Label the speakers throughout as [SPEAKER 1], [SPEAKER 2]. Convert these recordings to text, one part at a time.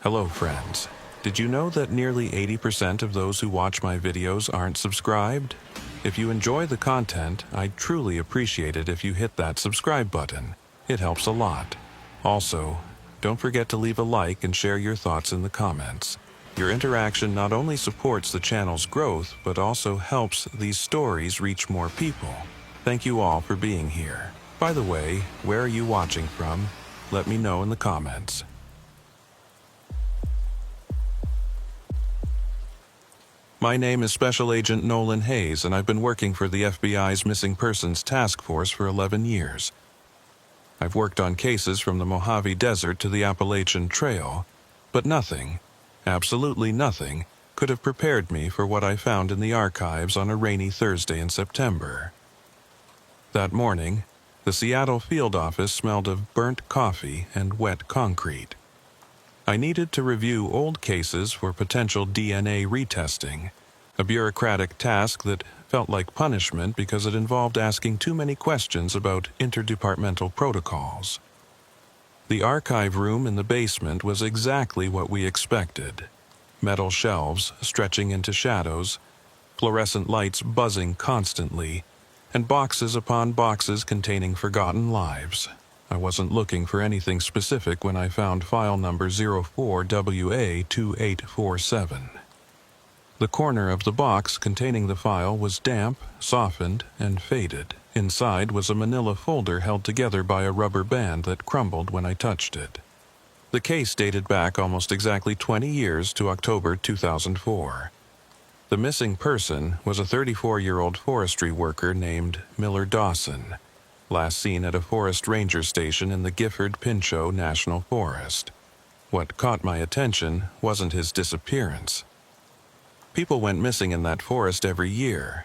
[SPEAKER 1] Hello friends. Did you know that nearly 80% of those who watch my videos aren't subscribed? If you enjoy the content, I'd truly appreciate it if you hit that subscribe button. It helps a lot. Also, don't forget to leave a like and share your thoughts in the comments. Your interaction not only supports the channel's growth, but also helps these stories reach more people. Thank you all for being here. By the way, where are you watching from? Let me know in the comments. My name is Special Agent Nolan Hayes, and I've been working for the FBI's Missing Persons Task Force for 11 years. I've worked on cases from the Mojave Desert to the Appalachian Trail, but nothing, absolutely nothing, could have prepared me for what I found in the archives on a rainy Thursday in September. That morning, the Seattle field office smelled of burnt coffee and wet concrete. I needed to review old cases for potential DNA retesting, a bureaucratic task that felt like punishment because it involved asking too many questions about interdepartmental protocols. The archive room in the basement was exactly what we expected. Metal shelves stretching into shadows, fluorescent lights buzzing constantly, and boxes upon boxes containing forgotten lives. I wasn't looking for anything specific when I found file number 04WA2847. The corner of the box containing the file was damp, softened, and faded. Inside was a manila folder held together by a rubber band that crumbled when I touched it. The case dated back almost exactly 20 years to October 2004. The missing person was a 34-year-old forestry worker named Miller Dawson, last seen at a forest ranger station in the Gifford-Pinchot National Forest. What caught my attention wasn't his disappearance. People went missing in that forest every year.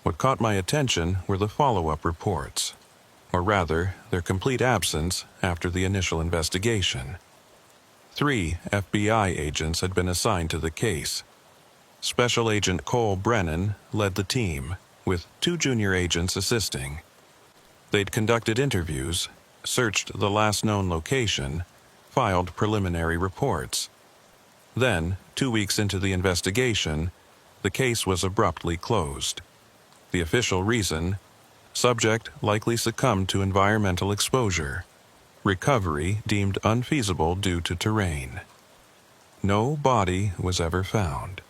[SPEAKER 1] What caught my attention were the follow-up reports, or rather, their complete absence after the initial investigation. 3 FBI agents had been assigned to the case. Special Agent Cole Brennan led the team, with 2 junior agents assisting. They'd conducted interviews, searched the last known location, filed preliminary reports. Then, 2 weeks into the investigation, the case was abruptly closed. The official reason: subject likely succumbed to environmental exposure. Recovery deemed unfeasible due to terrain. No body was ever found.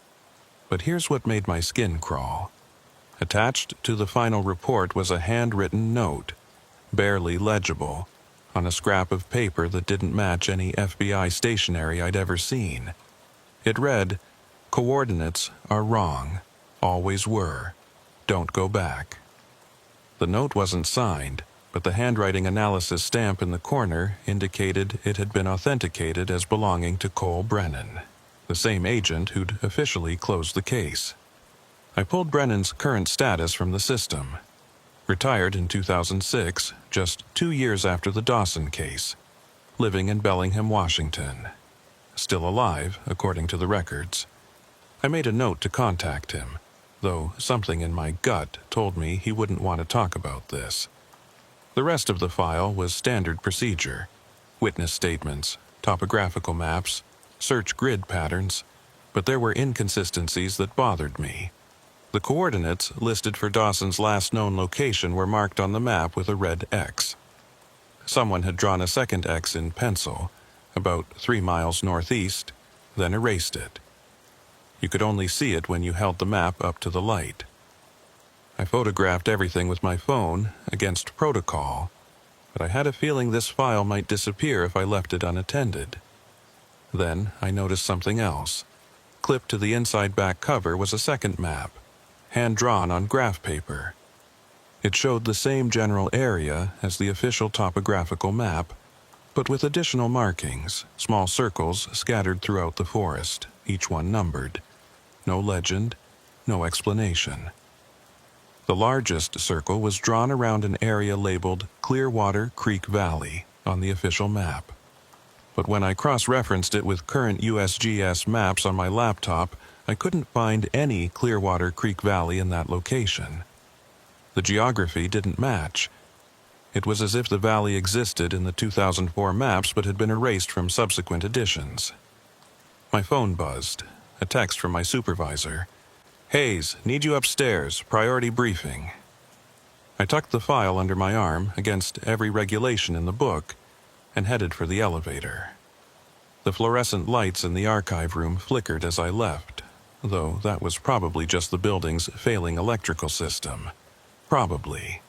[SPEAKER 1] But here's what made my skin crawl. Attached to the final report was a handwritten note, barely legible, on a scrap of paper that didn't match any FBI stationery I'd ever seen. It read, "Coordinates are wrong. Always were. Don't go back." The note wasn't signed, but the handwriting analysis stamp in the corner indicated it had been authenticated as belonging to Cole Brennan, the same agent who'd officially closed the case. I pulled Brennan's current status from the system. Retired in 2006, just 2 years after the Dawson case. Living in Bellingham, Washington. Still alive, according to the records. I made a note to contact him, though something in my gut told me he wouldn't want to talk about this. The rest of the file was standard procedure. Witness statements, topographical maps, search grid patterns, but there were inconsistencies that bothered me. The coordinates listed for Dawson's last known location were marked on the map with a red X. Someone had drawn a second X in pencil, about 3 miles northeast, then erased it. You could only see it when you held the map up to the light. I photographed everything with my phone, against protocol, but I had a feeling this file might disappear if I left it unattended. Then I noticed something else. Clipped to the inside back cover was a second map, hand-drawn on graph paper. It showed the same general area as the official topographical map, but with additional markings, small circles scattered throughout the forest, each one numbered. No legend, no explanation. The largest circle was drawn around an area labeled Clearwater Creek Valley on the official map. But when I cross-referenced it with current USGS maps on my laptop, I couldn't find any Clearwater Creek Valley in that location. The geography didn't match. It was as if the valley existed in the 2004 maps but had been erased from subsequent editions. My phone buzzed. A text from my supervisor. "Hayes, need you upstairs. Priority briefing." I tucked the file under my arm against every regulation in the book and headed for the elevator. The fluorescent lights in the archive room flickered as I left, though that was probably just the building's failing electrical system. Probably.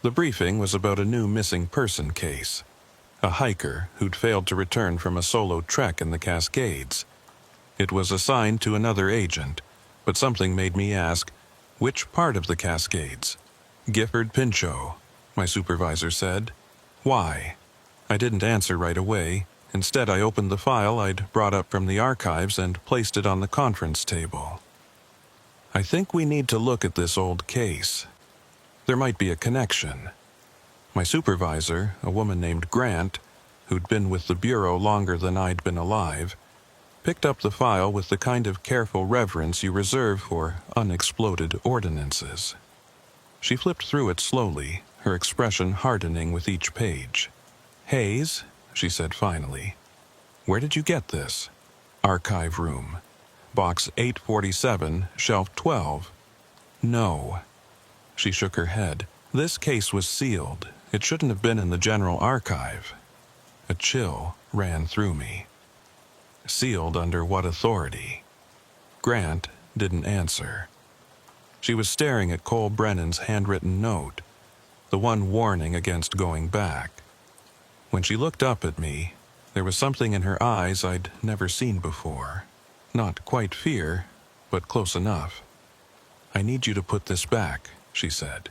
[SPEAKER 1] The briefing was about a new missing person case. A hiker who'd failed to return from a solo trek in the Cascades. It was assigned to another agent, but something made me ask, which part of the Cascades? Gifford Pinchot, my supervisor said. Why? I didn't answer right away. Instead, I opened the file I'd brought up from the archives and placed it on the conference table. I think we need to look at this old case. There might be a connection. My supervisor, a woman named Grant, who'd been with the Bureau longer than I'd been alive, picked up the file with the kind of careful reverence you reserve for unexploded ordinances. She flipped through it slowly, her expression hardening with each page. "Hayes," she said finally, "where did you get this?" "Archive room. Box 847, shelf 12. "No." She shook her head. "This case was sealed. It shouldn't have been in the general archive." A chill ran through me. Sealed under what authority? Grant didn't answer. She was staring at Cole Brennan's handwritten note, the one warning against going back. When she looked up at me, there was something in her eyes I'd never seen before. Not quite fear, but close enough. "I need you to put this back," she said.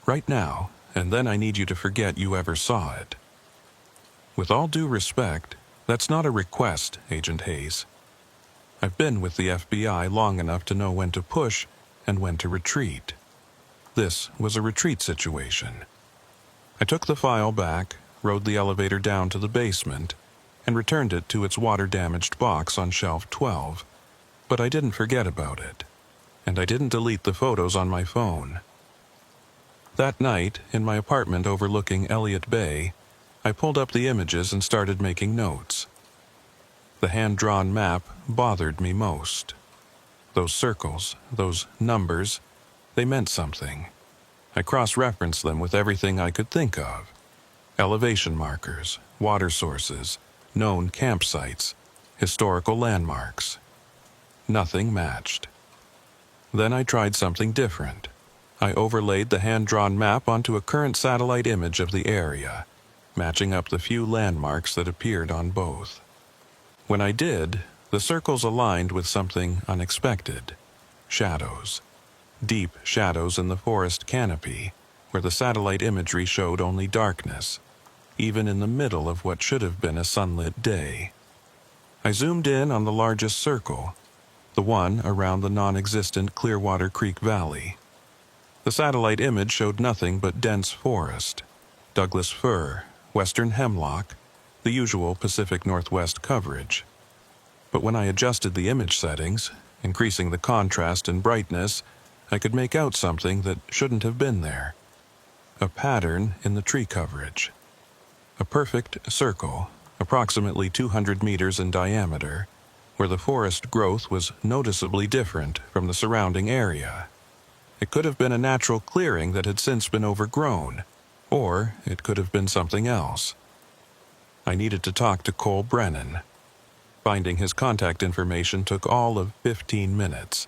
[SPEAKER 1] "Right now, and then I need you to forget you ever saw it." With all due respect, that's not a request, Agent Hayes. I've been with the FBI long enough to know when to push and when to retreat. This was a retreat situation. I took the file back, rode the elevator down to the basement, and returned it to its water-damaged box on shelf 12. But I didn't forget about it, and I didn't delete the photos on my phone. That night, in my apartment overlooking Elliott Bay, I pulled up the images and started making notes. The hand-drawn map bothered me most. Those circles, those numbers, they meant something. I cross-referenced them with everything I could think of. Elevation markers, water sources, known campsites, historical landmarks. Nothing matched. Then I tried something different. I overlaid the hand-drawn map onto a current satellite image of the area, matching up the few landmarks that appeared on both. When I did, the circles aligned with something unexpected. Shadows. Deep shadows in the forest canopy, where the satellite imagery showed only darkness, even in the middle of what should have been a sunlit day. I zoomed in on the largest circle, the one around the non-existent Clearwater Creek Valley. The satellite image showed nothing but dense forest, Douglas fir, western hemlock, the usual Pacific Northwest coverage. But when I adjusted the image settings, increasing the contrast and brightness, I could make out something that shouldn't have been there. A pattern in the tree coverage. A perfect circle, approximately 200 meters in diameter, where the forest growth was noticeably different from the surrounding area. It could have been a natural clearing that had since been overgrown, or it could have been something else. I needed to talk to Cole Brennan. Finding his contact information took all of 15 minutes.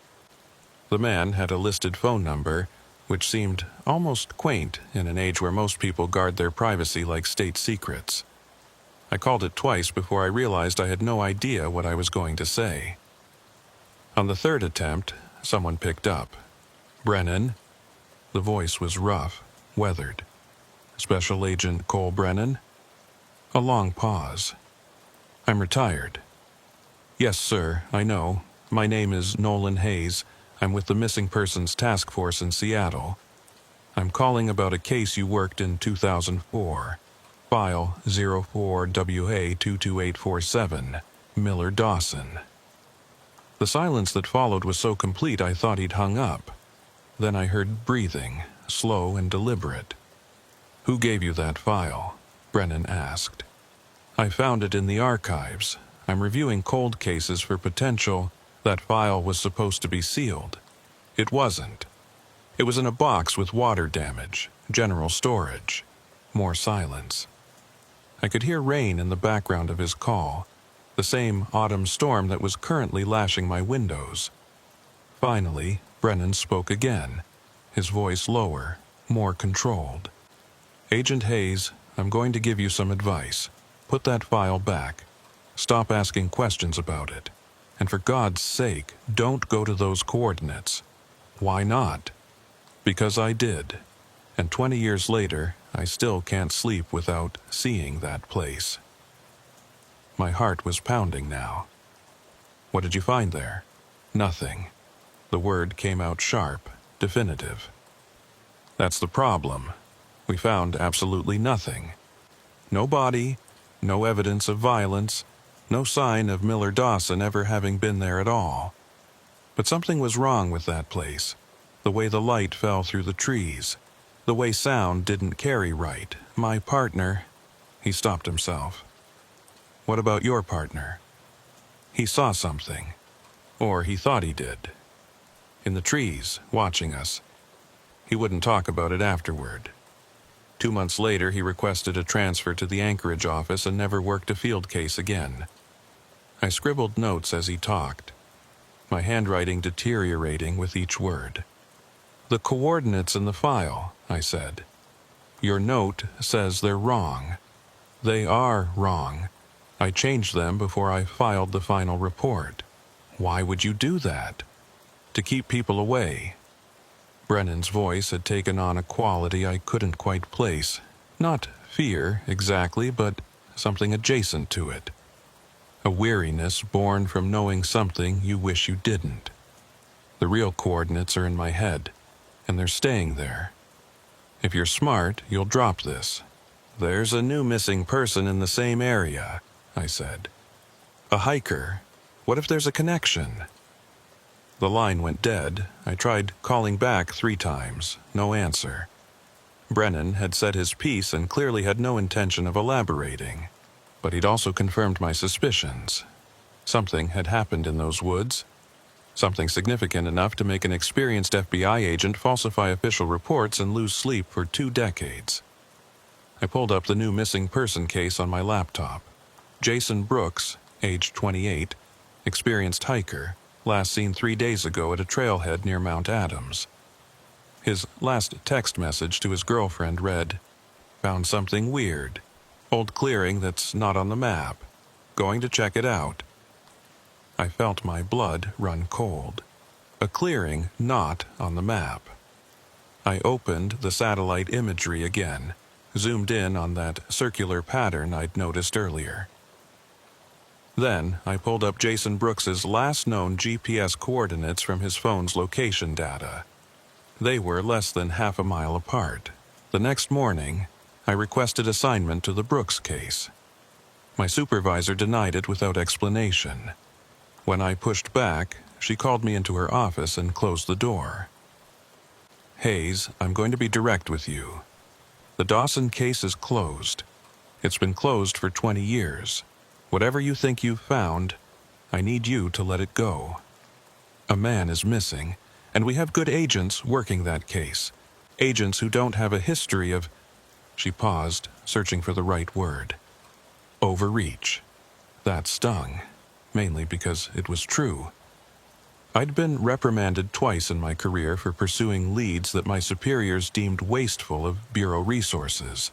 [SPEAKER 1] The man had a listed phone number, which seemed almost quaint in an age where most people guard their privacy like state secrets. I called it twice before I realized I had no idea what I was going to say. On the third attempt, someone picked up. "Brennan?" The voice was rough, weathered. "Special Agent Cole Brennan?" A long pause. "I'm retired." "Yes, sir, I know. My name is Nolan Hayes. I'm with the Missing Persons Task Force in Seattle. I'm calling about a case you worked in 2004. File 04WA22847, Miller Dawson." The silence that followed was so complete I thought he'd hung up. Then I heard breathing, slow and deliberate. "Who gave you that file?" Brennan asked. "I found it in the archives. I'm reviewing cold cases for potential. That file was supposed to be sealed. It wasn't. It was in a box with water damage, general storage. More silence. I could hear rain in the background of his call, the same autumn storm that was currently lashing my windows. Finally, Brennan spoke again, his voice lower, more controlled. "Agent Hayes, I'm going to give you some advice. Put that file back. Stop asking questions about it. And for God's sake, don't go to those coordinates." "Why not?" "Because I did. And 20 years later, I still can't sleep without seeing that place." My heart was pounding now. "What did you find there?" "Nothing." The word came out sharp, definitive. "That's the problem. We found absolutely nothing. No body, no evidence of violence, no sign of Miller Dawson ever having been there at all. But something was wrong with that place. The way the light fell through the trees. The way sound didn't carry right. My partner..." He stopped himself. "What about your partner?" "He saw something. Or he thought he did. In the trees, watching us. He wouldn't talk about it afterward. 2 months later, he requested a transfer to the Anchorage office and never worked a field case again." I scribbled notes as he talked, my handwriting deteriorating with each word. "The coordinates in the file," I said. "Your note says they're wrong. They are wrong. I changed them before I filed the final report." "Why would you do that?" "To keep people away." Brennan's voice had taken on a quality I couldn't quite place. Not fear, exactly, but something adjacent to it. A weariness born from knowing something you wish you didn't. The real coordinates are in my head, and they're staying there. If you're smart, you'll drop this. "There's a new missing person in the same area," I said. "A hiker. What if there's a connection?" The line went dead. I tried calling back 3 times. No answer. Brennan had said his piece and clearly had no intention of elaborating. But he'd also confirmed my suspicions. Something had happened in those woods. Something significant enough to make an experienced FBI agent falsify official reports and lose sleep for 2 decades. I pulled up the new missing person case on my laptop. Jason Brooks, age 28, experienced hiker, last seen 3 days ago at a trailhead near Mount Adams. His last text message to his girlfriend read, "Found something weird. Old clearing that's not on the map. Going to check it out." I felt my blood run cold. A clearing not on the map. I opened the satellite imagery again, zoomed in on that circular pattern I'd noticed earlier. Then I pulled up Jason Brooks's last known GPS coordinates from his phone's location data. They were less than half a mile apart. The next morning, I requested assignment to the Brooks case. My supervisor denied it without explanation. When I pushed back, she called me into her office and closed the door. "Hayes, I'm going to be direct with you. The Dawson case is closed. It's been closed for 20 years. Whatever you think you've found, I need you to let it go. A man is missing, and we have good agents working that case. Agents who don't have a history of..." She paused, searching for the right word. "Overreach." That stung, mainly because it was true. I'd been reprimanded twice in my career for pursuing leads that my superiors deemed wasteful of bureau resources.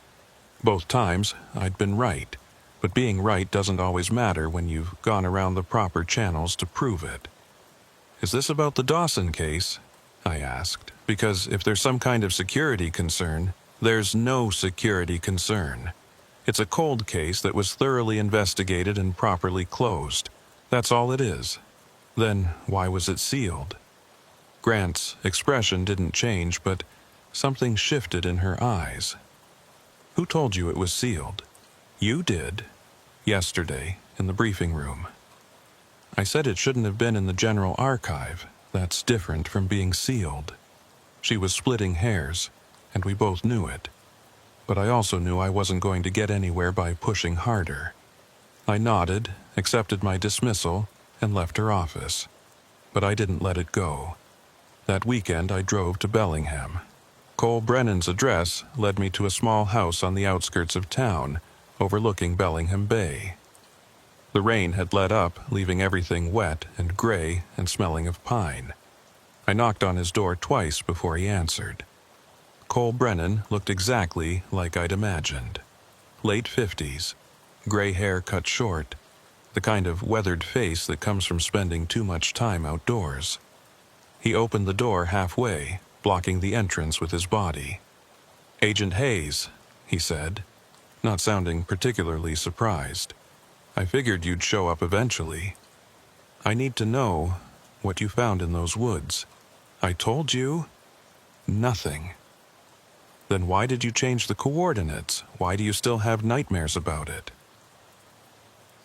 [SPEAKER 1] Both times, I'd been right. But being right doesn't always matter when you've gone around the proper channels to prove it. "Is this about the Dawson case?" I asked, because if there's some kind of security concern, there's no security concern. It's a cold case that was thoroughly investigated and properly closed. That's all it is. Then why was it sealed? Grant's expression didn't change, but something shifted in her eyes. "Who told you it was sealed?" "You did. Yesterday, in the briefing room." I said it shouldn't have been in the general archive. That's different from being sealed. She was splitting hairs, and we both knew it. But I also knew I wasn't going to get anywhere by pushing harder. I nodded, accepted my dismissal, and left her office. But I didn't let it go. That weekend I drove to Bellingham. Cole Brennan's address led me to a small house on the outskirts of town, overlooking Bellingham Bay. The rain had let up, leaving everything wet and gray and smelling of pine. I knocked on his door twice before he answered. Cole Brennan looked exactly like I'd imagined. Late 50s, gray hair cut short, the kind of weathered face that comes from spending too much time outdoors. He opened the door halfway, blocking the entrance with his body. "Agent Hayes," he said, not sounding particularly surprised. "I figured you'd show up eventually. I need to know what you found in those woods." "I told you." "Nothing." "Then why did you change the coordinates? Why do you still have nightmares about it?"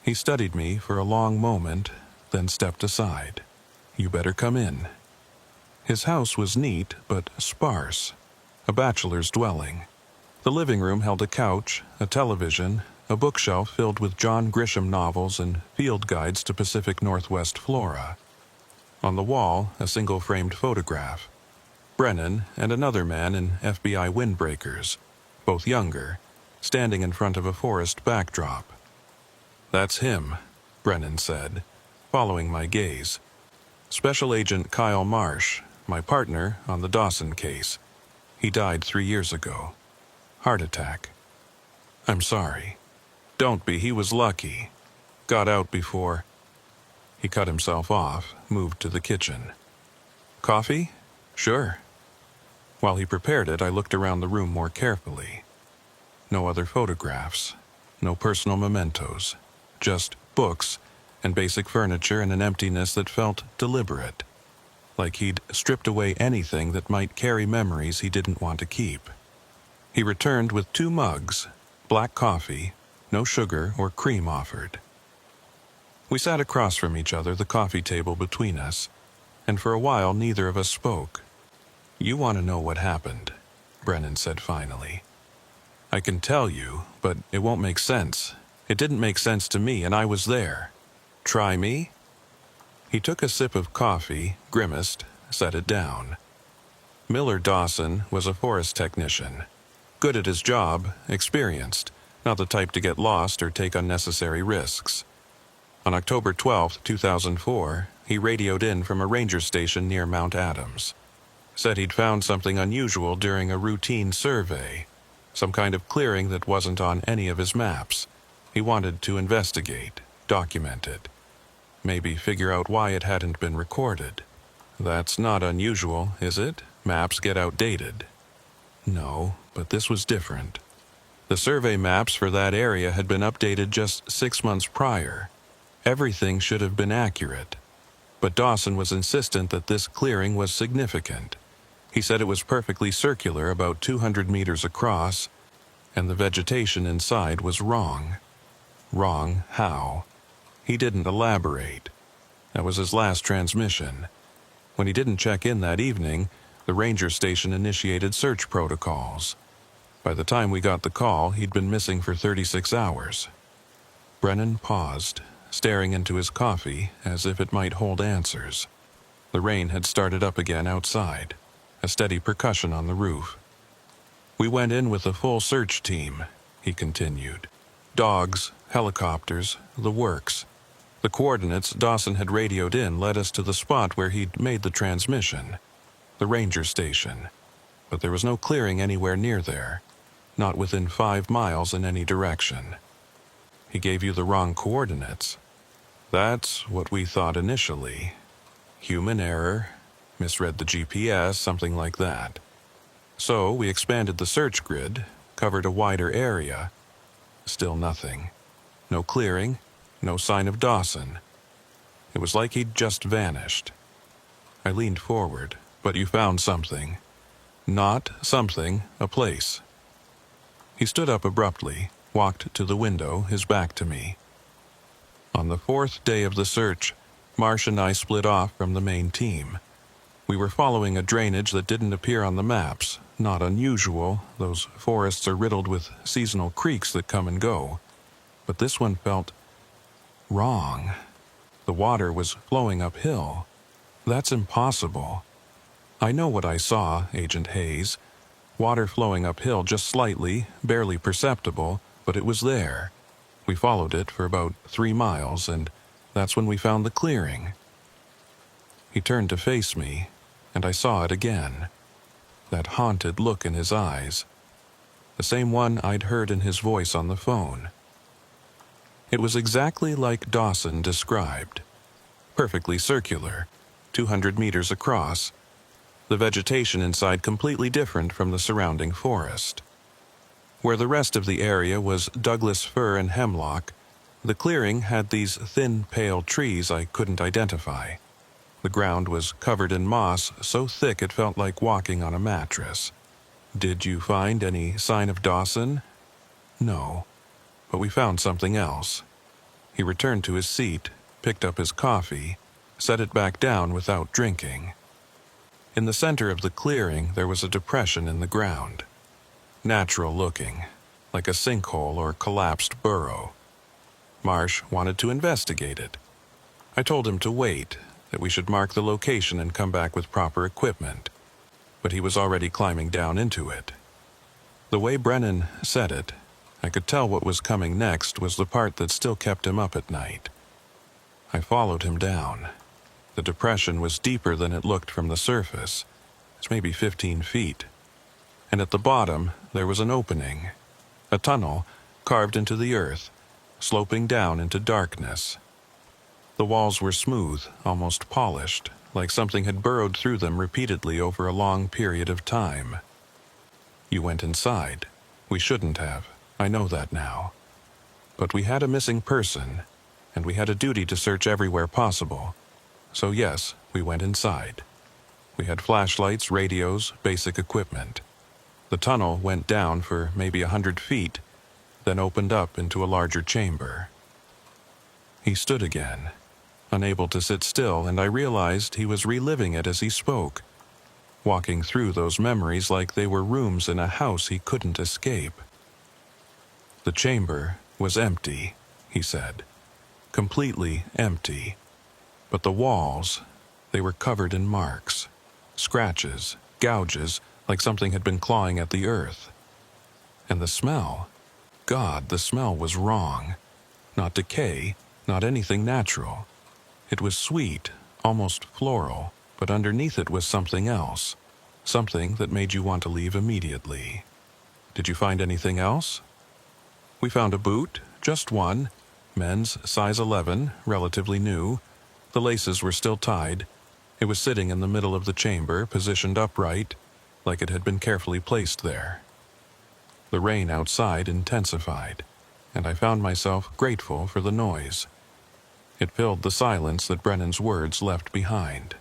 [SPEAKER 1] He studied me for a long moment, then stepped aside. "You better come in." His house was neat but sparse, a bachelor's dwelling. The living room held a couch, a television, a bookshelf filled with John Grisham novels and field guides to Pacific Northwest flora. On the wall, a single-framed photograph. Brennan and another man in FBI windbreakers, both younger, standing in front of a forest backdrop. "That's him," Brennan said, following my gaze. "Special Agent Kyle Marsh, my partner on the Dawson case. He died 3 years ago. Heart attack." "I'm sorry." "Don't be, he was lucky. Got out before." He cut himself off, moved to the kitchen. "Coffee? Sure." While he prepared it, I looked around the room more carefully. No other photographs, no personal mementos, just books and basic furniture and an emptiness that felt deliberate, like he'd stripped away anything that might carry memories he didn't want to keep. He returned with 2 mugs, black coffee, no sugar or cream offered. We sat across from each other, the coffee table between us, and for a while neither of us spoke. "You want to know what happened," Brennan said finally. "I can tell you, but it won't make sense. It didn't make sense to me, and I was there. Try me?" He took a sip of coffee, grimaced, set it down. Miller Dawson was a forest technician. Good at his job, experienced, not the type to get lost or take unnecessary risks. On October 12, 2004, he radioed in from a ranger station near Mount Adams. Said he'd found something unusual during a routine survey, some kind of clearing that wasn't on any of his maps. He wanted to investigate, document it, maybe figure out why it hadn't been recorded. That's not unusual, is it? Maps get outdated. No, but this was different. The survey maps for that area had been updated just 6 months prior. Everything should have been accurate. But Dawson was insistent that this clearing was significant. He said it was perfectly circular, about 200 meters across, and the vegetation inside was wrong. Wrong how? He didn't elaborate. That was his last transmission. When he didn't check in that evening, the ranger station initiated search protocols. By the time we got the call, he'd been missing for 36 hours. Brennan paused, staring into his coffee as if it might hold answers. The rain had started up again outside, a steady percussion on the roof. "We went in with a full search team," he continued. "Dogs, helicopters, the works. The coordinates Dawson had radioed in led us to the spot where he'd made the transmission, the ranger station. But there was no clearing anywhere near there, not within 5 miles in any direction." "He gave you the wrong coordinates." "That's what we thought initially. Human error, misread the GPS, something like that. So we expanded the search grid, covered a wider area. Still nothing. No clearing, no sign of Dawson. It was like he'd just vanished." I leaned forward. "But you found something." "Not something, a place." He stood up abruptly, walked to the window, his back to me. On the 4th day of the search, Marsh and I split off from the main team. We were following a drainage that didn't appear on the maps. Not unusual, those forests are riddled with seasonal creeks that come and go. But this one felt wrong. The water was flowing uphill. That's impossible. I know what I saw, Agent Hayes. Water flowing uphill just slightly, barely perceptible, but it was there. We followed it for about 3 miles, and that's when we found the clearing. He turned to face me, and I saw it again. That haunted look in his eyes. The same one I'd heard in his voice on the phone. It was exactly like Dawson described. Perfectly circular, 200 meters across. The vegetation inside completely different from the surrounding forest. Where the rest of the area was Douglas fir and hemlock, the clearing had these thin, pale trees I couldn't identify. The ground was covered in moss so thick it felt like walking on a mattress. Did you find any sign of Dawson? No, but we found something else. He returned to his seat, picked up his coffee, set it back down without drinking. In the center of the clearing, there was a depression in the ground. Natural looking, like a sinkhole or collapsed burrow. Marsh wanted to investigate it. I told him to wait, that we should mark the location and come back with proper equipment. But he was already climbing down into it. The way Brennan said it, I could tell what was coming next was the part that still kept him up at night. I followed him down. The depression was deeper than it looked from the surface. It's maybe 15 feet. And at the bottom, there was an opening. A tunnel carved into the earth, sloping down into darkness. The walls were smooth, almost polished, like something had burrowed through them repeatedly over a long period of time. You went inside. We shouldn't have. I know that now. But we had a missing person, and we had a duty to search everywhere possible. So yes, we went inside. We had flashlights, radios, basic equipment. The tunnel went down for maybe 100 feet, then opened up into a larger chamber. He stood again, unable to sit still, and I realized he was reliving it as he spoke, walking through those memories like they were rooms in a house he couldn't escape. The chamber was empty, he said, completely empty. But the walls, they were covered in marks, scratches, gouges, like something had been clawing at the earth. And the smell, God, the smell was wrong. Not decay, not anything natural. It was sweet, almost floral, but underneath it was something else, something that made you want to leave immediately. Did you find anything else? We found a boot, just one, men's size 11, relatively new. The laces were still tied. It was sitting in the middle of the chamber, positioned upright, like it had been carefully placed there. The rain outside intensified, and I found myself grateful for the noise. It filled the silence that Brennan's words left behind.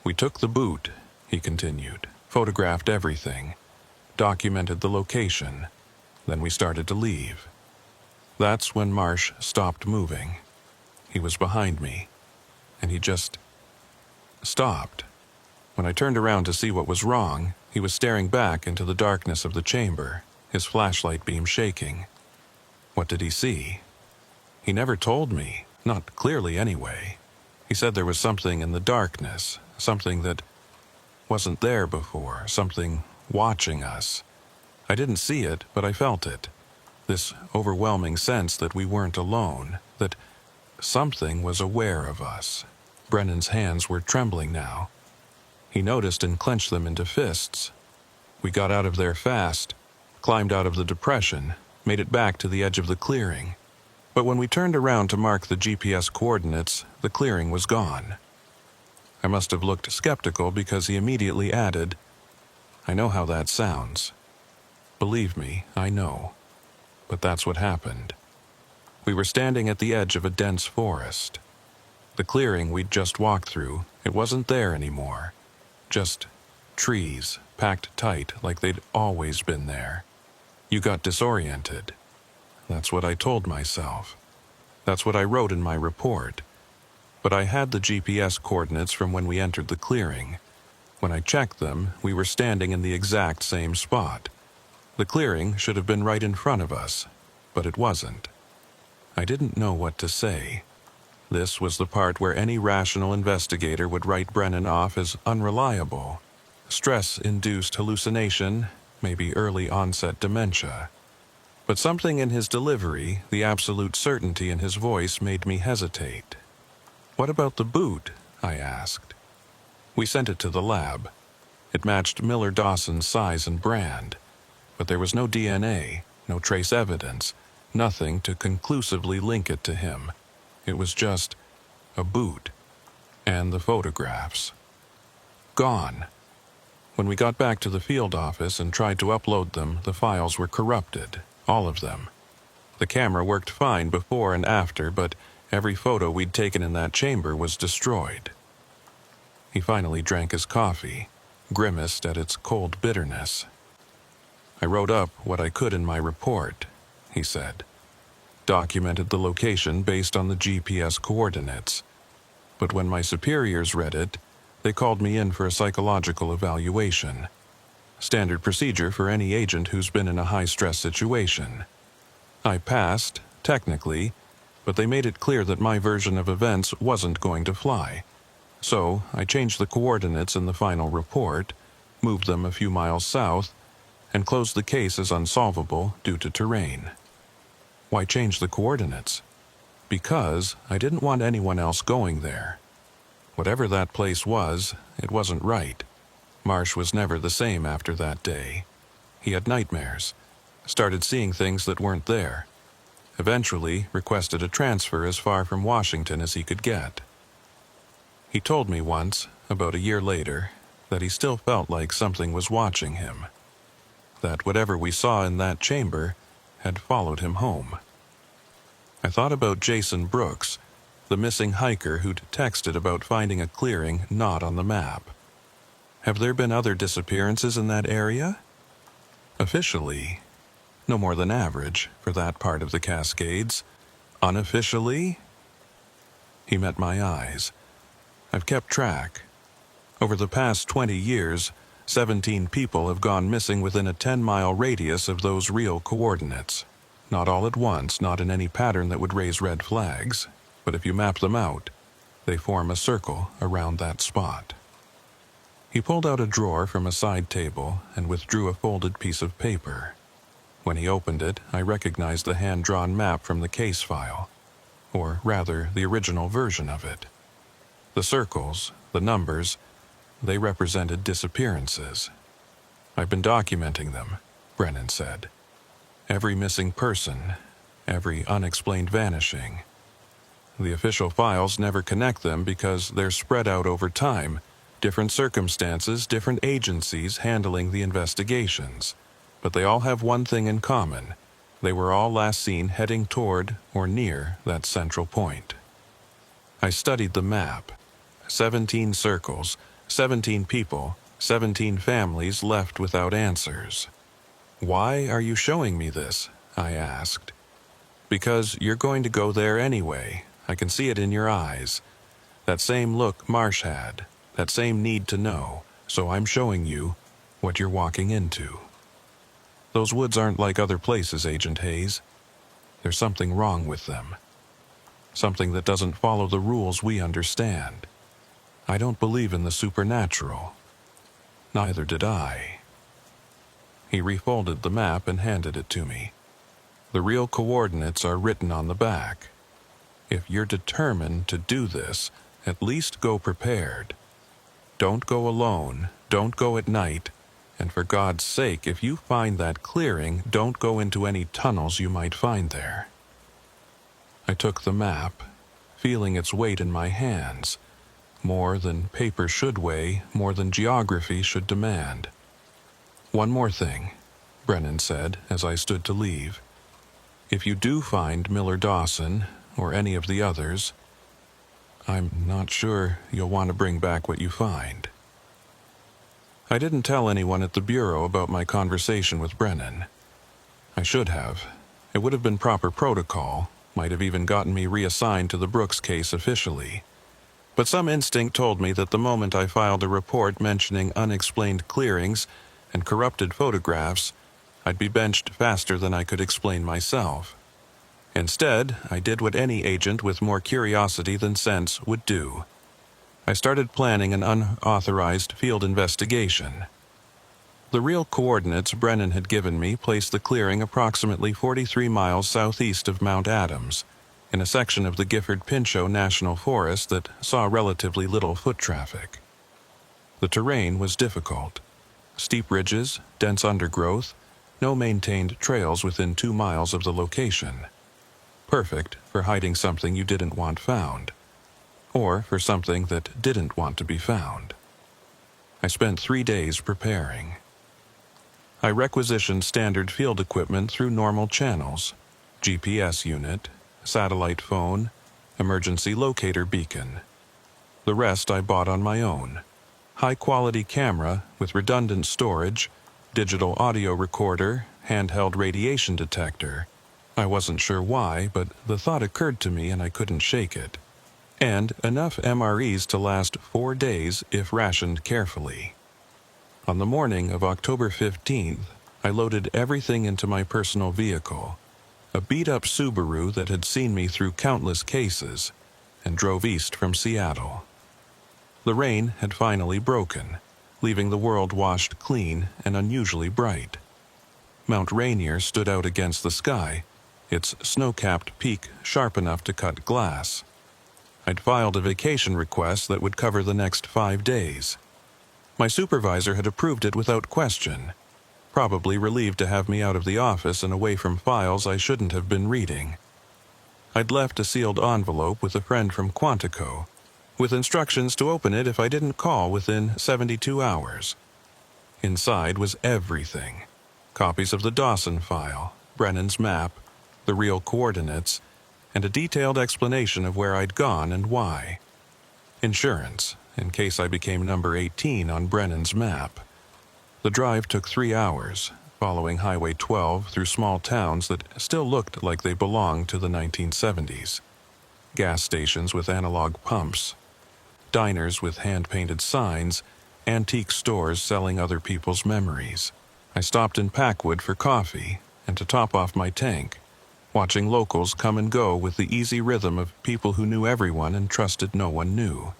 [SPEAKER 1] We took the boot, he continued, photographed everything, documented the location. Then we started to leave. That's when Marsh stopped moving. He was behind me, and he just stopped. When I turned around to see what was wrong, he was staring back into the darkness of the chamber, his flashlight beam shaking. What did he see? He never told me, not clearly anyway. He said there was something in the darkness, something that wasn't there before, something watching us. I didn't see it, but I felt it. This overwhelming sense that we weren't alone, that something was aware of us. Brennan's hands were trembling now. He noticed and clenched them into fists. We got out of there fast, climbed out of the depression, made it back to the edge of the clearing. But when we turned around to mark the GPS coordinates, the clearing was gone. I must have looked skeptical because he immediately added, "I know how that sounds." Believe me, I know. But that's what happened. We were standing at the edge of a dense forest. The clearing we'd just walked through, it wasn't there anymore. Just trees, packed tight like they'd always been there. You got disoriented. That's what I told myself. That's what I wrote in my report. But I had the GPS coordinates from when we entered the clearing. When I checked them, we were standing in the exact same spot. The clearing should have been right in front of us, but it wasn't. I didn't know what to say. This was the part where any rational investigator would write Brennan off as unreliable. Stress-induced hallucination, maybe early onset dementia. But something in his delivery, the absolute certainty in his voice, made me hesitate. "What about the boot?" I asked. "We sent it to the lab. It matched Miller Dawson's size and brand. But there was no DNA, no trace evidence, nothing to conclusively link it to him. It was just a boot. And the photographs. Gone. When we got back to the field office and tried to upload them, the files were corrupted. All of them. The camera worked fine before and after, but every photo we'd taken in that chamber was destroyed." He finally drank his coffee, grimaced at its cold bitterness. "I wrote up what I could in my report," he said. "Documented the location based on the GPS coordinates. But when my superiors read it, they called me in for a psychological evaluation. Standard procedure for any agent who's been in a high-stress situation. I passed, technically, but they made it clear that my version of events wasn't going to fly. So I changed the coordinates in the final report, moved them a few miles south, and closed the case as unsolvable due to terrain." "Why change the coordinates?" "Because I didn't want anyone else going there. Whatever that place was, it wasn't right. Marsh was never the same after that day. He had nightmares, started seeing things that weren't there. Eventually requested a transfer as far from Washington as he could get. He told me once, about a year later, that he still felt like something was watching him. That whatever we saw in that chamber had followed him home." I thought about Jason Brooks, the missing hiker who'd texted about finding a clearing not on the map. Have there been other disappearances in that area? Officially, no more than average for that part of the Cascades. Unofficially? He met my eyes. I've kept track. Over the past 20 years, 17 people have gone missing within a 10-mile radius of those real coordinates. Not all at once, not in any pattern that would raise red flags, but if you map them out, they form a circle around that spot. He pulled out a drawer from a side table and withdrew a folded piece of paper. When he opened it, I recognized the hand-drawn map from the case file, or rather, the original version of it. The circles, the numbers, they represented disappearances. "I've been documenting them," Brennan said. "Every missing person, every unexplained vanishing. The official files never connect them because they're spread out over time, different circumstances, different agencies handling the investigations. But they all have one thing in common. They were all last seen heading toward or near that central point." I studied the map. 17 circles, 17 people, 17 families left without answers. "Why are you showing me this?" I asked. "Because you're going to go there anyway. I can see it in your eyes. That same look Marsh had, that same need to know, so I'm showing you what you're walking into. Those woods aren't like other places, Agent Hayes. There's something wrong with them. Something that doesn't follow the rules we understand. I don't believe in the supernatural. Neither did I." He refolded the map and handed it to me. "The real coordinates are written on the back. If you're determined to do this, at least go prepared. Don't go alone, don't go at night, and for God's sake, if you find that clearing, don't go into any tunnels you might find there." I took the map, feeling its weight in my hands, more than paper should weigh, more than geography should demand. "One more thing," Brennan said as I stood to leave. "If you do find Miller Dawson, or any of the others, I'm not sure you'll want to bring back what you find." I didn't tell anyone at the Bureau about my conversation with Brennan. I should have. It would have been proper protocol, might have even gotten me reassigned to the Brooks case officially. But some instinct told me that the moment I filed a report mentioning unexplained clearings and corrupted photographs, I'd be benched faster than I could explain myself. Instead, I did what any agent with more curiosity than sense would do. I started planning an unauthorized field investigation. The real coordinates Brennan had given me placed the clearing approximately 43 miles southeast of Mount Adams, in a section of the Gifford-Pinchot National Forest that saw relatively little foot traffic. The terrain was difficult. Steep ridges, dense undergrowth, no maintained trails within 2 miles of the location. Perfect for hiding something you didn't want found, or for something that didn't want to be found. I spent 3 days preparing. I requisitioned standard field equipment through normal channels: GPS unit, satellite phone, emergency locator beacon. The rest I bought on my own: high-quality camera with redundant storage, digital audio recorder, handheld radiation detector. I wasn't sure why, but the thought occurred to me and I couldn't shake it. And enough MREs to last 4 days if rationed carefully. On the morning of October 15th, I loaded everything into my personal vehicle, a beat-up Subaru that had seen me through countless cases, and drove east from Seattle. The rain had finally broken, leaving the world washed clean and unusually bright. Mount Rainier stood out against the sky, its snow-capped peak sharp enough to cut glass. I'd filed a vacation request that would cover the next 5 days. My supervisor had approved it without question, probably relieved to have me out of the office and away from files I shouldn't have been reading. I'd left a sealed envelope with a friend from Quantico, with instructions to open it if I didn't call within 72 hours. Inside was everything: copies of the Dawson file, Brennan's map, the real coordinates, and a detailed explanation of where I'd gone and why. Insurance, in case I became number 18 on Brennan's map. The drive took 3 hours, following Highway 12 through small towns that still looked like they belonged to the 1970s. Gas stations with analog pumps, diners with hand-painted signs, antique stores selling other people's memories. I stopped in Packwood for coffee and to top off my tank, watching locals come and go with the easy rhythm of people who knew everyone and trusted no one new.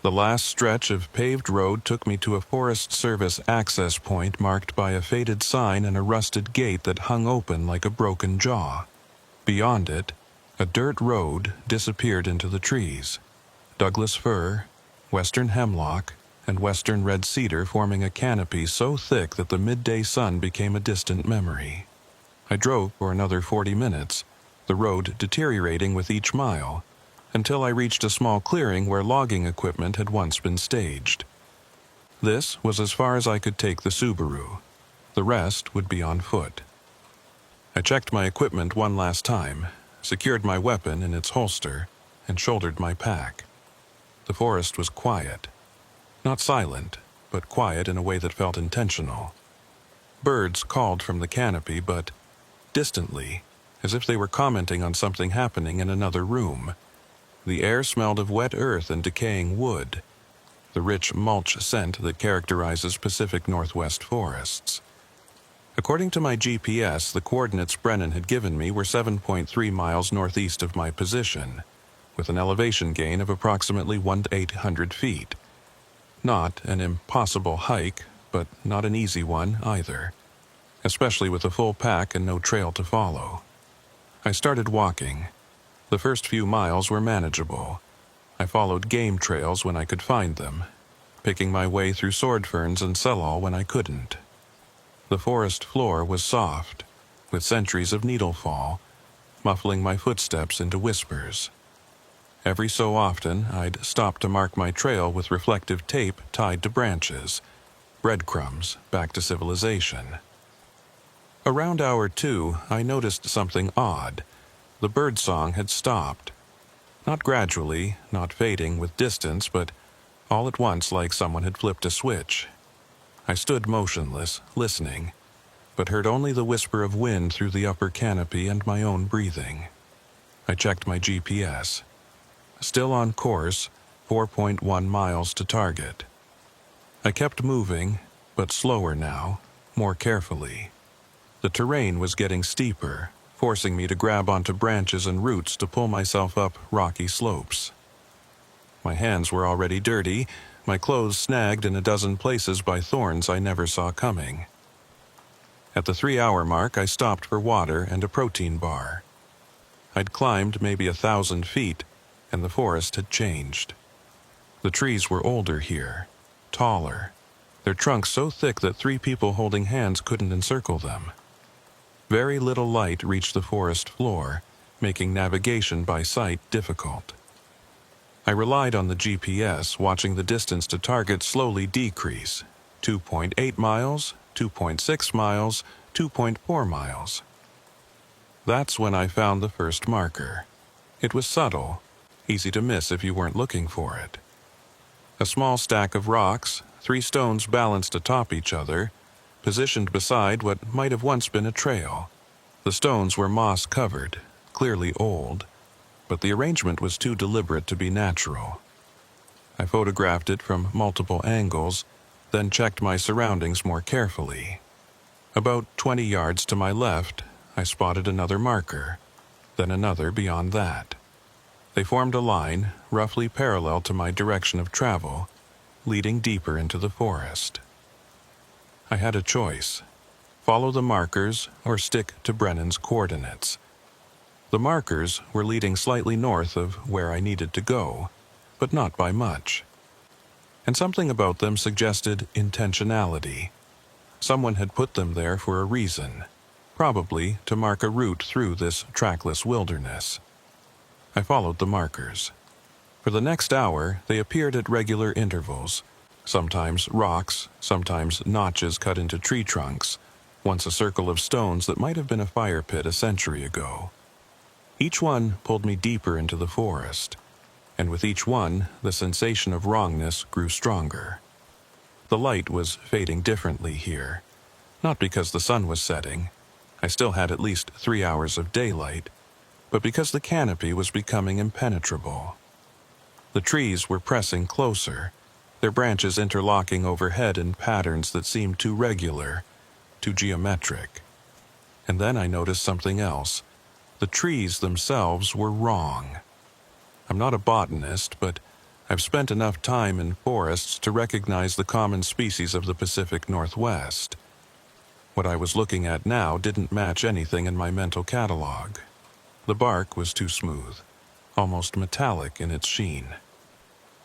[SPEAKER 1] The last stretch of paved road took me to a Forest Service access point marked by a faded sign and a rusted gate that hung open like a broken jaw. Beyond it, a dirt road disappeared into the trees: Douglas fir, western hemlock, and western red cedar forming a canopy so thick that the midday sun became a distant memory. I drove for another 40 minutes, the road deteriorating with each mile, until I reached a small clearing where logging equipment had once been staged. This was as far as I could take the Subaru. The rest would be on foot. I checked my equipment one last time, secured my weapon in its holster, and shouldered my pack. The forest was quiet. Not silent, but quiet in a way that felt intentional. Birds called from the canopy, but distantly, as if they were commenting on something happening in another room. The air smelled of wet earth and decaying wood, the rich mulch scent that characterizes Pacific Northwest forests. According to my GPS, the coordinates Brennan had given me were 7.3 miles northeast of my position, with an elevation gain of approximately 100 to 800 feet. Not an impossible hike, but not an easy one either, especially with a full pack and no trail to follow. I started walking. The first few miles were manageable. I followed game trails when I could find them, picking my way through sword ferns and sellal when I couldn't. The forest floor was soft, with centuries of needlefall, muffling my footsteps into whispers. Every so often, I'd stop to mark my trail with reflective tape tied to branches, breadcrumbs back to civilization. Around hour 2, I noticed something odd. The birdsong had stopped. Not gradually, not fading with distance, but all at once like someone had flipped a switch. I stood motionless, listening, but heard only the whisper of wind through the upper canopy and my own breathing. I checked my GPS. Still on course, 4.1 miles to target. I kept moving, but slower now, more carefully. The terrain was getting steeper, forcing me to grab onto branches and roots to pull myself up rocky slopes. My hands were already dirty, my clothes snagged in a dozen places by thorns I never saw coming. At the 3-hour mark, I stopped for water and a protein bar. I'd climbed maybe 1,000 feet, and the forest had changed. The trees were older here, taller, their trunks so thick that 3 people holding hands couldn't encircle them. Very little light reached the forest floor, making navigation by sight difficult. I relied on the GPS, watching the distance to target slowly decrease. 2.8 miles, 2.6 miles, 2.4 miles. That's when I found the first marker. It was subtle, easy to miss if you weren't looking for it. A small stack of rocks, 3 stones balanced atop each other, positioned beside what might have once been a trail. The stones were moss-covered, clearly old, but the arrangement was too deliberate to be natural. I photographed it from multiple angles, then checked my surroundings more carefully. About 20 yards to my left, I spotted another marker, then another beyond that. They formed a line, roughly parallel to my direction of travel, leading deeper into the forest. I had a choice: follow the markers or stick to Brennan's coordinates. The markers were leading slightly north of where I needed to go, but not by much. And something about them suggested intentionality. Someone had put them there for a reason, probably to mark a route through this trackless wilderness. I followed the markers. For the next hour, they appeared at regular intervals, sometimes rocks, sometimes notches cut into tree trunks, once a circle of stones that might have been a fire pit a century ago. Each one pulled me deeper into the forest, and with each one, the sensation of wrongness grew stronger. The light was fading differently here, not because the sun was setting. I still had at least 3 hours of daylight, but because the canopy was becoming impenetrable. The trees were pressing closer, their branches interlocking overhead in patterns that seemed too regular, too geometric. And then I noticed something else. The trees themselves were wrong. I'm not a botanist, but I've spent enough time in forests to recognize the common species of the Pacific Northwest. What I was looking at now didn't match anything in my mental catalog. The bark was too smooth, almost metallic in its sheen.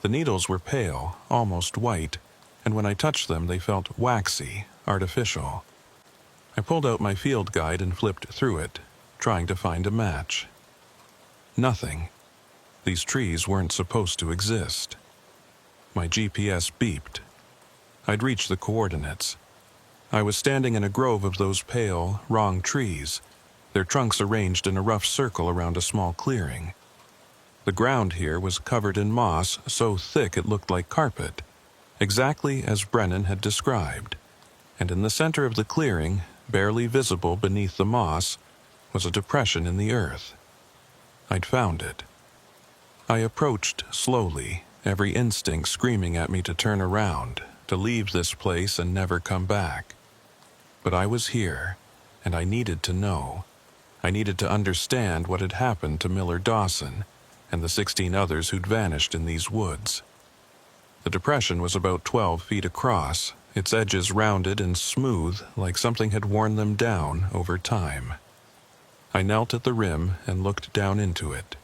[SPEAKER 1] The needles were pale, almost white, and when I touched them they felt waxy, artificial. I pulled out my field guide and flipped through it, trying to find a match. Nothing. These trees weren't supposed to exist. My GPS beeped. I'd reached the coordinates. I was standing in a grove of those pale, wrong trees, their trunks arranged in a rough circle around a small clearing. The ground here was covered in moss so thick it looked like carpet, exactly as Brennan had described, and in the center of the clearing, barely visible beneath the moss, was a depression in the earth. I'd found it. I approached slowly, every instinct screaming at me to turn around, to leave this place and never come back. But I was here, and I needed to know. I needed to understand what had happened to Miller Dawson and the 16 others who'd vanished in these woods. The depression was about 12 feet across, its edges rounded and smooth like something had worn them down over time. I knelt at the rim and looked down into it.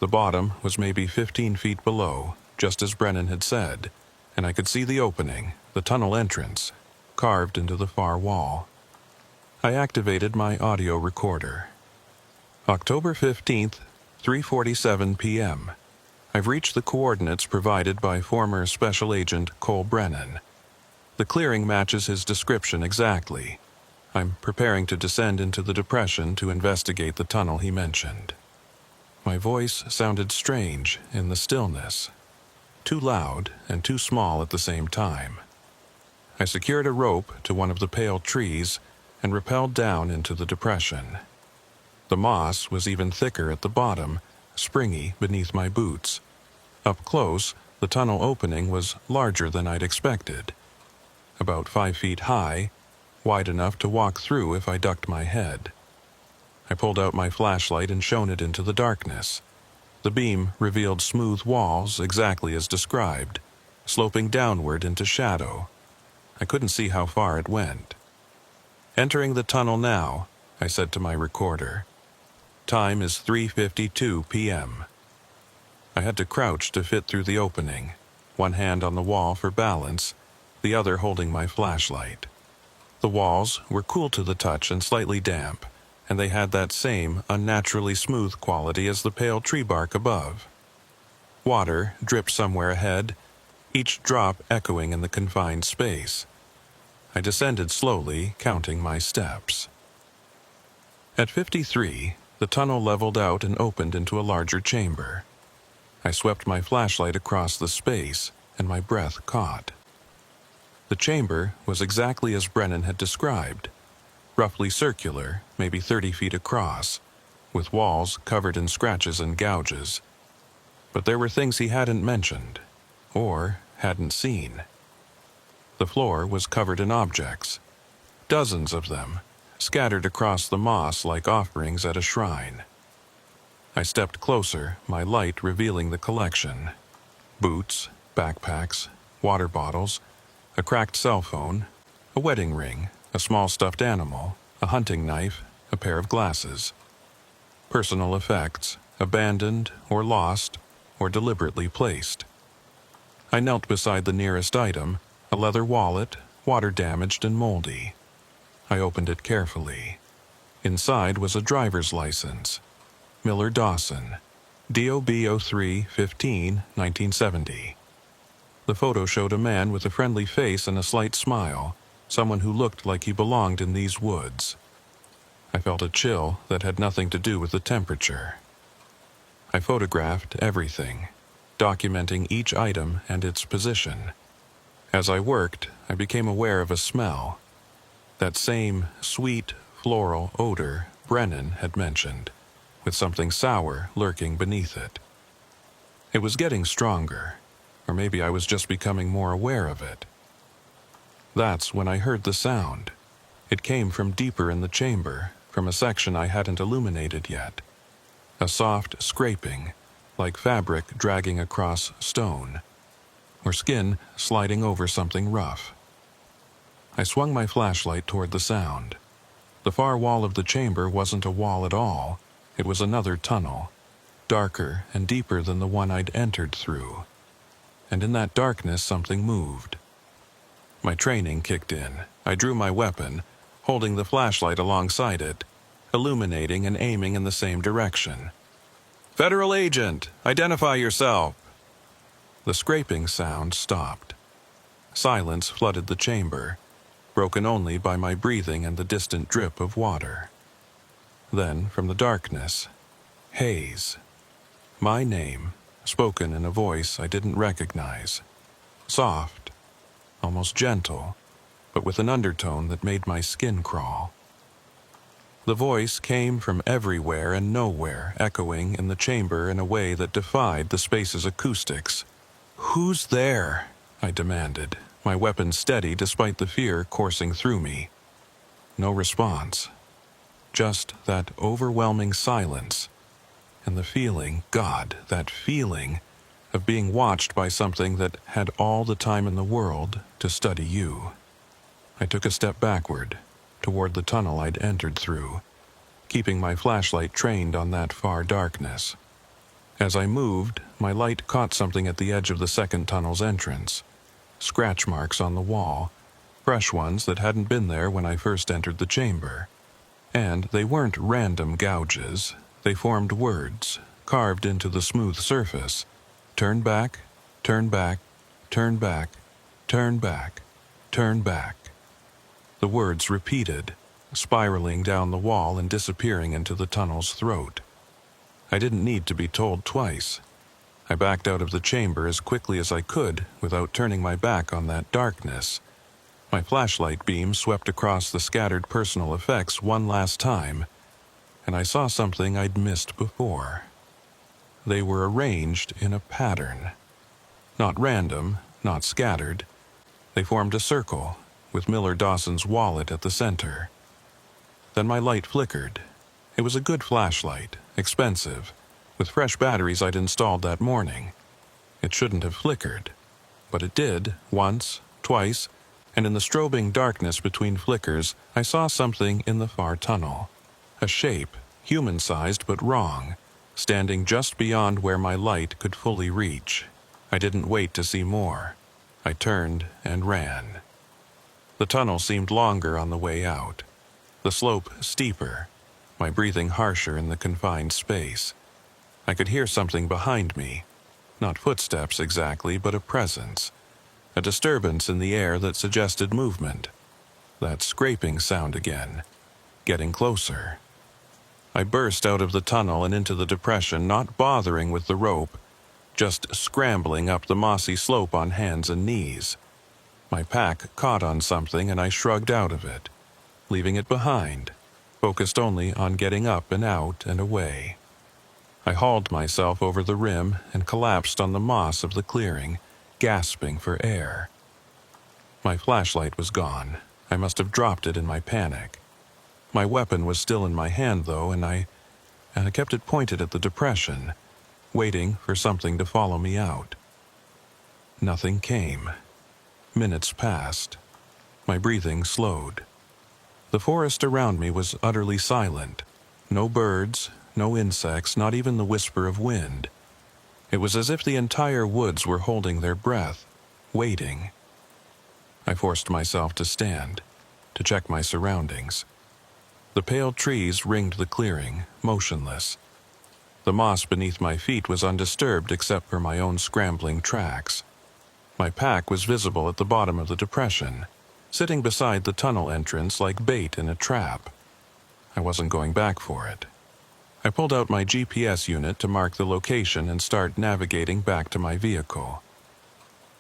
[SPEAKER 1] The bottom was maybe 15 feet below, just as Brennan had said, and I could see the opening, the tunnel entrance, carved into the far wall. I activated my audio recorder. October 15th, 3:47 p.m. I've reached the coordinates provided by former Special Agent Cole Brennan. The clearing matches his description exactly. I'm preparing to descend into the depression to investigate the tunnel he mentioned. My voice sounded strange in the stillness, too loud and too small at the same time. I secured a rope to one of the pale trees and rappelled down into the depression. The moss was even thicker at the bottom, springy beneath my boots. Up close, the tunnel opening was larger than I'd expected. About 5 feet high, wide enough to walk through if I ducked my head. I pulled out my flashlight and shone it into the darkness. The beam revealed smooth walls exactly as described, sloping downward into shadow. I couldn't see how far it went. "Entering the tunnel now," I said to my recorder. "Time is 3:52 p.m. I had to crouch to fit through the opening, one hand on the wall for balance, the other holding my flashlight. The walls were cool to the touch and slightly damp, and they had that same unnaturally smooth quality as the pale tree bark above. Water dripped somewhere ahead, each drop echoing in the confined space. I descended slowly, counting my steps. At 53, the tunnel leveled out and opened into a larger chamber. I swept my flashlight across the space, and my breath caught. The chamber was exactly as Brennan had described, roughly circular, maybe 30 feet across, with walls covered in scratches and gouges. But there were things he hadn't mentioned, or hadn't seen. The floor was covered in objects, dozens of them, scattered across the moss like offerings at a shrine. I stepped closer, my light revealing the collection. Boots, backpacks, water bottles, a cracked cell phone, a wedding ring, a small stuffed animal, a hunting knife, a pair of glasses. Personal effects, abandoned or lost or deliberately placed. I knelt beside the nearest item, a leather wallet, water-damaged and moldy. I opened it carefully. Inside was a driver's license. Miller Dawson, DOB 03-15, 1970. The photo showed a man with a friendly face and a slight smile, someone who looked like he belonged in these woods. I felt a chill that had nothing to do with the temperature. I photographed everything, documenting each item and its position. As I worked, I became aware of a smell, that same sweet, floral odor Brennan had mentioned, with something sour lurking beneath it. It was getting stronger, or maybe I was just becoming more aware of it. That's when I heard the sound. It came from deeper in the chamber, from a section I hadn't illuminated yet. A soft scraping, like fabric dragging across stone, or skin sliding over something rough. I swung my flashlight toward the sound. The far wall of the chamber wasn't a wall at all. It was another tunnel, darker and deeper than the one I'd entered through. And in that darkness something moved. My training kicked in. I drew my weapon, holding the flashlight alongside it, illuminating and aiming in the same direction. "Federal agent, identify yourself!" The scraping sound stopped. Silence flooded the chamber, broken only by my breathing and the distant drip of water. Then, from the darkness, Hayes. My name, spoken in a voice I didn't recognize. Soft, almost gentle, but with an undertone that made my skin crawl. The voice came from everywhere and nowhere, echoing in the chamber in a way that defied the space's acoustics. "Who's there?" I demanded, my weapon steady despite the fear coursing through me. No response. Just that overwhelming silence, and the feeling, God, that feeling of being watched by something that had all the time in the world to study you. I took a step backward, toward the tunnel I'd entered through, keeping my flashlight trained on that far darkness. As I moved, my light caught something at the edge of the second tunnel's entrance. Scratch marks on the wall, fresh ones that hadn't been there when I first entered the chamber. And they weren't random gouges. They formed words, carved into the smooth surface. Turn back, turn back, turn back, turn back, turn back. The words repeated, spiraling down the wall and disappearing into the tunnel's throat. I didn't need to be told twice. I backed out of the chamber as quickly as I could without turning my back on that darkness. My flashlight beam swept across the scattered personal effects one last time, and I saw something I'd missed before. They were arranged in a pattern. Not random, not scattered. They formed a circle, with Miller Dawson's wallet at the center. Then my light flickered. It was a good flashlight, expensive, with fresh batteries I'd installed that morning. It shouldn't have flickered, but it did, once, twice, and in the strobing darkness between flickers, I saw something in the far tunnel. A shape, human-sized but wrong, standing just beyond where my light could fully reach. I didn't wait to see more. I turned and ran. The tunnel seemed longer on the way out, the slope steeper, my breathing harsher in the confined space. I could hear something behind me, not footsteps exactly, but a presence, a disturbance in the air that suggested movement. That scraping sound again, getting closer. I burst out of the tunnel and into the depression, not bothering with the rope, just scrambling up the mossy slope on hands and knees. My pack caught on something and I shrugged out of it, leaving it behind, focused only on getting up and out and away. I hauled myself over the rim and collapsed on the moss of the clearing, gasping for air. My flashlight was gone. I must have dropped it in my panic. My weapon was still in my hand, though, and I kept it pointed at the depression, waiting for something to follow me out. Nothing came. Minutes passed. My breathing slowed. The forest around me was utterly silent. No birds, no insects, not even the whisper of wind. It was as if the entire woods were holding their breath, waiting. I forced myself to stand, to check my surroundings. The pale trees ringed the clearing, motionless. The moss beneath my feet was undisturbed except for my own scrambling tracks. My pack was visible at the bottom of the depression, sitting beside the tunnel entrance like bait in a trap. I wasn't going back for it. I pulled out my GPS unit to mark the location and start navigating back to my vehicle.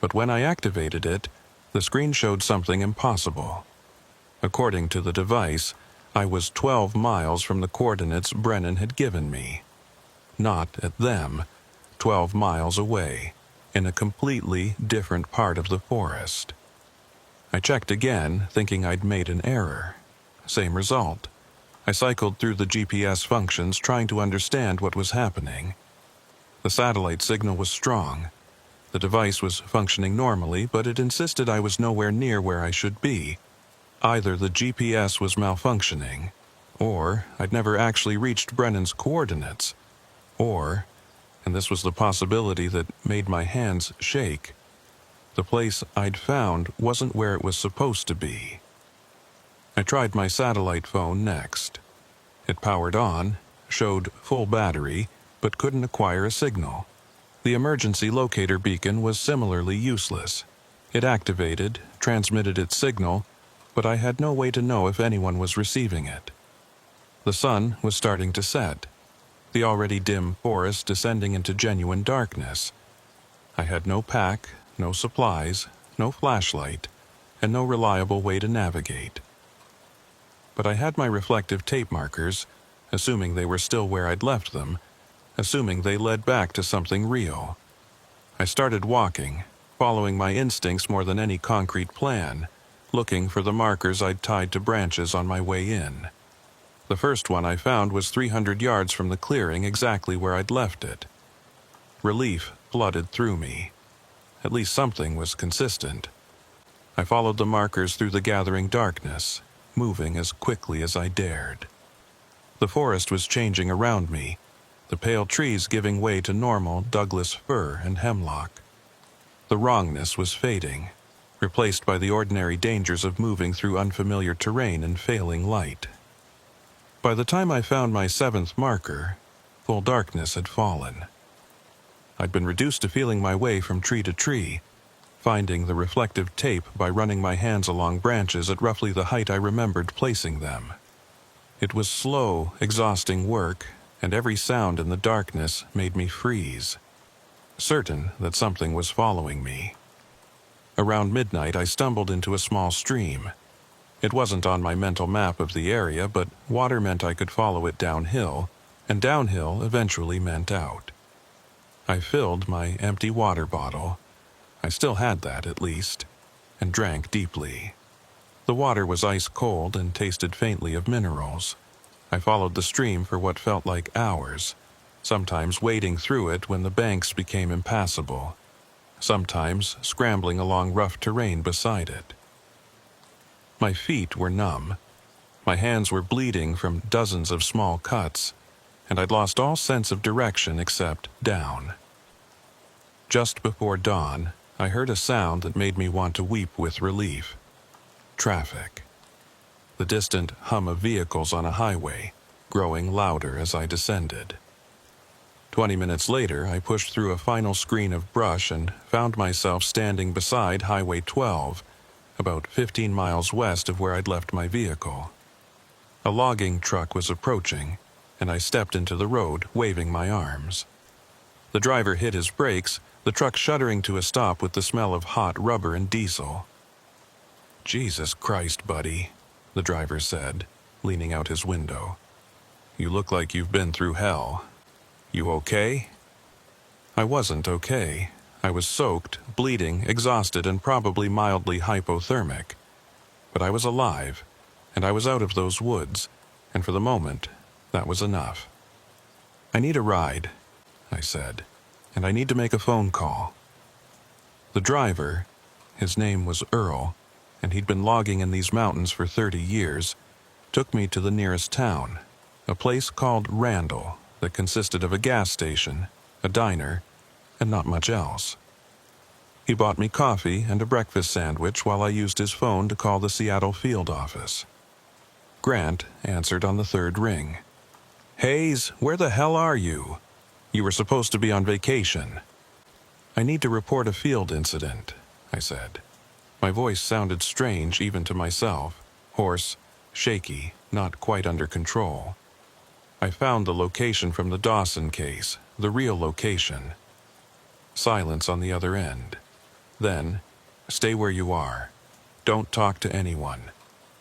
[SPEAKER 1] But when I activated it, the screen showed something impossible. According to the device, I was 12 miles from the coordinates Brennan had given me. Not at them, 12 miles away, in a completely different part of the forest. I checked again, thinking I'd made an error. Same result. I cycled through the GPS functions, trying to understand what was happening. The satellite signal was strong. The device was functioning normally, but it insisted I was nowhere near where I should be. Either the GPS was malfunctioning, or I'd never actually reached Brennan's coordinates, or, and this was the possibility that made my hands shake, the place I'd found wasn't where it was supposed to be. I tried my satellite phone next. It powered on, showed full battery, but couldn't acquire a signal. The emergency locator beacon was similarly useless. It activated, transmitted its signal, but I had no way to know if anyone was receiving it. The sun was starting to set, the already dim forest descending into genuine darkness. I had no pack, no supplies, no flashlight, and no reliable way to navigate. But I had my reflective tape markers, assuming they were still where I'd left them, assuming they led back to something real. I started walking, following my instincts more than any concrete plan, looking for the markers I'd tied to branches on my way in. The first one I found was 300 yards from the clearing, exactly where I'd left it. Relief flooded through me. At least something was consistent. I followed the markers through the gathering darkness, moving as quickly as I dared. The forest was changing around me, the pale trees giving way to normal Douglas fir and hemlock. The wrongness was fading, replaced by the ordinary dangers of moving through unfamiliar terrain and failing light. By the time I found my 7th marker, full darkness had fallen. I'd been reduced to feeling my way from tree to tree, finding the reflective tape by running my hands along branches at roughly the height I remembered placing them. It was slow, exhausting work, and every sound in the darkness made me freeze, certain that something was following me. Around midnight, I stumbled into a small stream. It wasn't on my mental map of the area, but water meant I could follow it downhill, and downhill eventually meant out. I filled my empty water bottle. I still had that, at least, and drank deeply. The water was ice cold and tasted faintly of minerals. I followed the stream for what felt like hours, sometimes wading through it when the banks became impassable, sometimes scrambling along rough terrain beside it. My feet were numb. My hands were bleeding from dozens of small cuts, and I'd lost all sense of direction except down. Just before dawn, I heard a sound that made me want to weep with relief. Traffic. The distant hum of vehicles on a highway, growing louder as I descended. 20 minutes later, I pushed through a final screen of brush and found myself standing beside Highway 12, about 15 miles west of where I'd left my vehicle. A logging truck was approaching, and I stepped into the road, waving my arms. The driver hit his brakes, the truck shuddering to a stop with the smell of hot rubber and diesel. "Jesus Christ, buddy," the driver said, leaning out his window. "You look like you've been through hell. You okay?" I wasn't okay. I was soaked, bleeding, exhausted, and probably mildly hypothermic. But I was alive, and I was out of those woods, and for the moment, that was enough. "I need a ride," I said, "and I need to make a phone call." The driver, his name was Earl, and he'd been logging in these mountains for 30 years, took me to the nearest town, a place called Randall that consisted of a gas station, a diner, and not much else. He bought me coffee and a breakfast sandwich while I used his phone to call the Seattle field office. Grant answered on the third ring. "Hayes, where the hell are you? You were supposed to be on vacation." "I need to report a field incident," I said. My voice sounded strange even to myself, hoarse, shaky, not quite under control. I found the location from the Dawson case, the real location. Silence on the other end. Then, "Stay where you are. Don't talk to anyone.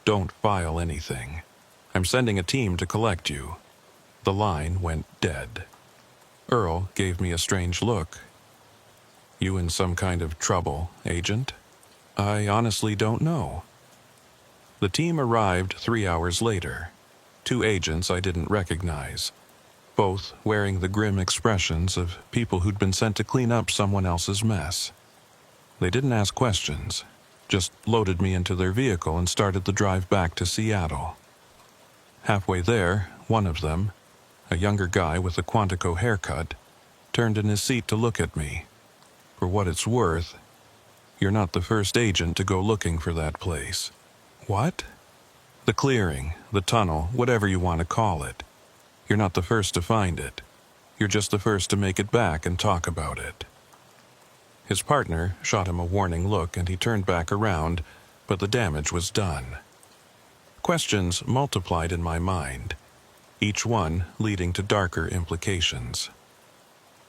[SPEAKER 1] Don't file anything. I'm sending a team to collect you." The line went dead. Earl gave me a strange look. "You in some kind of trouble, Agent?" "I honestly don't know." The team arrived 3 hours later. 2 agents I didn't recognize, both wearing the grim expressions of people who'd been sent to clean up someone else's mess. They didn't ask questions, just loaded me into their vehicle and started the drive back to Seattle. Halfway there, one of them, a younger guy with a Quantico haircut, turned in his seat to look at me. "For what it's worth, you're not the first agent to go looking for that place." "What?" "The clearing, the tunnel, whatever you want to call it. You're not the first to find it. You're just the first to make it back and talk about it." His partner shot him a warning look and he turned back around, but the damage was done. Questions multiplied in my mind, each one leading to darker implications.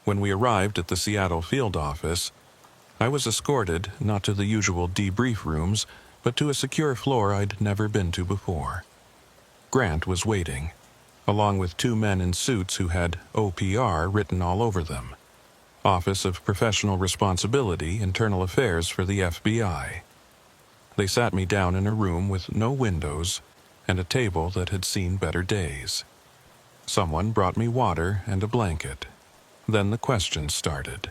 [SPEAKER 1] When we arrived at the Seattle field office, I was escorted not to the usual debrief rooms, but to a secure floor I'd never been to before. Grant was waiting, along with 2 men in suits who had OPR written all over them. Office of Professional Responsibility, Internal Affairs for the FBI. They sat me down in a room with no windows and a table that had seen better days. Someone brought me water and a blanket. Then the questions started.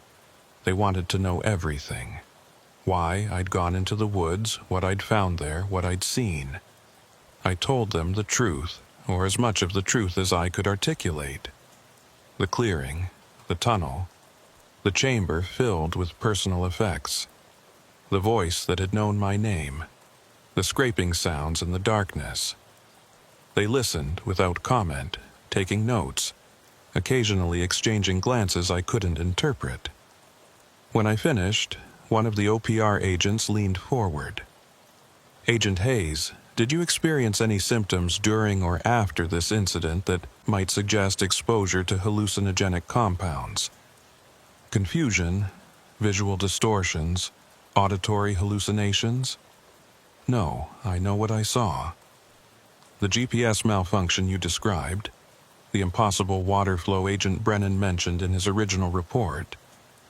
[SPEAKER 1] They wanted to know everything. Why I'd gone into the woods, what I'd found there, what I'd seen. I told them the truth, or as much of the truth as I could articulate. The clearing, the tunnel, the chamber filled with personal effects, the voice that had known my name, the scraping sounds in the darkness. They listened without comment, taking notes, occasionally exchanging glances I couldn't interpret. When I finished, one of the OPR agents leaned forward. "Agent Hayes, did you experience any symptoms during or after this incident that might suggest exposure to hallucinogenic compounds? Confusion, visual distortions, auditory hallucinations?" "No, I know what I saw." "The GPS malfunction you described, the impossible water flow Agent Brennan mentioned in his original report,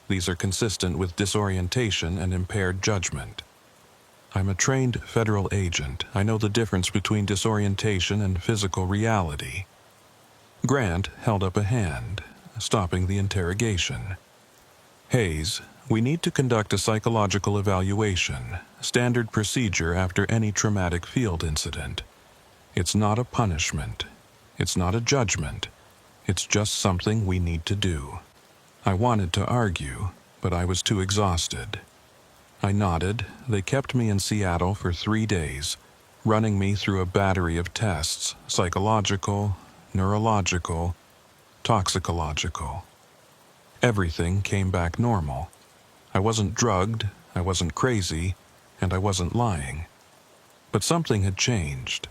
[SPEAKER 1] these are consistent with disorientation and impaired judgment." I'm a trained federal agent. I know the difference between disorientation and physical reality. Grant held up a hand, stopping the interrogation. Hayes, we need to conduct a psychological evaluation, standard procedure after any traumatic field incident. It's not a punishment. It's not a judgment. It's just something we need to do. I wanted to argue, but I was too exhausted. I nodded. They kept me in Seattle for 3 days, running me through a battery of tests, psychological, neurological, toxicological. Everything came back normal. I wasn't drugged, I wasn't crazy, and I wasn't lying. But something had changed.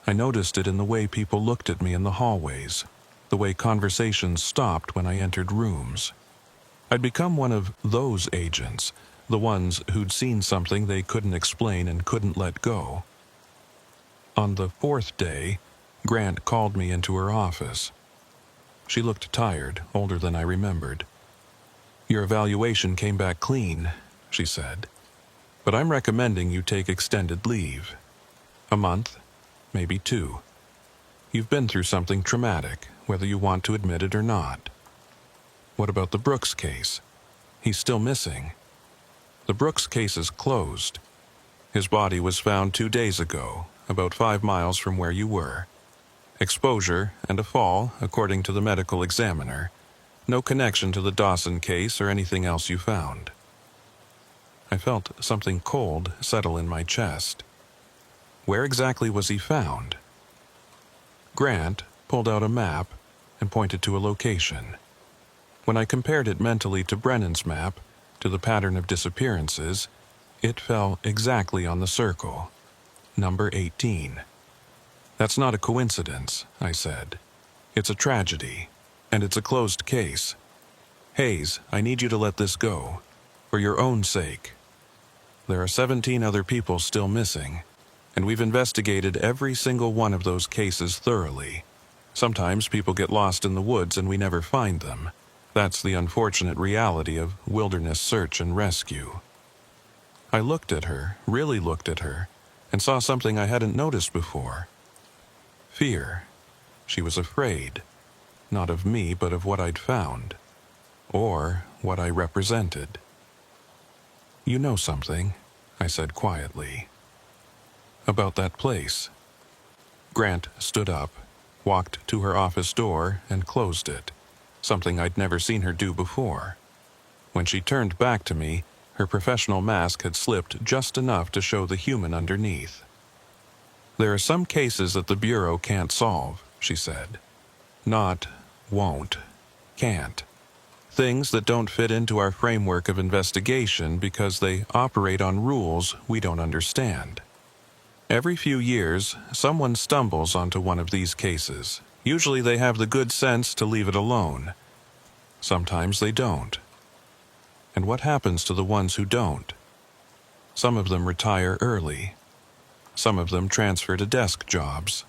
[SPEAKER 1] I noticed it in the way people looked at me in the hallways, the way conversations stopped when I entered rooms. I'd become one of those agents, the ones who'd seen something they couldn't explain and couldn't let go. On the 4th day, Grant called me into her office. She looked tired, older than I remembered. Your evaluation came back clean, she said, but I'm recommending you take extended leave. A month, maybe 2. You've been through something traumatic, whether you want to admit it or not. What about the Brooks case? He's still missing. The Brooks case is closed. His body was found 2 days ago, about 5 miles from where you were. Exposure and a fall, according to the medical examiner. No connection to the Dawson case or anything else you found. I felt something cold settle in my chest. Where exactly was he found? Grant pulled out a map and pointed to a location. When I compared it mentally to Brennan's map, to the pattern of disappearances, it fell exactly on the circle, number 18. That's not a coincidence, I said. It's a tragedy, and it's a closed case. Hayes, I need you to let this go, for your own sake. There are 17 other people still missing, and we've investigated every single one of those cases thoroughly. Sometimes people get lost in the woods and we never find them. That's the unfortunate reality of wilderness search and rescue. I looked at her, really looked at her, and saw something I hadn't noticed before. Fear. She was afraid, not of me, but of what I'd found, or what I represented. You know something, I said quietly. About that place. Grant stood up, walked to her office door, and closed it. Something I'd never seen her do before. When she turned back to me, her professional mask had slipped just enough to show the human underneath. There are some cases that the Bureau can't solve, she said. Not, won't, can't. Things that don't fit into our framework of investigation because they operate on rules we don't understand. Every few years, someone stumbles onto one of these cases. Usually they have the good sense to leave it alone. Sometimes they don't. And what happens to the ones who don't? Some of them retire early. Some of them transfer to desk jobs.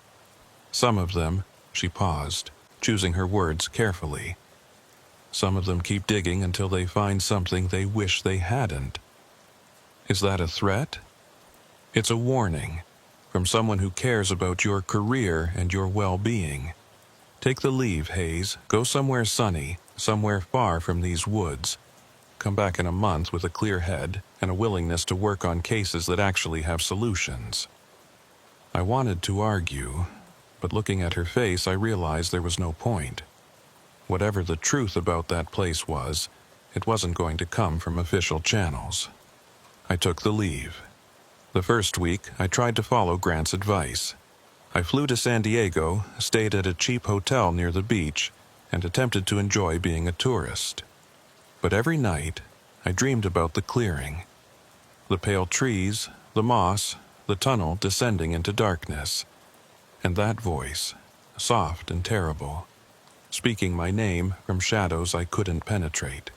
[SPEAKER 1] Some of them, she paused, choosing her words carefully. Some of them keep digging until they find something they wish they hadn't. Is that a threat? It's a warning from someone who cares about your career and your well-being. Take the leave, Hayes. Go somewhere sunny, somewhere far from these woods. Come back in a month with a clear head and a willingness to work on cases that actually have solutions. I wanted to argue, but looking at her face, I realized there was no point. Whatever the truth about that place was, it wasn't going to come from official channels. I took the leave. The first week, I tried to follow Grant's advice. I flew to San Diego, stayed at a cheap hotel near the beach, and attempted to enjoy being a tourist. But every night, I dreamed about the clearing. The pale trees, the moss, the tunnel descending into darkness. And that voice, soft and terrible, speaking my name from shadows I couldn't penetrate.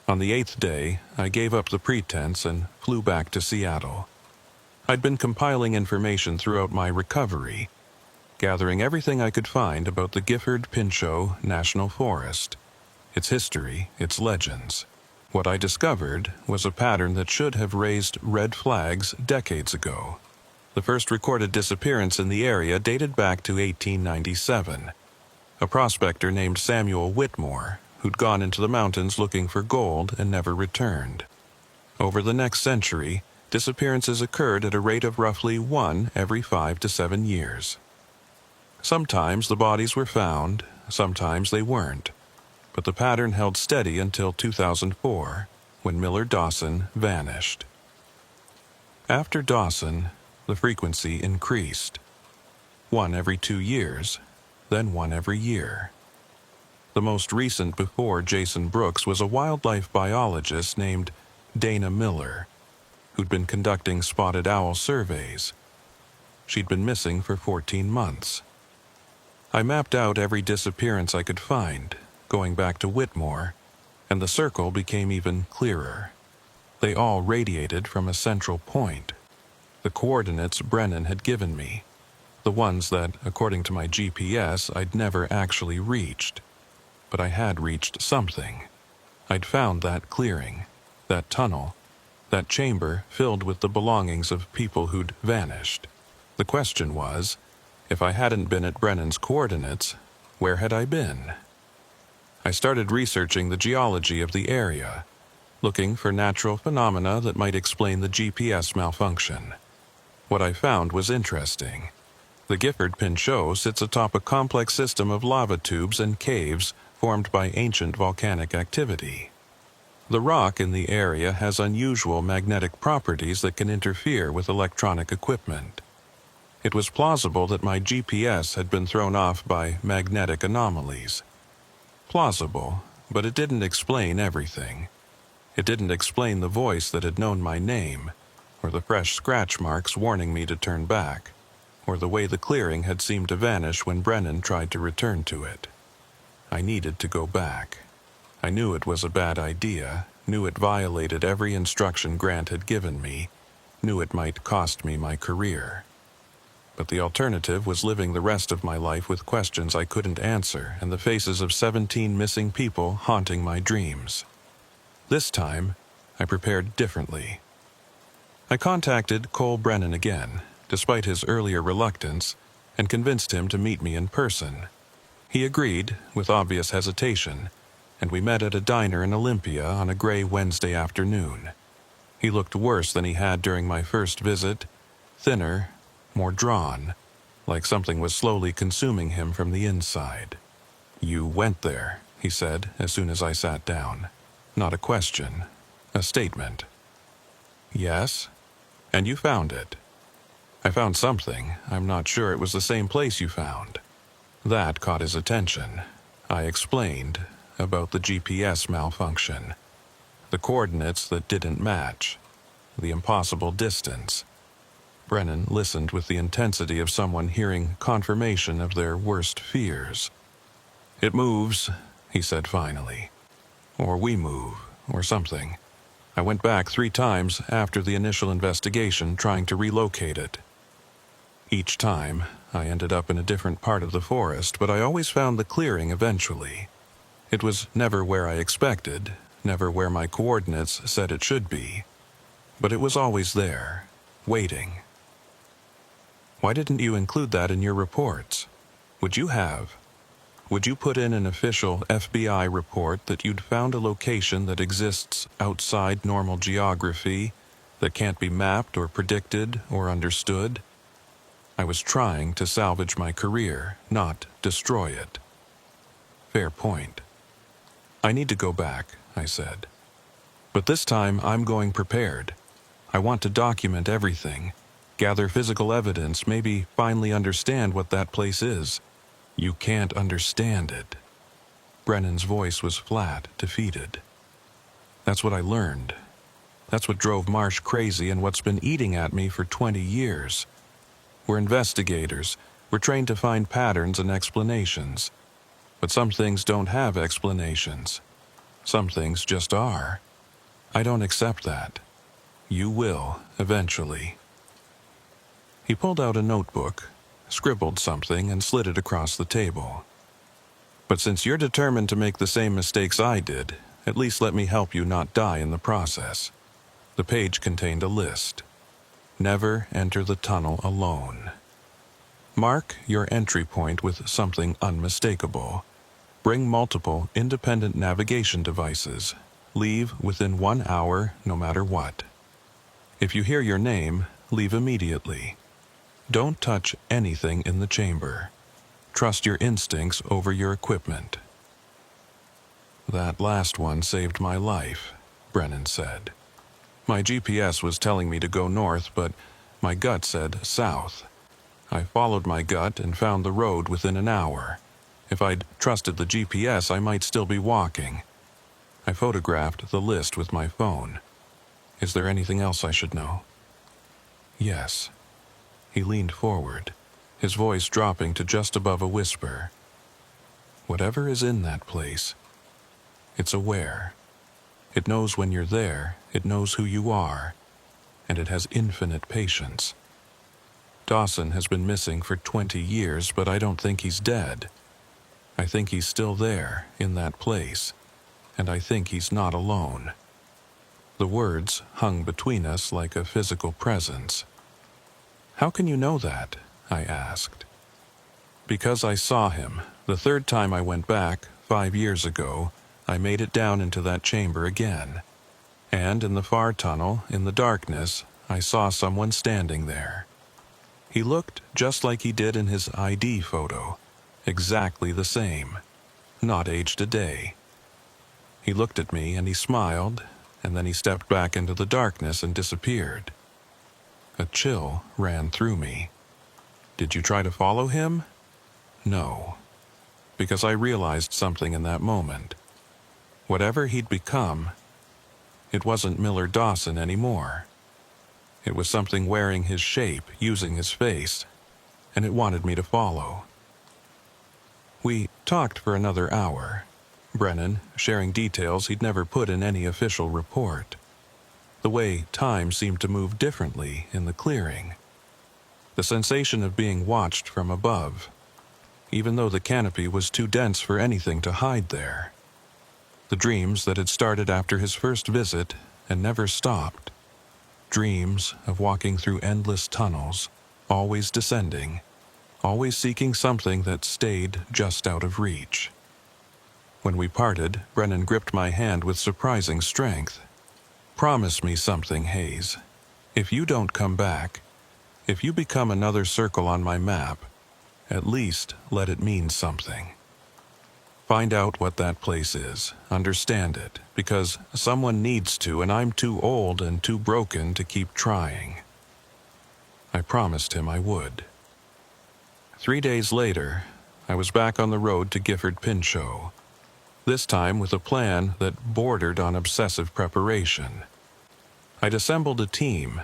[SPEAKER 1] On the 8th day, I gave up the pretense and flew back to Seattle. I'd been compiling information throughout my recovery, gathering everything I could find about the Gifford-Pinchot National Forest, its history, its legends. What I discovered was a pattern that should have raised red flags decades ago. The first recorded disappearance in the area dated back to 1897. A prospector named Samuel Whitmore, who'd gone into the mountains looking for gold and never returned. Over the next century, disappearances occurred at a rate of roughly 1 every 5 to 7 years. Sometimes the bodies were found, sometimes they weren't, but the pattern held steady until 2004, when Miller Dawson vanished. After Dawson, the frequency increased. 1 every 2 years, then 1 every year. The most recent before Jason Brooks was a wildlife biologist named Dana Miller, who'd been conducting spotted owl surveys. She'd been missing for 14 months. I mapped out every disappearance I could find, going back to Whitmore, and the circle became even clearer. They all radiated from a central point, the coordinates Brennan had given me, the ones that, according to my GPS, I'd never actually reached. But I had reached something. I'd found that clearing, that tunnel, that chamber filled with the belongings of people who'd vanished. The question was, if I hadn't been at Brennan's coordinates, where had I been? I started researching the geology of the area, looking for natural phenomena that might explain the GPS malfunction. What I found was interesting. The Gifford Pinchot sits atop a complex system of lava tubes and caves formed by ancient volcanic activity. The rock in the area has unusual magnetic properties that can interfere with electronic equipment. It was plausible that my GPS had been thrown off by magnetic anomalies. Plausible, but it didn't explain everything. It didn't explain the voice that had known my name, or the fresh scratch marks warning me to turn back, or the way the clearing had seemed to vanish when Brennan tried to return to it. I needed to go back. I knew it was a bad idea, knew it violated every instruction Grant had given me, knew it might cost me my career. But the alternative was living the rest of my life with questions I couldn't answer and the faces of 17 missing people haunting my dreams. This time, I prepared differently. I contacted Cole Brennan again, despite his earlier reluctance, and convinced him to meet me in person. He agreed, with obvious hesitation, and we met at a diner in Olympia on a gray Wednesday afternoon. He looked worse than he had during my first visit, thinner, more drawn, like something was slowly consuming him from the inside. "You went there," he said as soon as I sat down. Not a question, a statement. "Yes? And you found it?" "I found something. I'm not sure it was the same place you found." That caught his attention. I explained about the GPS malfunction, the coordinates that didn't match, the impossible distance. Brennan listened with the intensity of someone hearing confirmation of their worst fears. "It moves," he said finally. "Or we move, or something. I went back 3 times after the initial investigation trying to relocate it. Each time, I ended up in a different part of the forest, but I always found the clearing eventually. It was never where I expected, never where my coordinates said it should be, but it was always there, waiting." "Why didn't you include that in your reports? Would you have? Would you put in an official FBI report that you'd found a location that exists outside normal geography, that can't be mapped or predicted or understood?" I was trying to salvage my career, not destroy it. "Fair point. I need to go back," I said. "But this time I'm going prepared. I want to document everything, gather physical evidence, maybe finally understand what that place is." "You can't understand it." Brennan's voice was flat, defeated. "That's what I learned. That's what drove Marsh crazy and what's been eating at me for 20 years. We're investigators. We're trained to find patterns and explanations. But some things don't have explanations. Some things just are. I don't accept that. You will, eventually." He pulled out a notebook, scribbled something, and slid it across the table. "But since you're determined to make the same mistakes I did, At least let me help you not die in the process. The page contained a list. Never enter the tunnel alone. Mark your entry point with something unmistakable. Bring multiple independent navigation devices. Leave within 1 hour, no matter what. If you hear your name, leave immediately. Don't touch anything in the chamber. Trust your instincts over your equipment. That last one saved my life, Brennan said. My GPS was telling me to go north, but my gut said south. I followed my gut and found the road within an hour. If I'd trusted the GPS, I might still be walking. I photographed the list with my phone. Is there anything else I should know? Yes. He leaned forward, his voice dropping to just above a whisper. Whatever is in that place, it's aware. It knows when you're there, it knows who you are, and it has infinite patience. Dawson has been missing for 20 years, but I don't think he's dead. I think he's still there, in that place, and I think he's not alone. The words hung between us like a physical presence. How can you know that? I asked. Because I saw him. The third time I went back, 5 years ago, I made it down into that chamber again. And in the far tunnel, in the darkness, I saw someone standing there. He looked just like he did in his ID photo, exactly the same, not aged a day. He looked at me and he smiled, and then he stepped back into the darkness and disappeared. A chill ran through me. Did you try to follow him? No, because I realized something in that moment. Whatever he'd become, it wasn't Miller Dawson anymore. It was something wearing his shape, using his face, and it wanted me to follow. We talked for another hour, Brennan sharing details he'd never put in any official report. The way time seemed to move differently in the clearing. The sensation of being watched from above, even though the canopy was too dense for anything to hide there. The dreams that had started after his first visit and never stopped. Dreams of walking through endless tunnels, always descending, always seeking something that stayed just out of reach. When we parted, Brennan gripped my hand with surprising strength. Promise me something, Hayes. If you don't come back, if you become another circle on my map, at least let it mean something. Find out what that place is, understand it, because someone needs to, and I'm too old and too broken to keep trying. I promised him I would. 3 days later, I was back on the road to Gifford Pinchot, this time with a plan that bordered on obsessive preparation. I'd assembled a team,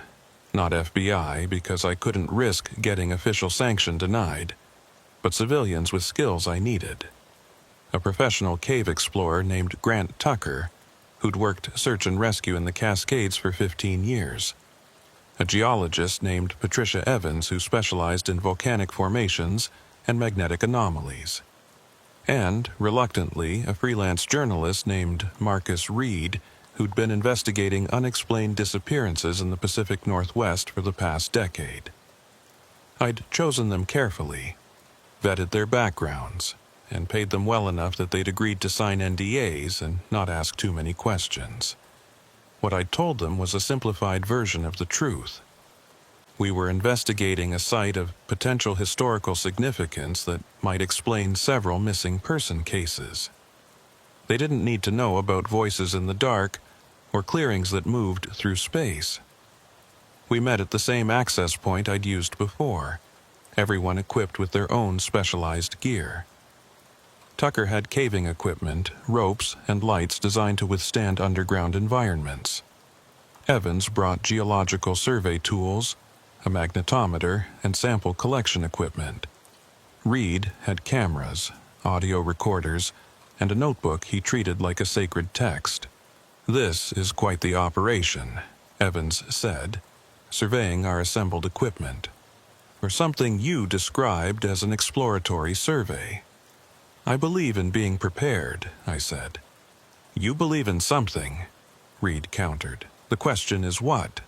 [SPEAKER 1] not FBI because I couldn't risk getting official sanction denied, but civilians with skills I needed. A professional cave explorer named Grant Tucker, who'd worked search and rescue in the Cascades for 15 years. A geologist named Patricia Evans who specialized in volcanic formations and magnetic anomalies. And, reluctantly, a freelance journalist named Marcus Reed who'd been investigating unexplained disappearances in the Pacific Northwest for the past decade. I'd chosen them carefully, vetted their backgrounds, and paid them well enough that they'd agreed to sign NDAs and not ask too many questions. What I'd told them was a simplified version of the truth. We were investigating a site of potential historical significance that might explain several missing person cases. They didn't need to know about voices in the dark or clearings that moved through space. We met at the same access point I'd used before, everyone equipped with their own specialized gear. Tucker had caving equipment, ropes, and lights designed to withstand underground environments. Evans brought geological survey tools, a magnetometer, and sample collection equipment. Reed had cameras, audio recorders, and a notebook he treated like a sacred text. "This is quite the operation," Evans said, surveying our assembled equipment. "For something you described as an exploratory survey." "I believe in being prepared," I said. You believe in something, Reed countered. The question is what?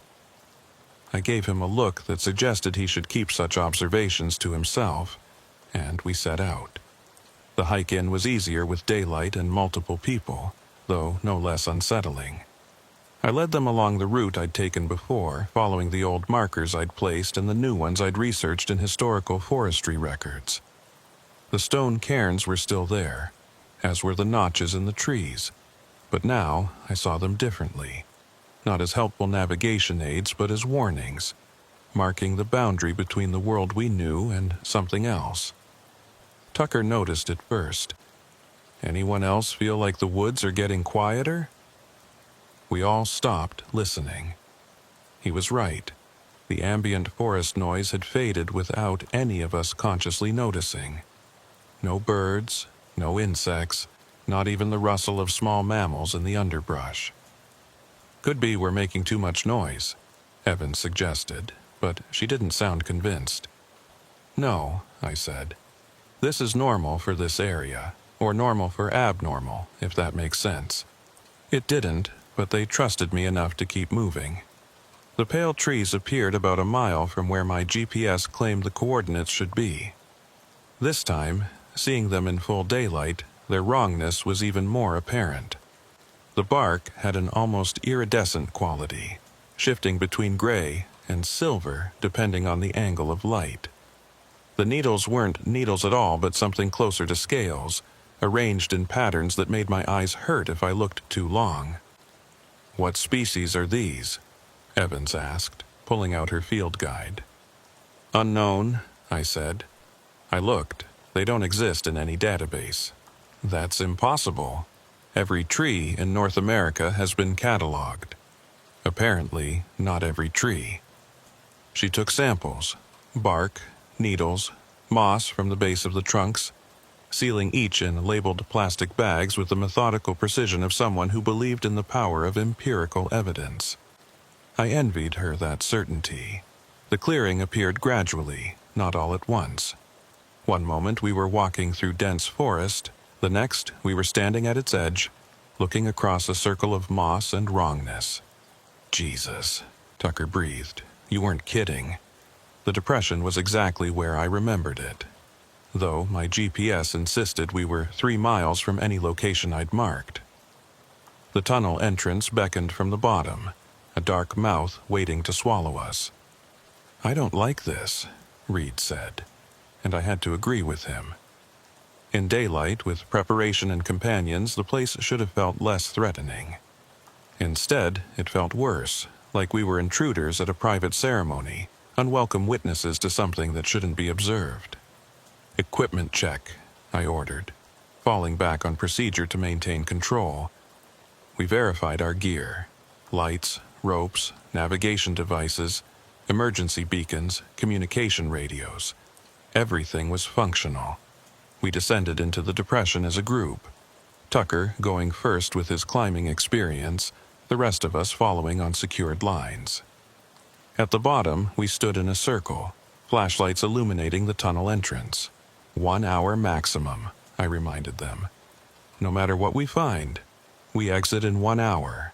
[SPEAKER 1] I gave him a look that suggested he should keep such observations to himself, and we set out. The hike in was easier with daylight and multiple people, though no less unsettling. I led them along the route I'd taken before, following the old markers I'd placed and the new ones I'd researched in historical forestry records. The stone cairns were still there, as were the notches in the trees, but now I saw them differently, not as helpful navigation aids but as warnings, marking the boundary between the world we knew and something else. Tucker noticed it first. Anyone else feel like the woods are getting quieter? We all stopped, listening. He was right. The ambient forest noise had faded without any of us consciously noticing. No birds, no insects, not even the rustle of small mammals in the underbrush. Could be we're making too much noise, Evans suggested, but she didn't sound convinced. No, I said. This is normal for this area, or normal for abnormal, if that makes sense. It didn't, but they trusted me enough to keep moving. The pale trees appeared about a mile from where my GPS claimed the coordinates should be. This time, seeing them in full daylight, their wrongness was even more apparent. The bark had an almost iridescent quality, shifting between gray and silver depending on the angle of light. The needles weren't needles at all but something closer to scales, arranged in patterns that made my eyes hurt if I looked too long. What species are these? Evans asked, pulling out her field guide. Unknown, I said. I looked. They don't exist in any database. That's impossible. Every tree in North America has been cataloged. Apparently, not every tree. She took samples, bark, needles, moss from the base of the trunks, sealing each in labeled plastic bags with the methodical precision of someone who believed in the power of empirical evidence. I envied her that certainty. The clearing appeared gradually, not all at once. One moment we were walking through dense forest, the next we were standing at its edge, looking across a circle of moss and wrongness. Jesus, Tucker breathed. You weren't kidding. The depression was exactly where I remembered it, though my GPS insisted we were 3 miles from any location I'd marked. The tunnel entrance beckoned from the bottom, a dark mouth waiting to swallow us. I don't like this, Reed said, and I had to agree with him. In daylight, with preparation and companions, the place should have felt less threatening. Instead, it felt worse, like we were intruders at a private ceremony, unwelcome witnesses to something that shouldn't be observed. Equipment check, I ordered, falling back on procedure to maintain control. We verified our gear: lights, ropes, navigation devices, emergency beacons, communication radios. Everything was functional. We descended into the depression as a group, Tucker going first with his climbing experience, the rest of us following on secured lines. At the bottom, we stood in a circle, flashlights illuminating the tunnel entrance. 1 hour maximum, I reminded them. No matter what we find, we exit in 1 hour.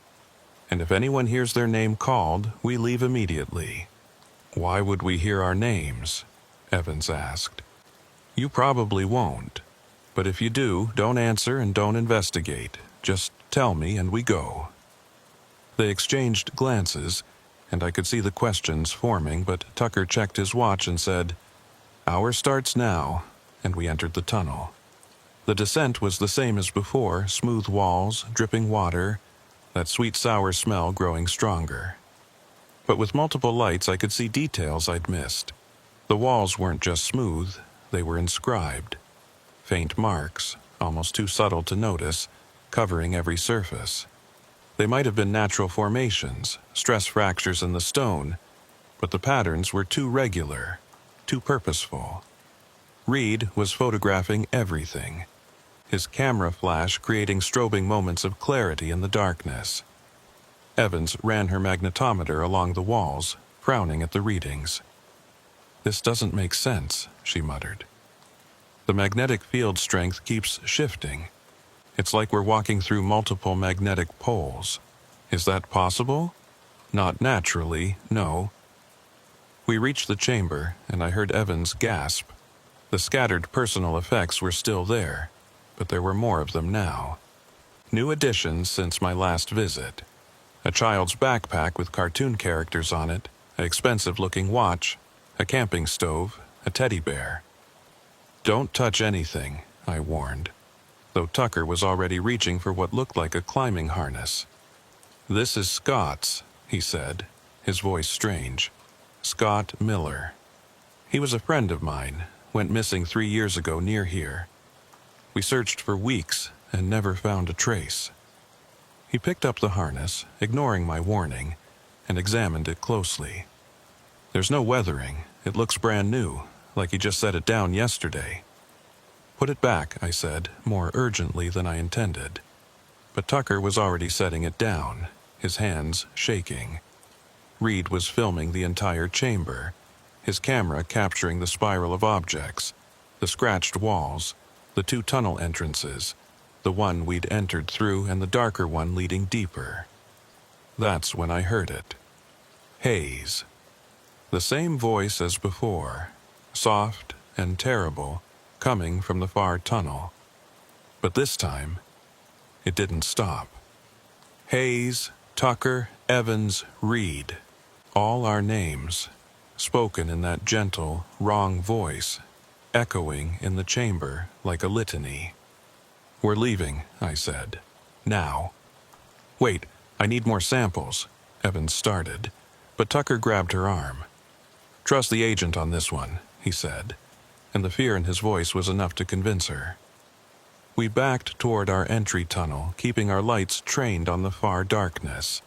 [SPEAKER 1] And if anyone hears their name called, we leave immediately. Why would we hear our names? Evans asked. You probably won't. But if you do, don't answer and don't investigate. Just tell me and we go. They exchanged glances, and I could see the questions forming, but Tucker checked his watch and said, "Hour starts now," and we entered the tunnel. The descent was the same as before, smooth walls, dripping water, that sweet sour smell growing stronger. But with multiple lights I could see details I'd missed. The walls weren't just smooth, they were inscribed. Faint marks, almost too subtle to notice, covering every surface. They might have been natural formations, stress fractures in the stone, but the patterns were too regular, too purposeful. Reed was photographing everything, his camera flash creating strobing moments of clarity in the darkness. Evans ran her magnetometer along the walls, frowning at the readings. "This doesn't make sense," she muttered. "The magnetic field strength keeps shifting. It's like we're walking through multiple magnetic poles. Is that possible? Not naturally, no. We reached the chamber, and I heard Evans gasp. The scattered personal effects were still there, but there were more of them now. New additions since my last visit. A child's backpack with cartoon characters on it, an expensive-looking watch, a camping stove, a teddy bear. Don't touch anything, I warned, though Tucker was already reaching for what looked like a climbing harness. This is Scott's, he said, his voice strange. Scott Miller. He was a friend of mine, went missing 3 years ago near here. We searched for weeks and never found a trace. He picked up the harness, ignoring my warning, and examined it closely. There's no weathering. It looks brand new, like he just set it down yesterday. Put it back, I said, more urgently than I intended. But Tucker was already setting it down, his hands shaking. Reed was filming the entire chamber, his camera capturing the spiral of objects, the scratched walls, the 2 tunnel entrances, the one we'd entered through and the darker one leading deeper. That's when I heard it. Haze. The same voice as before, soft and terrible, coming from the far tunnel. But this time, it didn't stop. Hayes, Tucker, Evans, Reed. All our names, spoken in that gentle, wrong voice, echoing in the chamber like a litany. We're leaving, I said. Now. Wait, I need more samples, Evans started, but Tucker grabbed her arm. Trust the agent on this one, he said, and the fear in his voice was enough to convince her. We backed toward our entry tunnel, keeping our lights trained on the far darkness.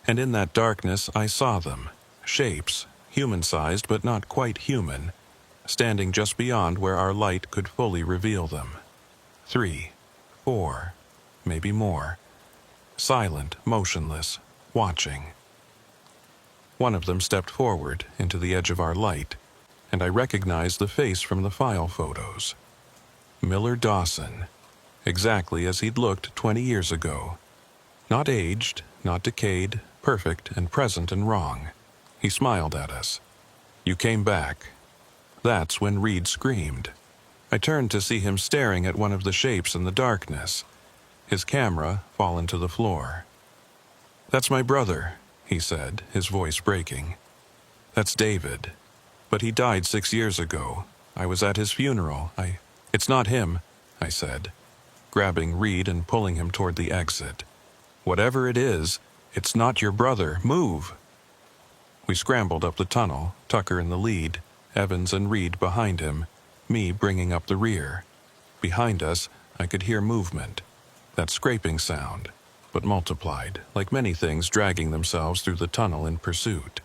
[SPEAKER 1] And in that darkness I saw them, shapes, human-sized but not quite human, standing just beyond where our light could fully reveal them. 3, 4, maybe more. Silent, motionless, watching. One of them stepped forward into the edge of our light, and I recognized the face from the file photos. Miller Dawson, exactly as he'd looked 20 years ago. Not aged, not decayed, perfect and present and wrong. He smiled at us. You came back. That's when Reed screamed. I turned to see him staring at one of the shapes in the darkness, his camera fallen to the floor. That's my brother, he said, his voice breaking. That's David. But he died 6 years ago. I was at his funeral. It's not him, I said, grabbing Reed and pulling him toward the exit. Whatever it is, it's not your brother. Move! We scrambled up the tunnel, Tucker in the lead, Evans and Reed behind him, me bringing up the rear. Behind us, I could hear movement, that scraping sound, but multiplied, like many things dragging themselves through the tunnel in pursuit.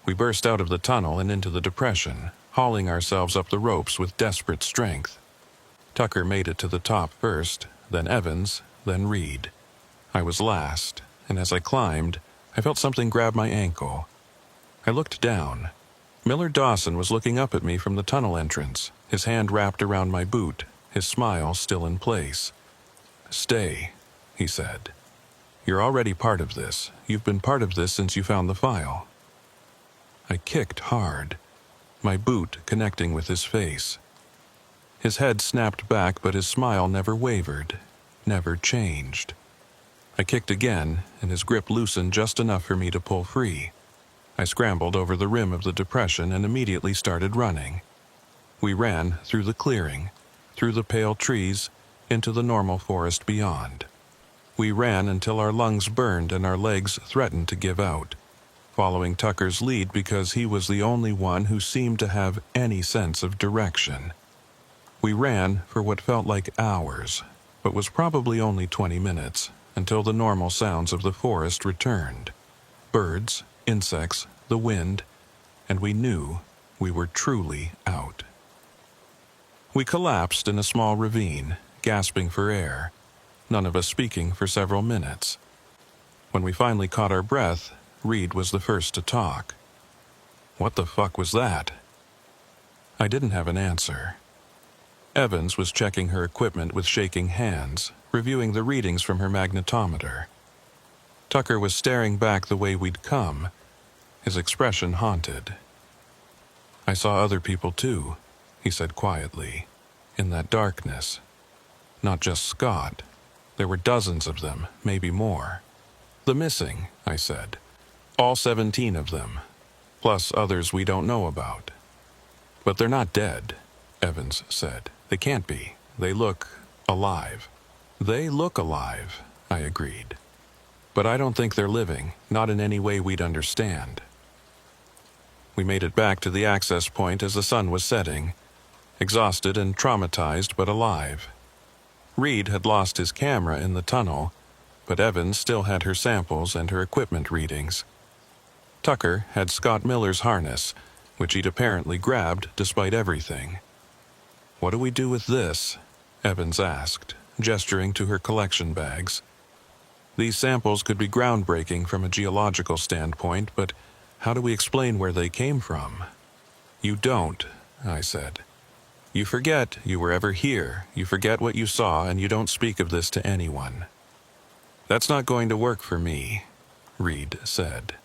[SPEAKER 1] We burst out of the tunnel and into the depression, hauling ourselves up the ropes with desperate strength. Tucker made it to the top first, then Evans, then Reed. I was last, and as I climbed, I felt something grab my ankle. I looked down. Miller Dawson was looking up at me from the tunnel entrance, his hand wrapped around my boot, his smile still in place. Stay, he said. You're already part of this. You've been part of this since you found the file. I kicked hard, my boot connecting with his face. His head snapped back, but his smile never wavered, never changed. I kicked again, and his grip loosened just enough for me to pull free. I scrambled over the rim of the depression and immediately started running. We ran through the clearing, through the pale trees, into the normal forest beyond. We ran until our lungs burned and our legs threatened to give out, following Tucker's lead because he was the only one who seemed to have any sense of direction. We ran for what felt like hours, but was probably only 20 minutes, until the normal sounds of the forest returned. Birds, insects, the wind, and we knew we were truly out. We collapsed in a small ravine, gasping for air, none of us speaking for several minutes. When we finally caught our breath, Reed was the first to talk. What the fuck was that? I didn't have an answer. Evans was checking her equipment with shaking hands, reviewing the readings from her magnetometer. Tucker was staring back the way we'd come, his expression haunted. "I saw other people too," he said quietly, "in that darkness. Not just Scott. There were dozens of them, maybe more." "The missing," I said. "All 17 of them, plus others we don't know about." "But they're not dead," Evans said. "They can't be. They look alive." "They look alive," I agreed. "But I don't think they're living, not in any way we'd understand." We made it back to the access point as the sun was setting, exhausted and traumatized but alive. Reed had lost his camera in the tunnel, but Evans still had her samples and her equipment readings. Tucker had Scott Miller's harness, which he'd apparently grabbed despite everything. "What do we do with this?" Evans asked, gesturing to her collection bags. "These samples could be groundbreaking from a geological standpoint, but how do we explain where they came from?" "You don't," I said. "You forget you were ever here, you forget what you saw, and you don't speak of this to anyone." "That's not going to work for me," Reed said.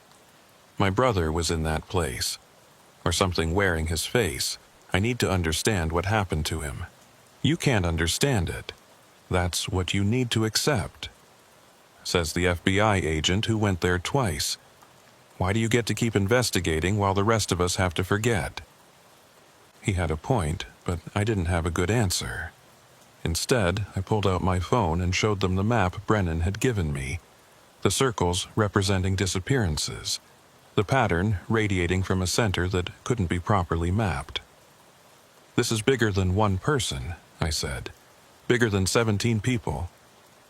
[SPEAKER 1] "My brother was in that place, or something wearing his face. I need to understand what happened to him." "You can't understand it. That's what you need to accept," says the FBI agent who went there twice. "Why do you get to keep investigating while the rest of us have to forget?" He had a point, but I didn't have a good answer. Instead, I pulled out my phone and showed them the map Brennan had given me, the circles representing disappearances, the pattern radiating from a center that couldn't be properly mapped. "This is bigger than one person," I said. "Bigger than 17 people.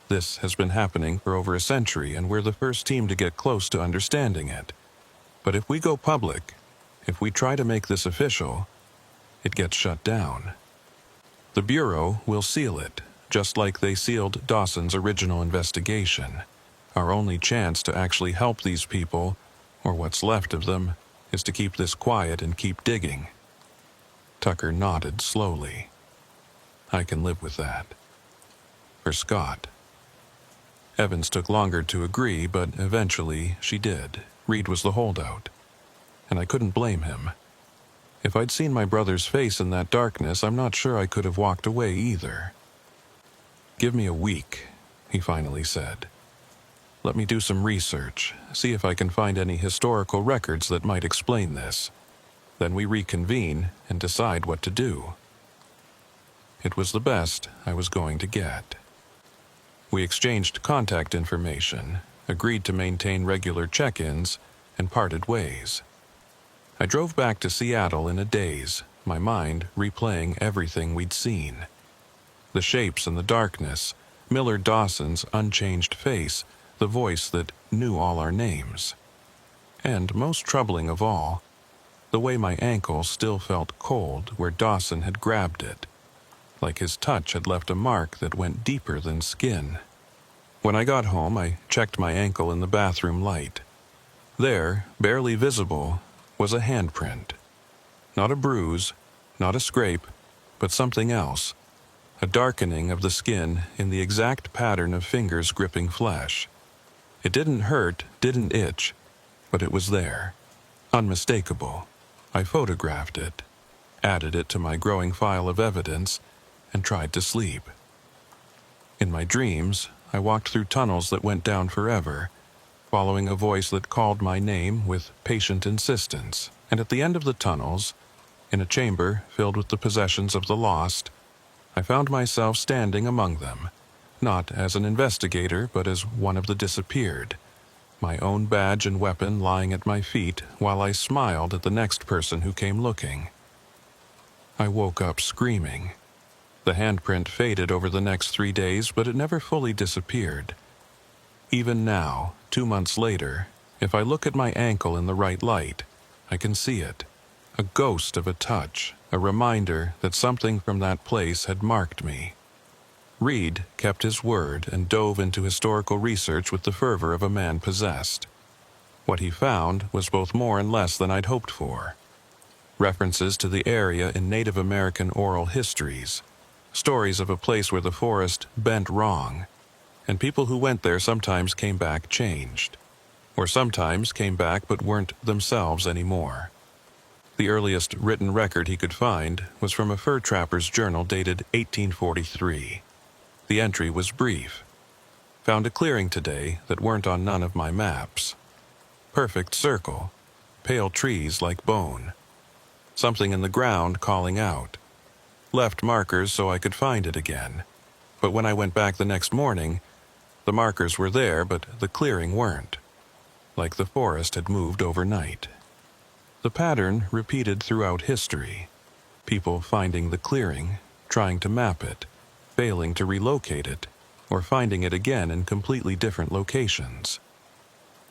[SPEAKER 1] This has been happening for over a century, and we're the first team to get close to understanding it. But if we go public, if we try to make this official, it gets shut down. The Bureau will seal it, just like they sealed Dawson's original investigation. Our only chance to actually help these people, or what's left of them, is to keep this quiet and keep digging." Tucker nodded slowly. "I can live with that. For Scott." Evans took longer to agree, but eventually she did. Reed was the holdout, and I couldn't blame him. If I'd seen my brother's face in that darkness, I'm not sure I could have walked away either. "Give me a week," he finally said. "Let me do some research, see if I can find any historical records that might explain this. Then we reconvene and decide what to do." It was the best I was going to get. We exchanged contact information, agreed to maintain regular check-ins, and parted ways. I drove back to Seattle in a daze, my mind replaying everything we'd seen. The shapes in the darkness, Miller Dawson's unchanged face, the voice that knew all our names. And most troubling of all, the way my ankle still felt cold where Dawson had grabbed it, like his touch had left a mark that went deeper than skin. When I got home, I checked my ankle in the bathroom light. There, barely visible, was a handprint. Not a bruise, not a scrape, but something else. A darkening of the skin in the exact pattern of fingers gripping flesh. It didn't hurt, didn't itch, but it was there. Unmistakable. I photographed it, added it to my growing file of evidence, and tried to sleep. In my dreams, I walked through tunnels that went down forever, following a voice that called my name with patient insistence. And at the end of the tunnels, in a chamber filled with the possessions of the lost, I found myself standing among them, not as an investigator, but as one of the disappeared, my own badge and weapon lying at my feet while I smiled at the next person who came looking. I woke up screaming. The handprint faded over the next 3 days, but it never fully disappeared. Even now, 2 months later, if I look at my ankle in the right light, I can see it. A ghost of a touch, a reminder that something from that place had marked me. Reed kept his word and dove into historical research with the fervor of a man possessed. What he found was both more and less than I'd hoped for. References to the area in Native American oral histories, Stories of a place where the forest bent wrong, and people who went there sometimes came back changed, or sometimes came back but weren't themselves anymore. The earliest written record he could find was from a fur trapper's journal dated 1843. The entry was brief. Found a clearing today that weren't on none of my maps. Perfect circle, pale trees like bone. Something in the ground calling out. Left markers so I could find it again. But when I went back the next morning, the markers were there, but the clearing weren't. Like the forest had moved overnight. The pattern repeated throughout history. People finding the clearing, trying to map it, failing to relocate it, or finding it again in completely different locations.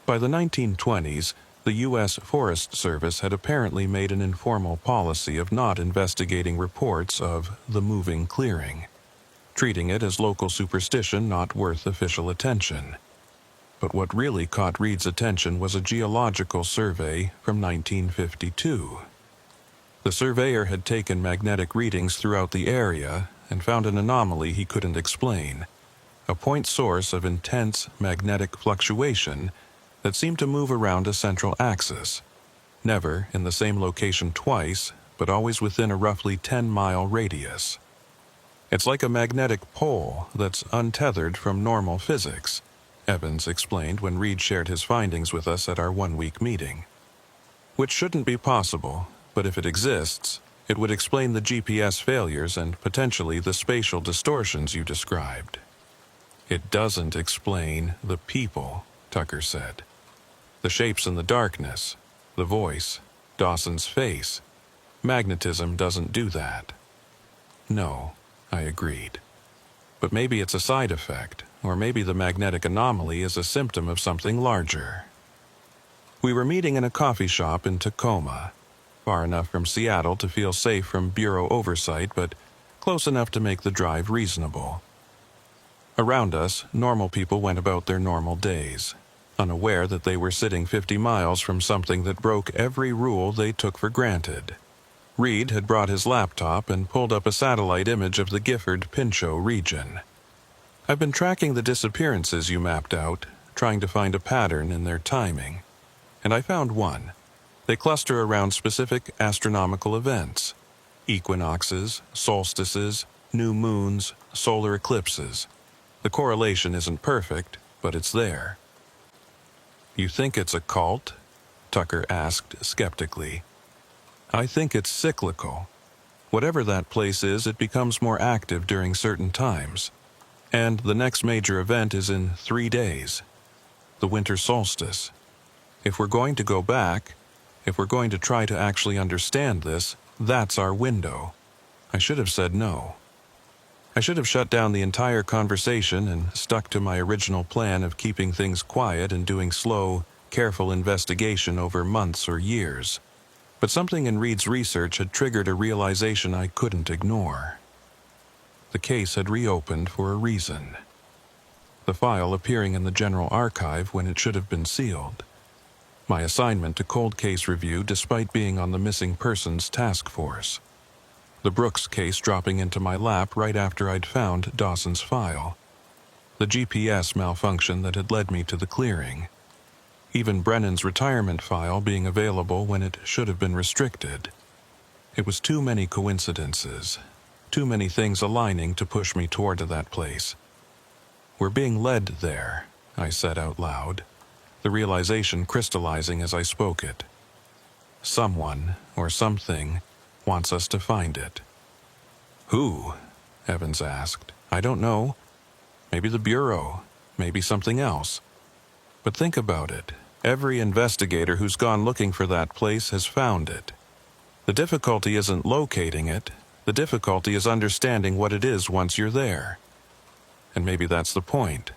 [SPEAKER 1] By the 1920s, the U.S. Forest Service had apparently made an informal policy of not investigating reports of the moving clearing, treating it as local superstition not worth official attention. But what really caught Reed's attention was a geological survey from 1952. The surveyor had taken magnetic readings throughout the area and found an anomaly he couldn't explain, a point source of intense magnetic fluctuation that seemed to move around a central axis, never in the same location twice, but always within a roughly 10-mile radius. It's like a magnetic pole that's untethered from normal physics, Evans explained when Reed shared his findings with us at our one-week meeting. Which shouldn't be possible, but if it exists, it would explain the GPS failures and potentially the spatial distortions you described. It doesn't explain the people, Tucker said. The shapes in the darkness, the voice, Dawson's face. Magnetism doesn't do that. No, I agreed. But maybe it's a side effect, or maybe the magnetic anomaly is a symptom of something larger. We were meeting in a coffee shop in Tacoma, far enough from Seattle to feel safe from bureau oversight, but close enough to make the drive reasonable. Around us, normal people went about their normal days, unaware that they were sitting 50 miles from something that broke every rule they took for granted. Reed had brought his laptop and pulled up a satellite image of the Gifford-Pinchot region. I've been tracking the disappearances you mapped out, trying to find a pattern in their timing, and I found one. They cluster around specific astronomical events: equinoxes, solstices, new moons, solar eclipses. The correlation isn't perfect, but it's there. You think it's a cult? Tucker asked skeptically. I think it's cyclical. Whatever that place is, it becomes more active during certain times. And the next major event is in 3 days. The winter solstice. If we're going to go back, if we're going to try to actually understand this, that's our window. I should have said no. I should have shut down the entire conversation and stuck to my original plan of keeping things quiet and doing slow, careful investigation over months or years. But something in Reed's research had triggered a realization I couldn't ignore. The case had reopened for a reason. The file appearing in the General Archive when it should have been sealed. My assignment to cold case review despite being on the missing persons task force. The Brooks case dropping into my lap right after I'd found Dawson's file. The GPS malfunction that had led me to the clearing. Even Brennan's retirement file being available when it should have been restricted. It was too many coincidences, too many things aligning to push me toward that place. We're being led there, I said out loud, the realization crystallizing as I spoke it. Someone, or something, wants us to find it. Who? Evans asked. I don't know. Maybe the Bureau, maybe something else. But think about it. Every investigator who's gone looking for that place has found it. The difficulty isn't locating it. The difficulty is understanding what it is once you're there. And maybe that's the point.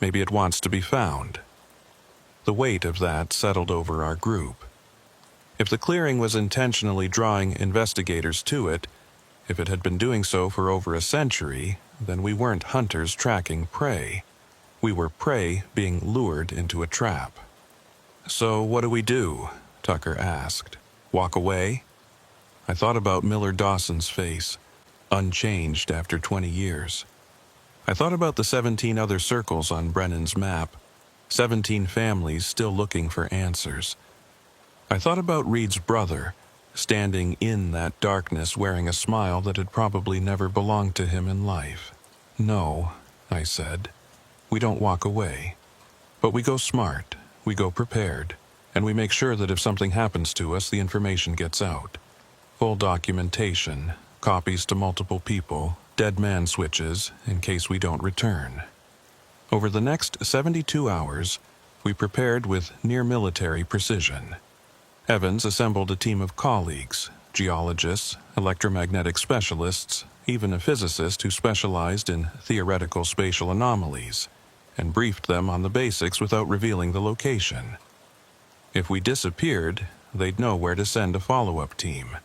[SPEAKER 1] Maybe it wants to be found. The weight of that settled over our group. If the clearing was intentionally drawing investigators to it, if it had been doing so for over a century, then we weren't hunters tracking prey. We were prey being lured into a trap. So what do we do? Tucker asked. Walk away? I thought about Miller Dawson's face. unchanged after 20 years. I thought about the 17 other circles on Brennan's map, 17 families still looking for answers. I thought about Reed's brother, standing in that darkness wearing a smile that had probably never belonged to him in life. "No," I said, "we don't walk away. But we go smart, we go prepared, and we make sure that if something happens to us, the information gets out. Full documentation, copies to multiple people, dead man switches in case we don't return." Over the next 72 hours, we prepared with near-military precision. Evans assembled a team of colleagues, geologists, electromagnetic specialists, even a physicist who specialized in theoretical spatial anomalies, and briefed them on the basics without revealing the location. If we disappeared, they'd know where to send a follow-up team.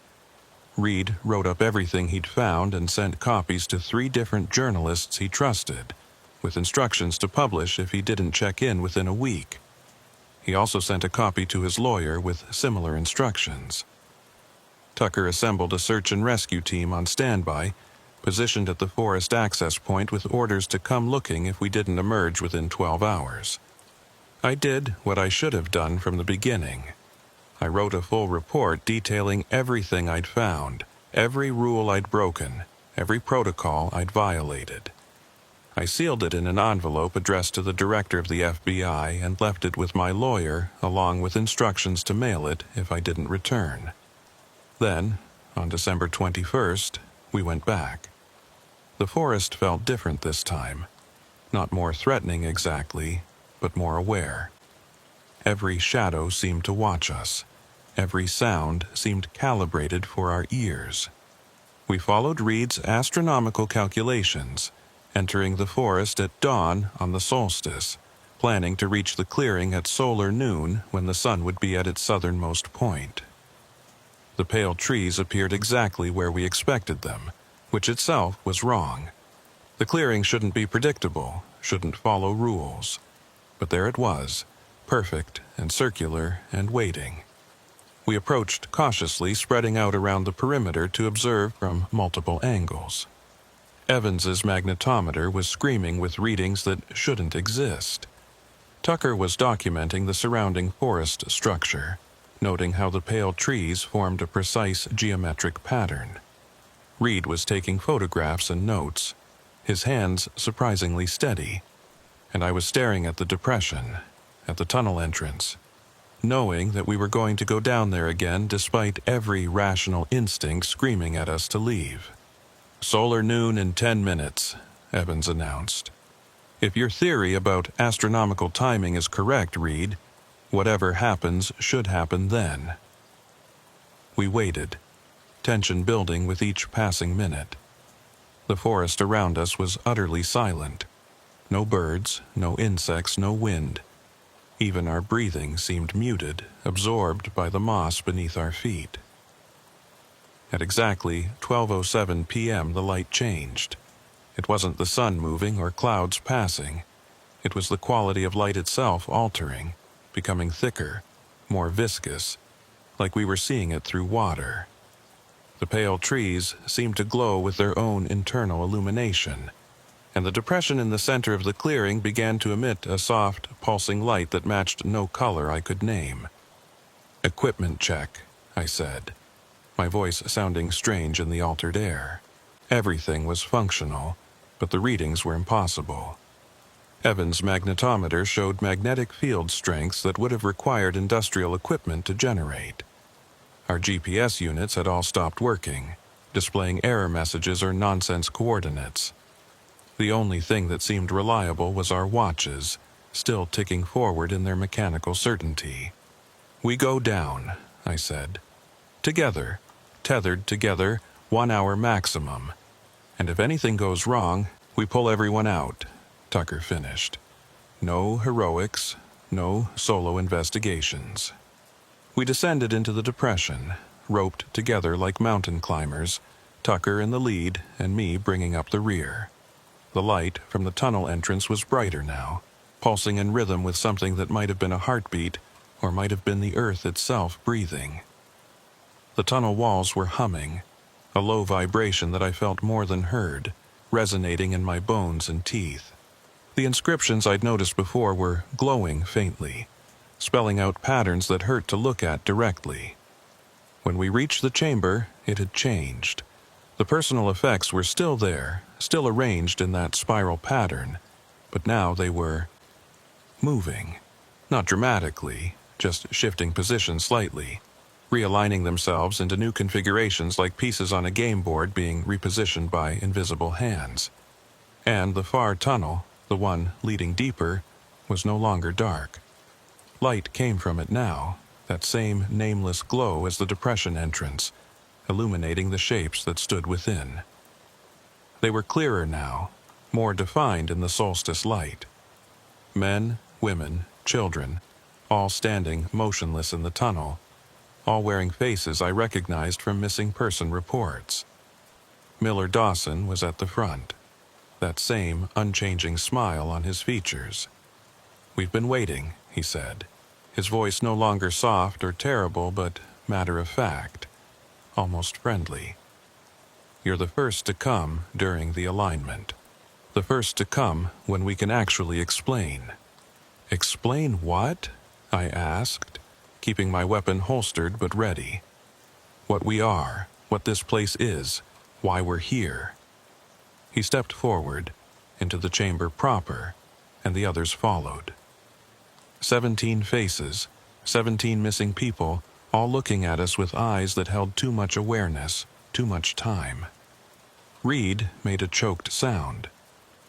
[SPEAKER 1] Reed wrote up everything he'd found and sent copies to 3 different journalists he trusted, with instructions to publish if he didn't check in within a week. He also sent a copy to his lawyer with similar instructions. Tucker assembled a search and rescue team on standby, positioned at the forest access point with orders to come looking if we didn't emerge within 12 hours. I did what I should have done from the beginning. I wrote a full report detailing everything I'd found, every rule I'd broken, every protocol I'd violated. I sealed it in an envelope addressed to the director of the FBI and left it with my lawyer, along with instructions to mail it if I didn't return. Then, on December 21st, we went back. The forest felt different this time. Not more threatening exactly, but more aware. Every shadow seemed to watch us. Every sound seemed calibrated for our ears. We followed Reed's astronomical calculations, entering the forest at dawn on the solstice, planning to reach the clearing at solar noon when the sun would be at its southernmost point. The pale trees appeared exactly where we expected them, which itself was wrong. The clearing shouldn't be predictable, shouldn't follow rules. But there it was, perfect and circular and waiting. We approached cautiously, spreading out around the perimeter to observe from multiple angles. Evans's magnetometer was screaming with readings that shouldn't exist. Tucker was documenting the surrounding forest structure, noting how the pale trees formed a precise geometric pattern. Reed was taking photographs and notes, his hands surprisingly steady, and I was staring at the depression, at the tunnel entrance, knowing that we were going to go down there again despite every rational instinct screaming at us to leave. "Solar noon in 10 minutes, Evans announced. "If your theory about astronomical timing is correct, Reed, whatever happens should happen then." We waited, tension building with each passing minute. The forest around us was utterly silent. No birds, no insects, no wind. Even our breathing seemed muted, absorbed by the moss beneath our feet. At exactly 12:07 p.m. the light changed. It wasn't the sun moving or clouds passing. It was the quality of light itself altering, becoming thicker, more viscous, like we were seeing it through water. The pale trees seemed to glow with their own internal illumination, and the depression in the center of the clearing began to emit a soft, pulsing light that matched no color I could name. "Equipment check," I said, my voice sounding strange in the altered air. Everything was functional, but the readings were impossible. Evans' magnetometer showed magnetic field strengths that would have required industrial equipment to generate. Our GPS units had all stopped working, displaying error messages or nonsense coordinates. The only thing that seemed reliable was our watches, still ticking forward in their mechanical certainty. "We go down," I said. "Together, tethered together, 1 hour maximum. And if anything goes wrong, we pull everyone out," Tucker finished. "No heroics, no solo investigations." We descended into the depression, roped together like mountain climbers, Tucker in the lead and me bringing up the rear. The light from the tunnel entrance was brighter now, pulsing in rhythm with something that might have been a heartbeat or might have been the earth itself breathing. The tunnel walls were humming, a low vibration that I felt more than heard, resonating in my bones and teeth. The inscriptions I'd noticed before were glowing faintly, spelling out patterns that hurt to look at directly. When we reached the chamber, it had changed. The personal effects were still there, still arranged in that spiral pattern, but now they were moving. Not dramatically, just shifting position slightly, realigning themselves into new configurations like pieces on a game board being repositioned by invisible hands. And the far tunnel, the one leading deeper, was no longer dark. Light came from it now, that same nameless glow as the depression entrance, illuminating the shapes that stood within. They were clearer now, more defined in the solstice light. Men, women, children, all standing motionless in the tunnel, all wearing faces I recognized from missing person reports. Miller Dawson was at the front, that same unchanging smile on his features. "We've been waiting," he said, his voice no longer soft or terrible but matter-of-fact, almost friendly. "You're the first to come during the alignment. The first to come when we can actually explain." "Explain what?" I asked, keeping my weapon holstered but ready. "What we are, what this place is, why we're here." He stepped forward, into the chamber proper, and the others followed. 17 faces, 17 missing people, all looking at us with eyes that held too much awareness, too much time. Reed made a choked sound.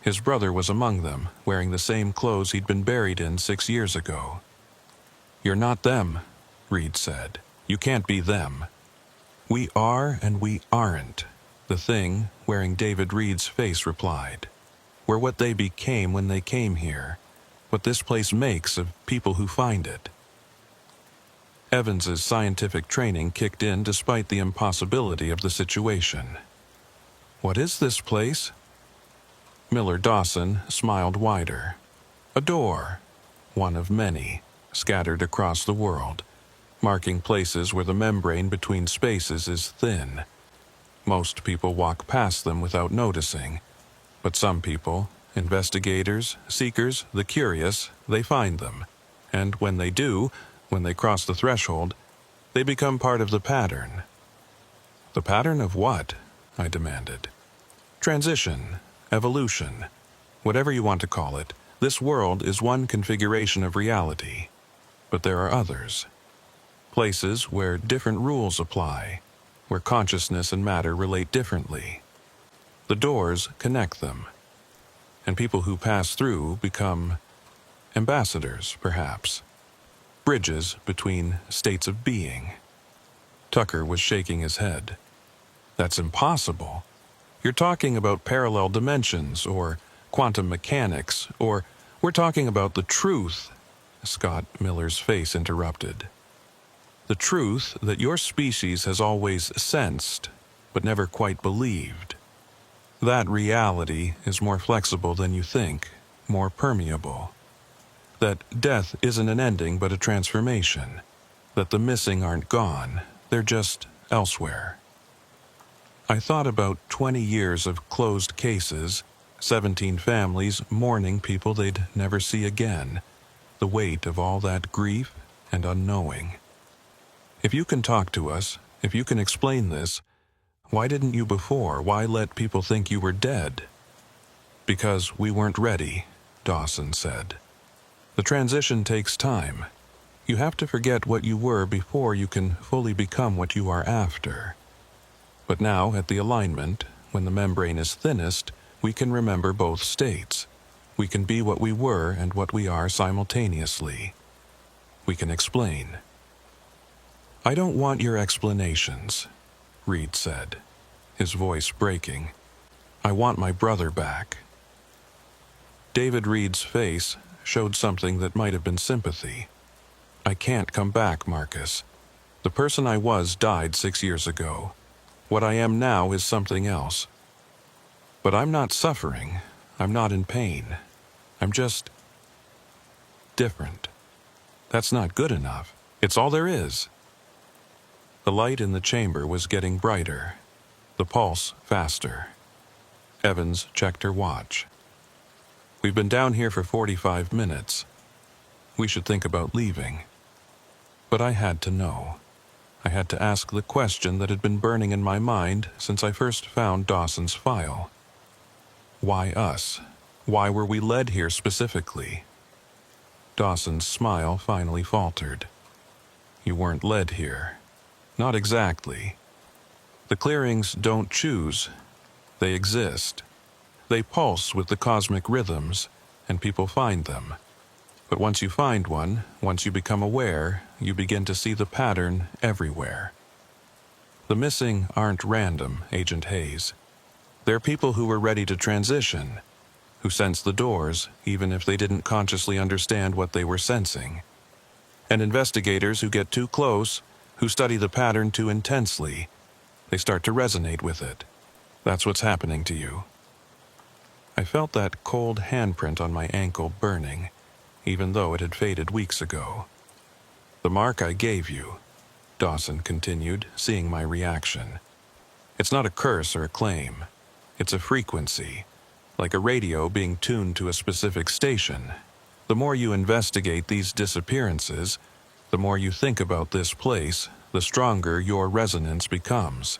[SPEAKER 1] His brother was among them, wearing the same clothes he'd been buried in 6 years ago. "You're not them," Reed said. "You can't be them." "We are and we aren't," the thing wearing David Reed's face replied. "We're what they became when they came here, what this place makes of people who find it." Evans's scientific training kicked in despite the impossibility of the situation. "What is this place?" Miller Dawson smiled wider. "A door, one of many, scattered across the world, marking places where the membrane between spaces is thin. Most people walk past them without noticing, but some people, investigators, seekers, the curious, they find them, and when they do, when they cross the threshold, they become part of the pattern." "The pattern of what?" I demanded. "Transition, evolution, whatever you want to call it. This world is one configuration of reality, but there are others. Places where different rules apply, where consciousness and matter relate differently. The doors connect them, and people who pass through become ambassadors, perhaps. Bridges between states of being." Tucker was shaking his head. "That's impossible. You're talking about parallel dimensions, or quantum mechanics, or we're talking about the truth," Scott Miller's face interrupted. "The truth that your species has always sensed, but never quite believed. That reality is more flexible than you think, more permeable. That death isn't an ending but a transformation. That the missing aren't gone, they're just elsewhere." I thought about 20 years of closed cases, 17 families mourning people they'd never see again, the weight of all that grief and unknowing. "If you can talk to us, if you can explain this, why didn't you before? Why let people think you were dead?" "Because we weren't ready," Dawson said. "The transition takes time. You have to forget what you were before you can fully become what you are after. But now, at the alignment, when the membrane is thinnest, we can remember both states. We can be what we were and what we are simultaneously. We can explain." "I don't want your explanations," Reed said, his voice breaking. "I want my brother back." David Reed's face showed something that might have been sympathy. "I can't come back, Marcus. The person I was died 6 years ago. What I am now is something else. But I'm not suffering. I'm not in pain. I'm just different. That's not good enough. It's all there is." The light in the chamber was getting brighter. The pulse faster. Evans checked her watch. "We've been down here for 45 minutes. We should think about leaving." But I had to know. I had to ask the question that had been burning in my mind since I first found Dawson's file. Why us? Why were we led here specifically? Dawson's smile finally faltered. "You weren't led here. Not exactly. The clearings don't choose. They exist. They pulse with the cosmic rhythms, and people find them. But once you find one, once you become aware, you begin to see the pattern everywhere. The missing aren't random, Agent Hayes. They're people who were ready to transition, who sense the doors even if they didn't consciously understand what they were sensing. And investigators who get too close, who study the pattern too intensely, they start to resonate with it. That's what's happening to you." I felt that cold handprint on my ankle burning, even though it had faded weeks ago. "The mark I gave you," Dawson continued, seeing my reaction. "It's not a curse or a claim. It's a frequency, like a radio being tuned to a specific station. The more you investigate these disappearances, the more you think about this place, the stronger your resonance becomes.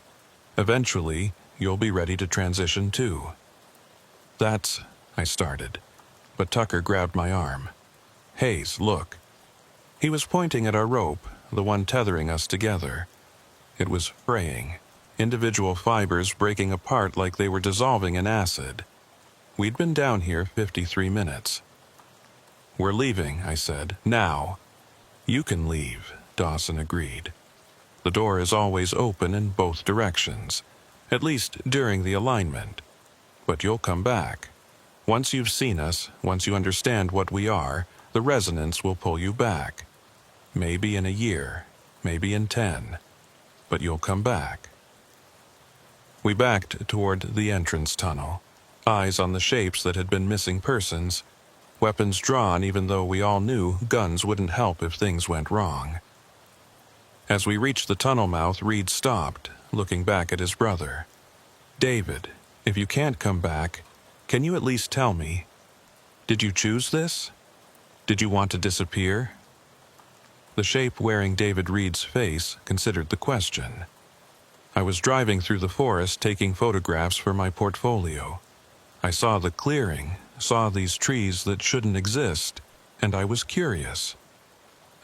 [SPEAKER 1] Eventually, you'll be ready to transition too." "That's," I started, but Tucker grabbed my arm. "Hayes, look." He was pointing at our rope, the one tethering us together. It was fraying, individual fibers breaking apart like they were dissolving in acid. We'd been down here 53 minutes. "We're leaving," I said. "Now." "You can leave," Dawson agreed. "The door is always open in both directions, at least during the alignment. But you'll come back. Once you've seen us, once you understand what we are, the resonance will pull you back. Maybe in a year, maybe in 10. But you'll come back." We backed toward the entrance tunnel, eyes on the shapes that had been missing persons, weapons drawn even though we all knew guns wouldn't help if things went wrong. As we reached the tunnel mouth, Reed stopped, looking back at his brother. "David, if you can't come back, can you at least tell me, did you choose this? Did you want to disappear?" The shape wearing David Reed's face considered the question. "I was driving through the forest taking photographs for my portfolio. I saw the clearing, saw these trees that shouldn't exist, and I was curious.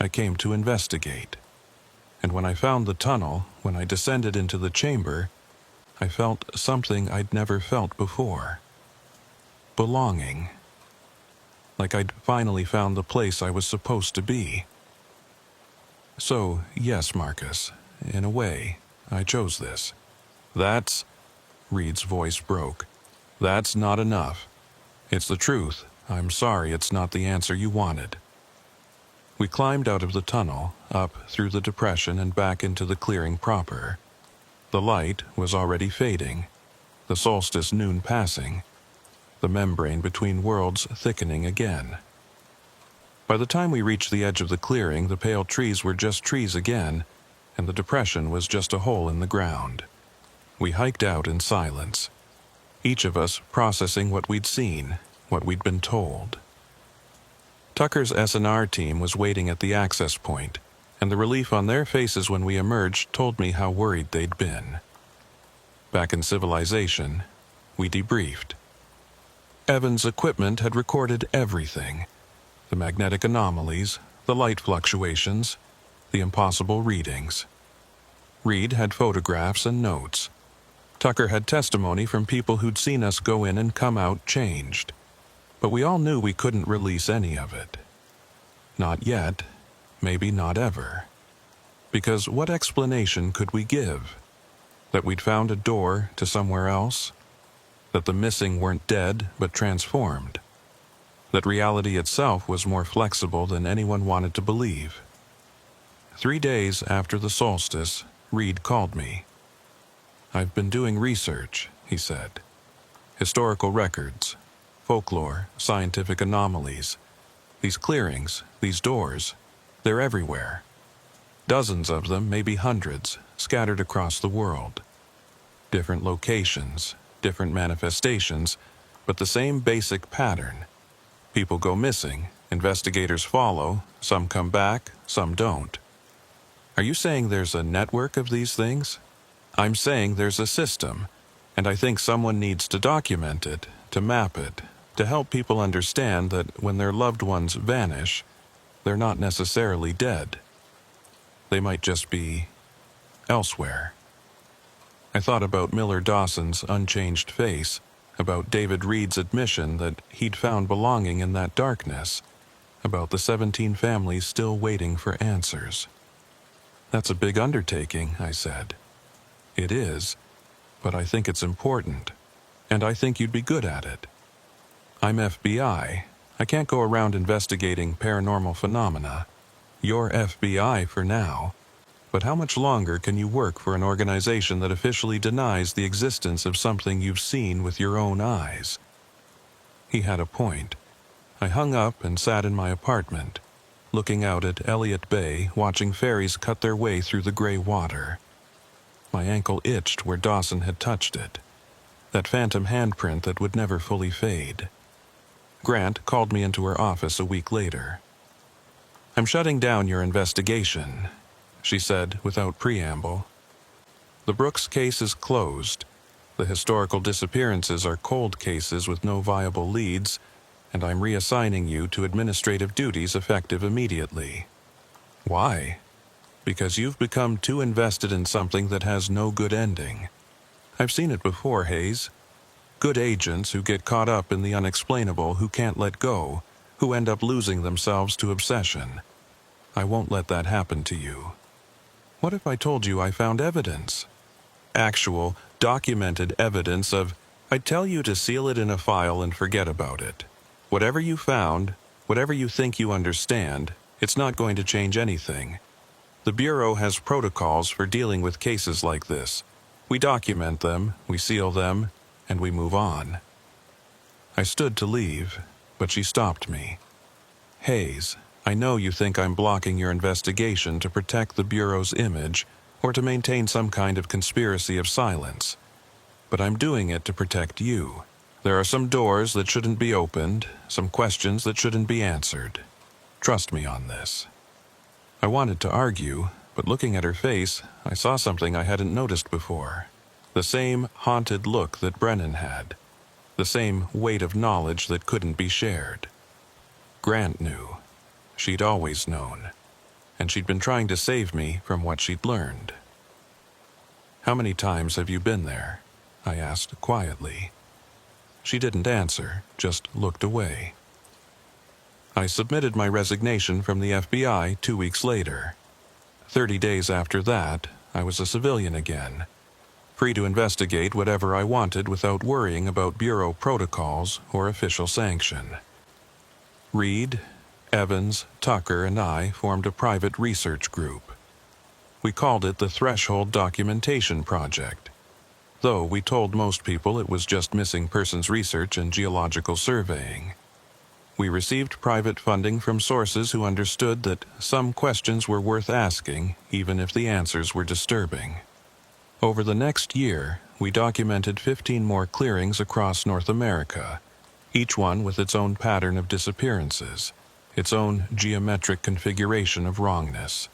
[SPEAKER 1] I came to investigate. And when I found the tunnel, when I descended into the chamber, I felt something I'd never felt before. Belonging. Like I'd finally found the place I was supposed to be. So, yes, Marcus, in a way, I chose this." "That's," Reed's voice broke, "that's not enough. It's the truth. I'm sorry it's not the answer you wanted." We climbed out of the tunnel, up through the depression and back into the clearing proper. The light was already fading, the solstice noon passing, the membrane between worlds thickening again. By the time we reached the edge of the clearing, the pale trees were just trees again, and the depression was just a hole in the ground. We hiked out in silence, each of us processing what we'd seen, what we'd been told. Tucker's S&R team was waiting at the access point, and the relief on their faces when we emerged told me how worried they'd been. Back in civilization, we debriefed. Evans' equipment had recorded everything: the magnetic anomalies, the light fluctuations, the impossible readings. Reed had photographs and notes. Tucker had testimony from people who'd seen us go in and come out changed. But we all knew we couldn't release any of it. Not yet, maybe not ever. Because what explanation could we give? That we'd found a door to somewhere else? That the missing weren't dead but transformed? That reality itself was more flexible than anyone wanted to believe? 3 days after the solstice, Reed called me. "I've been doing research," he said. "Historical records, folklore, scientific anomalies. These clearings, these doors, they're everywhere. Dozens of them, maybe hundreds, scattered across the world. different locations, different manifestations, but the same basic pattern. People go missing, investigators follow, some come back, some don't. Are you saying there's a network of these things? I'm saying there's a system, and I think someone needs to document it, to map it, to help people understand that when their loved ones vanish, they're not necessarily dead. They might just be elsewhere. I thought about Miller Dawson's unchanged face, about David Reed's admission that he'd found belonging in that darkness, about the 17 families still waiting for answers. That's a big undertaking, I said. It is, but I think it's important, and I think you'd be good at it. I'm FBI. I can't go around investigating paranormal phenomena. You're FBI for now, but how much longer can you work for an organization that officially denies the existence of something you've seen with your own eyes? He had a point. I hung up and sat in my apartment, looking out at Elliott Bay, watching ferries cut their way through the gray water. My ankle itched where Dawson had touched it, that phantom handprint that would never fully fade. Grant called me into her office a week later. "I'm shutting down your investigation," she said without preamble. "The Brooks case is closed. The historical disappearances are cold cases with no viable leads, and I'm reassigning you to administrative duties effective immediately." "Why?" "Because you've become too invested in something that has no good ending. I've seen it before, Hayes. Good agents who get caught up in the unexplainable, who can't let go, who end up losing themselves to obsession. I won't let that happen to you." "What if I told you I found evidence? Actual, documented evidence of..." "I'd tell you to seal it in a file and forget about it. Whatever you found, whatever you think you understand, it's not going to change anything. The Bureau has protocols for dealing with cases like this. We document them, we seal them, and we move on." I stood to leave, but she stopped me. "Hayes, I know you think I'm blocking your investigation to protect the Bureau's image or to maintain some kind of conspiracy of silence, but I'm doing it to protect you. There are some doors that shouldn't be opened, some questions that shouldn't be answered. Trust me on this." I wanted to argue, but looking at her face, I saw something I hadn't noticed before. The same haunted look that Brennan had. The same weight of knowledge that couldn't be shared. Grant knew. She'd always known. And she'd been trying to save me from what she'd learned. "How many times have you been there?" I asked quietly. She didn't answer, just looked away. I submitted my resignation from the FBI 2 weeks later. 30 days after that, I was a civilian again, free to investigate whatever I wanted without worrying about Bureau protocols or official sanction. Reed, Evans, Tucker, and I formed a private research group. We called it the Threshold Documentation Project, though we told most people it was just missing persons research and geological surveying. We received private funding from sources who understood that some questions were worth asking, even if the answers were disturbing. Over the next year, we documented 15 more clearings across North America, each one with its own pattern of disappearances, its own geometric configuration of wrongness.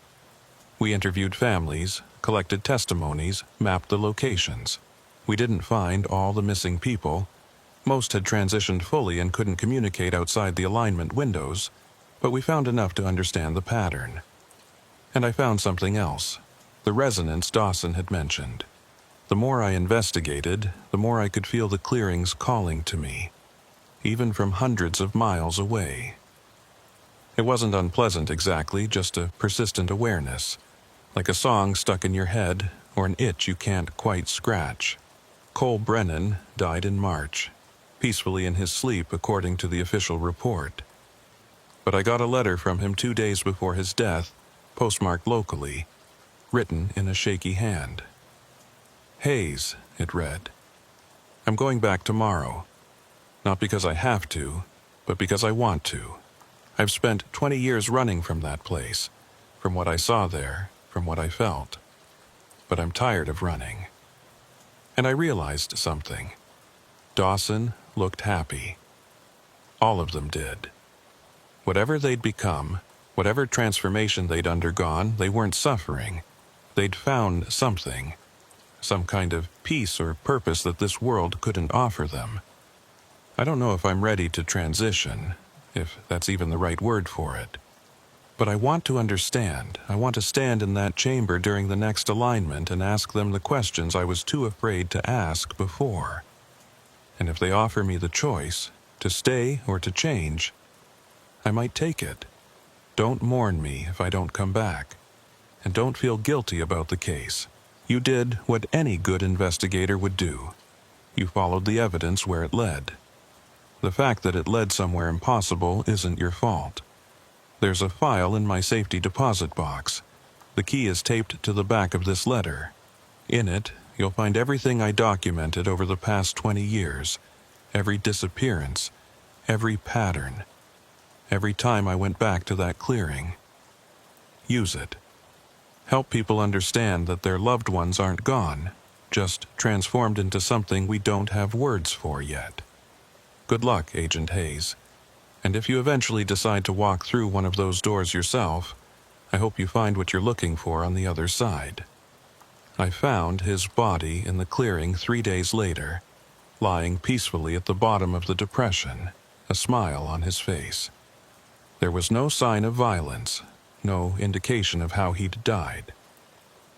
[SPEAKER 1] We interviewed families, collected testimonies, mapped the locations. We didn't find all the missing people. Most had transitioned fully and couldn't communicate outside the alignment windows, but we found enough to understand the pattern. And I found something else, the resonance Dawson had mentioned. The more I investigated, the more I could feel the clearings calling to me, even from hundreds of miles away. It wasn't unpleasant exactly, just a persistent awareness, like a song stuck in your head or an itch you can't quite scratch. Cole Brennan died in March, peacefully in his sleep according to the official report. But I got a letter from him 2 days before his death, postmarked locally, written in a shaky hand. "Hayes," it read. "I'm going back tomorrow. Not because I have to, but because I want to. I've spent 20 years running from that place, from what I saw there, from what I felt. But I'm tired of running. And I realized something. Dawson looked happy. All of them did. Whatever they'd become, whatever transformation they'd undergone, they weren't suffering. They'd found something, some kind of peace or purpose that this world couldn't offer them. I don't know if I'm ready to transition, if that's even the right word for it. But I want to understand. I want to stand in that chamber during the next alignment and ask them the questions I was too afraid to ask before. And if they offer me the choice, to stay or to change, I might take it. Don't mourn me if I don't come back. And don't feel guilty about the case. You did what any good investigator would do. You followed the evidence where it led. The fact that it led somewhere impossible isn't your fault. There's a file in my safety deposit box. The key is taped to the back of this letter. In it, you'll find everything I documented over the past 20 years. Every disappearance, every pattern, every time I went back to that clearing. Use it. Help people understand that their loved ones aren't gone, just transformed into something we don't have words for yet. Good luck, Agent Hayes. And if you eventually decide to walk through one of those doors yourself, I hope you find what you're looking for on the other side. I found his body in the clearing 3 days later, lying peacefully at the bottom of the depression, a smile on his face. There was no sign of violence, no indication of how he'd died.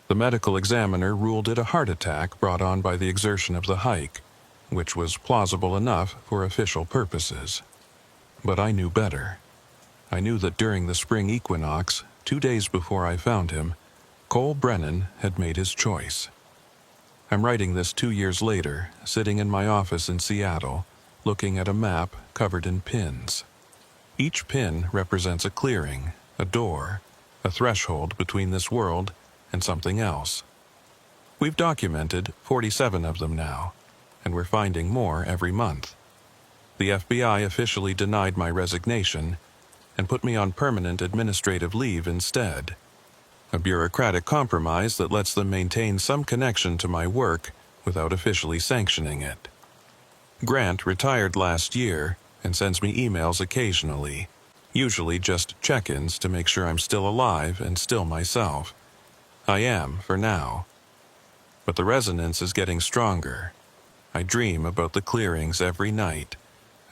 [SPEAKER 1] The medical examiner ruled it a heart attack brought on by the exertion of the hike, which was plausible enough for official purposes. But I knew better. I knew that during the spring equinox, 2 days before I found him, Cole Brennan had made his choice. I'm writing this 2 years later, sitting in my office in Seattle, looking at a map covered in pins. Each pin represents a clearing, a door, a threshold between this world and something else. We've documented 47 of them now, and we're finding more every month. The FBI officially denied my resignation and put me on permanent administrative leave instead, a bureaucratic compromise that lets them maintain some connection to my work without officially sanctioning it. Grant retired last year and sends me emails occasionally, usually just check-ins to make sure I'm still alive and still myself. I am, for now. But the resonance is getting stronger. I dream about the clearings every night,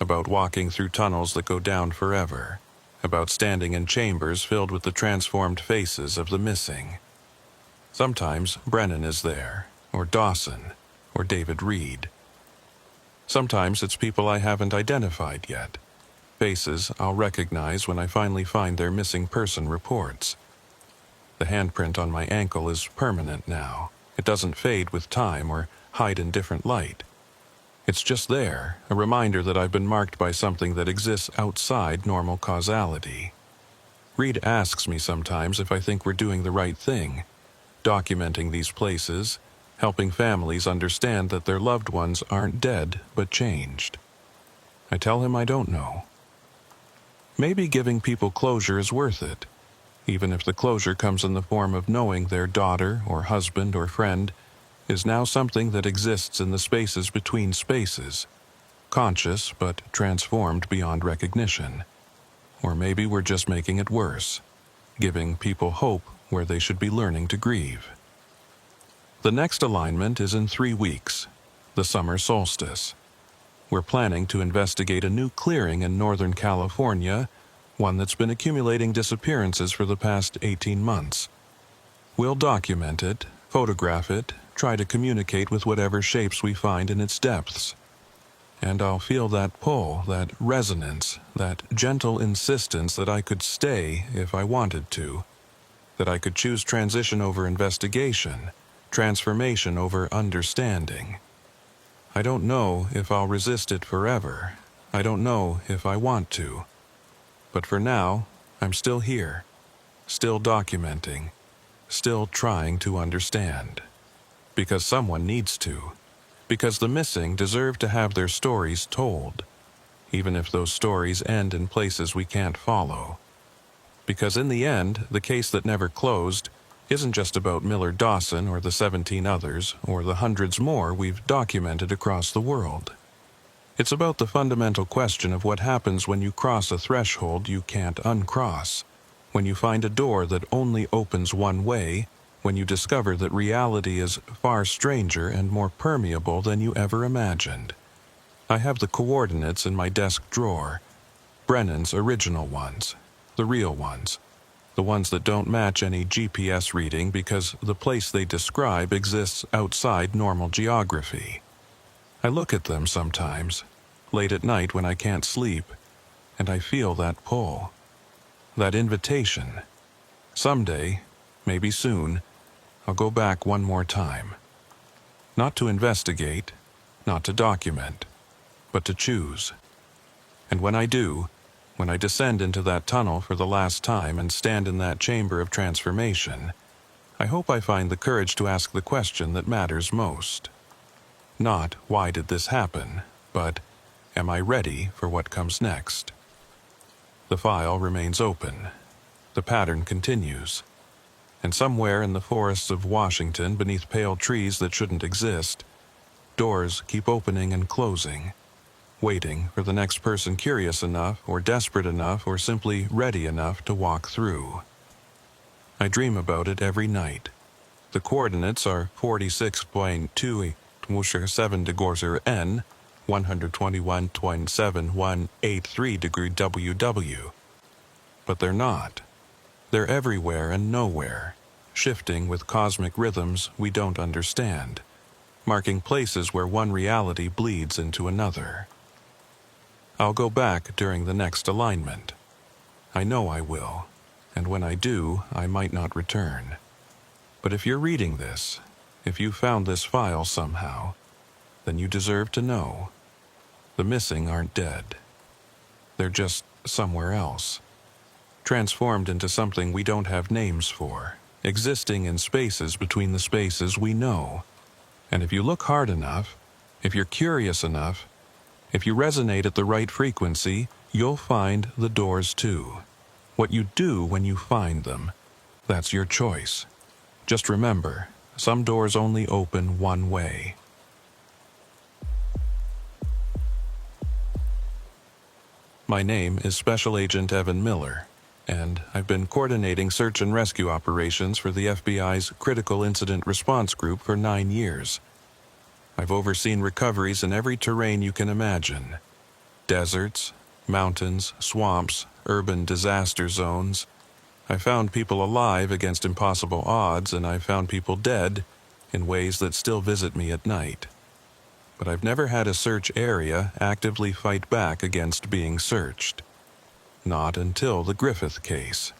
[SPEAKER 1] about walking through tunnels that go down forever, about standing in chambers filled with the transformed faces of the missing. Sometimes Brennan is there, or Dawson, or David Reed. Sometimes it's people I haven't identified yet, faces I'll recognize when I finally find their missing person reports. The handprint on my ankle is permanent now. It doesn't fade with time or hide in different light. It's just there, a reminder that I've been marked by something that exists outside normal causality. Reed asks me sometimes if I think we're doing the right thing, documenting these places, helping families understand that their loved ones aren't dead but changed. I tell him I don't know. Maybe giving people closure is worth it, even if the closure comes in the form of knowing their daughter or husband or friend is now something that exists in the spaces between spaces, conscious but transformed beyond recognition. Or maybe we're just making it worse, giving people hope where they should be learning to grieve. The next alignment is in 3 weeks, the summer solstice. We're planning to investigate a new clearing in Northern California, one that's been accumulating disappearances for the past 18 months. We'll document it, photograph it, try to communicate with whatever shapes we find in its depths. And I'll feel that pull, that resonance, that gentle insistence that I could stay if I wanted to, that I could choose transition over investigation, transformation over understanding. I don't know if I'll resist it forever. I don't know if I want to. But for now, I'm still here, still documenting, still trying to understand. Because someone needs to. Because the missing deserve to have their stories told, even if those stories end in places we can't follow. Because in the end, the case that never closed isn't just about Miller Dawson or the 17 others or the hundreds more we've documented across the world. It's about the fundamental question of what happens when you cross a threshold you can't uncross, when you find a door that only opens one way, when you discover that reality is far stranger and more permeable than you ever imagined. I have the coordinates in my desk drawer, Brennan's original ones, the real ones, the ones that don't match any GPS reading because the place they describe exists outside normal geography. I look at them sometimes, late at night when I can't sleep, and I feel that pull, that invitation. Someday, maybe soon, I'll go back one more time. Not to investigate, not to document, but to choose. And when I do, when I descend into that tunnel for the last time and stand in that chamber of transformation, I hope I find the courage to ask the question that matters most. Not, why did this happen, but, am I ready for what comes next? The file remains open. The pattern continues. And somewhere in the forests of Washington, beneath pale trees that shouldn't exist, doors keep opening and closing, waiting for the next person curious enough or desperate enough or simply ready enough to walk through. I dream about it every night. The coordinates are 46.2 de Gorser N, 121.7183 degree WW. But they're not. They're everywhere and nowhere, shifting with cosmic rhythms we don't understand, marking places where one reality bleeds into another. I'll go back during the next alignment. I know I will, and when I do, I might not return. But if you're reading this, if you found this file somehow, then you deserve to know. The missing aren't dead. They're just somewhere else, transformed into something we don't have names for, existing in spaces between the spaces we know. And if you look hard enough, if you're curious enough, if you resonate at the right frequency, you'll find the doors too. What you do when you find them, that's your choice. Just remember, some doors only open one way. My name is Special Agent Evan Miller, and I've been coordinating search and rescue operations for the FBI's Critical Incident Response Group for 9 years. I've overseen recoveries in every terrain you can imagine. Deserts, mountains, swamps, urban disaster zones. I found people alive against impossible odds, and I found people dead in ways that still visit me at night. But I've never had a search area actively fight back against being searched. Not until the Griffith case.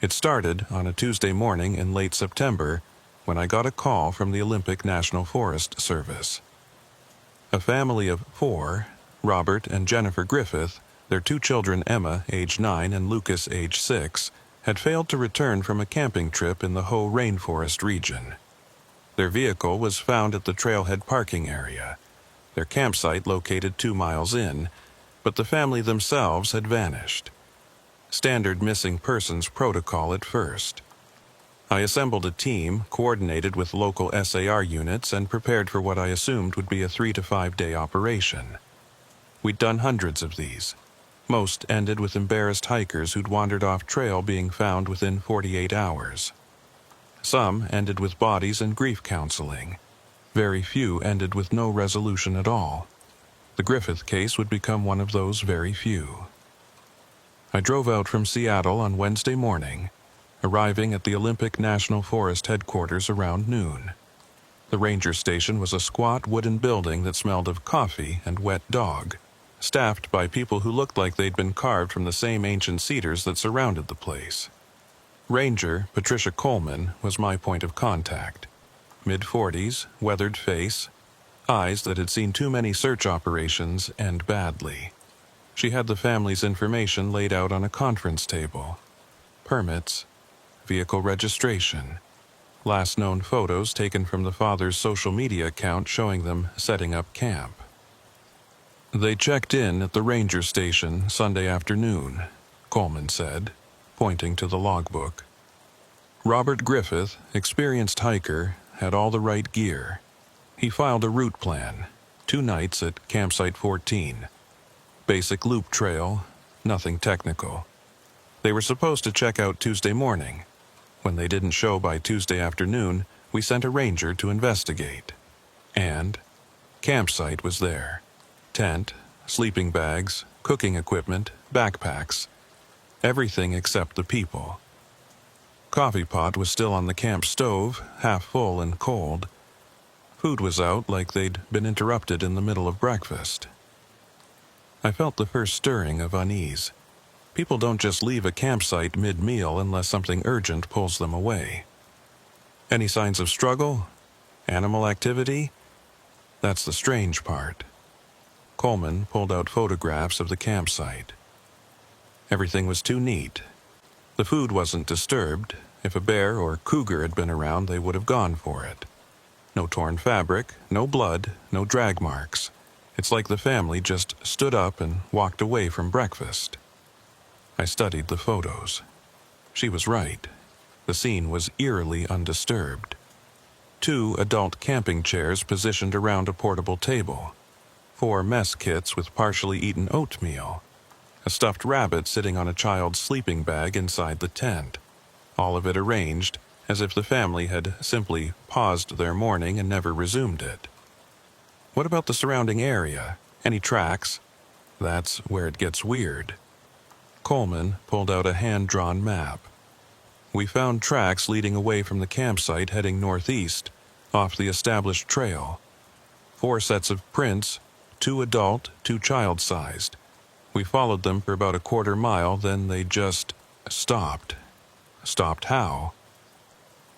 [SPEAKER 1] It started on a Tuesday morning in late September when I got a call from the Olympic National Forest Service. A family of 4, Robert and Jennifer Griffith, their 2 children Emma, age 9, and Lucas, age 6, had failed to return from a camping trip in the Hoh Rainforest region. Their vehicle was found at the trailhead parking area, their campsite located 2 miles in, but the family themselves had vanished. Standard missing persons protocol at first. I assembled a team, coordinated with local SAR units, and prepared for what I assumed would be a 3 to 5 day operation. We'd done hundreds of these. Most ended with embarrassed hikers who'd wandered off trail being found within 48 hours. Some ended with bodies and grief counseling. Very few ended with no resolution at all. The Griffith case would become one of those very few. I drove out from Seattle on Wednesday morning, arriving at the Olympic National Forest headquarters around noon. The ranger station was a squat wooden building that smelled of coffee and wet dog, staffed by people who looked like they'd been carved from the same ancient cedars that surrounded the place. Ranger Patricia Coleman was my point of contact. Mid-40s, weathered face, eyes that had seen too many search operations end badly. She had the family's information laid out on a conference table. Permits, vehicle registration, last known photos taken from the father's social media account showing them setting up camp. They checked in at the ranger station Sunday afternoon, Coleman said, pointing to the logbook. Robert Griffith, experienced hiker, had all the right gear. He filed a route plan, 2 nights at Campsite 14. Basic loop trail, nothing technical. They were supposed to check out Tuesday morning. When they didn't show by Tuesday afternoon, we sent a ranger to investigate. And Campsite was there. Tent, sleeping bags, cooking equipment, backpacks. Everything except the people. Coffee pot was still on the camp stove, half full and cold. Food was out like they'd been interrupted in the middle of breakfast. I felt the first stirring of unease. People don't just leave a campsite mid-meal unless something urgent pulls them away. Any signs of struggle? Animal activity? That's the strange part. Coleman pulled out photographs of the campsite. Everything was too neat. The food wasn't disturbed. If a bear or cougar had been around, they would have gone for it. No torn fabric, no blood, no drag marks. It's like the family just stood up and walked away from breakfast. I studied the photos. She was right. The scene was eerily undisturbed. 2 adult camping chairs positioned around a portable table. 4 mess kits with partially eaten oatmeal. A stuffed rabbit sitting on a child's sleeping bag inside the tent. All of it arranged as if the family had simply paused their morning and never resumed it. What about the surrounding area? Any tracks? That's where it gets weird. Coleman pulled out a hand-drawn map. We found tracks leading away from the campsite heading northeast, off the established trail. 4 sets of prints, 2 adult, 2 child-sized. We followed them for about a quarter mile, then they just stopped. Stopped how?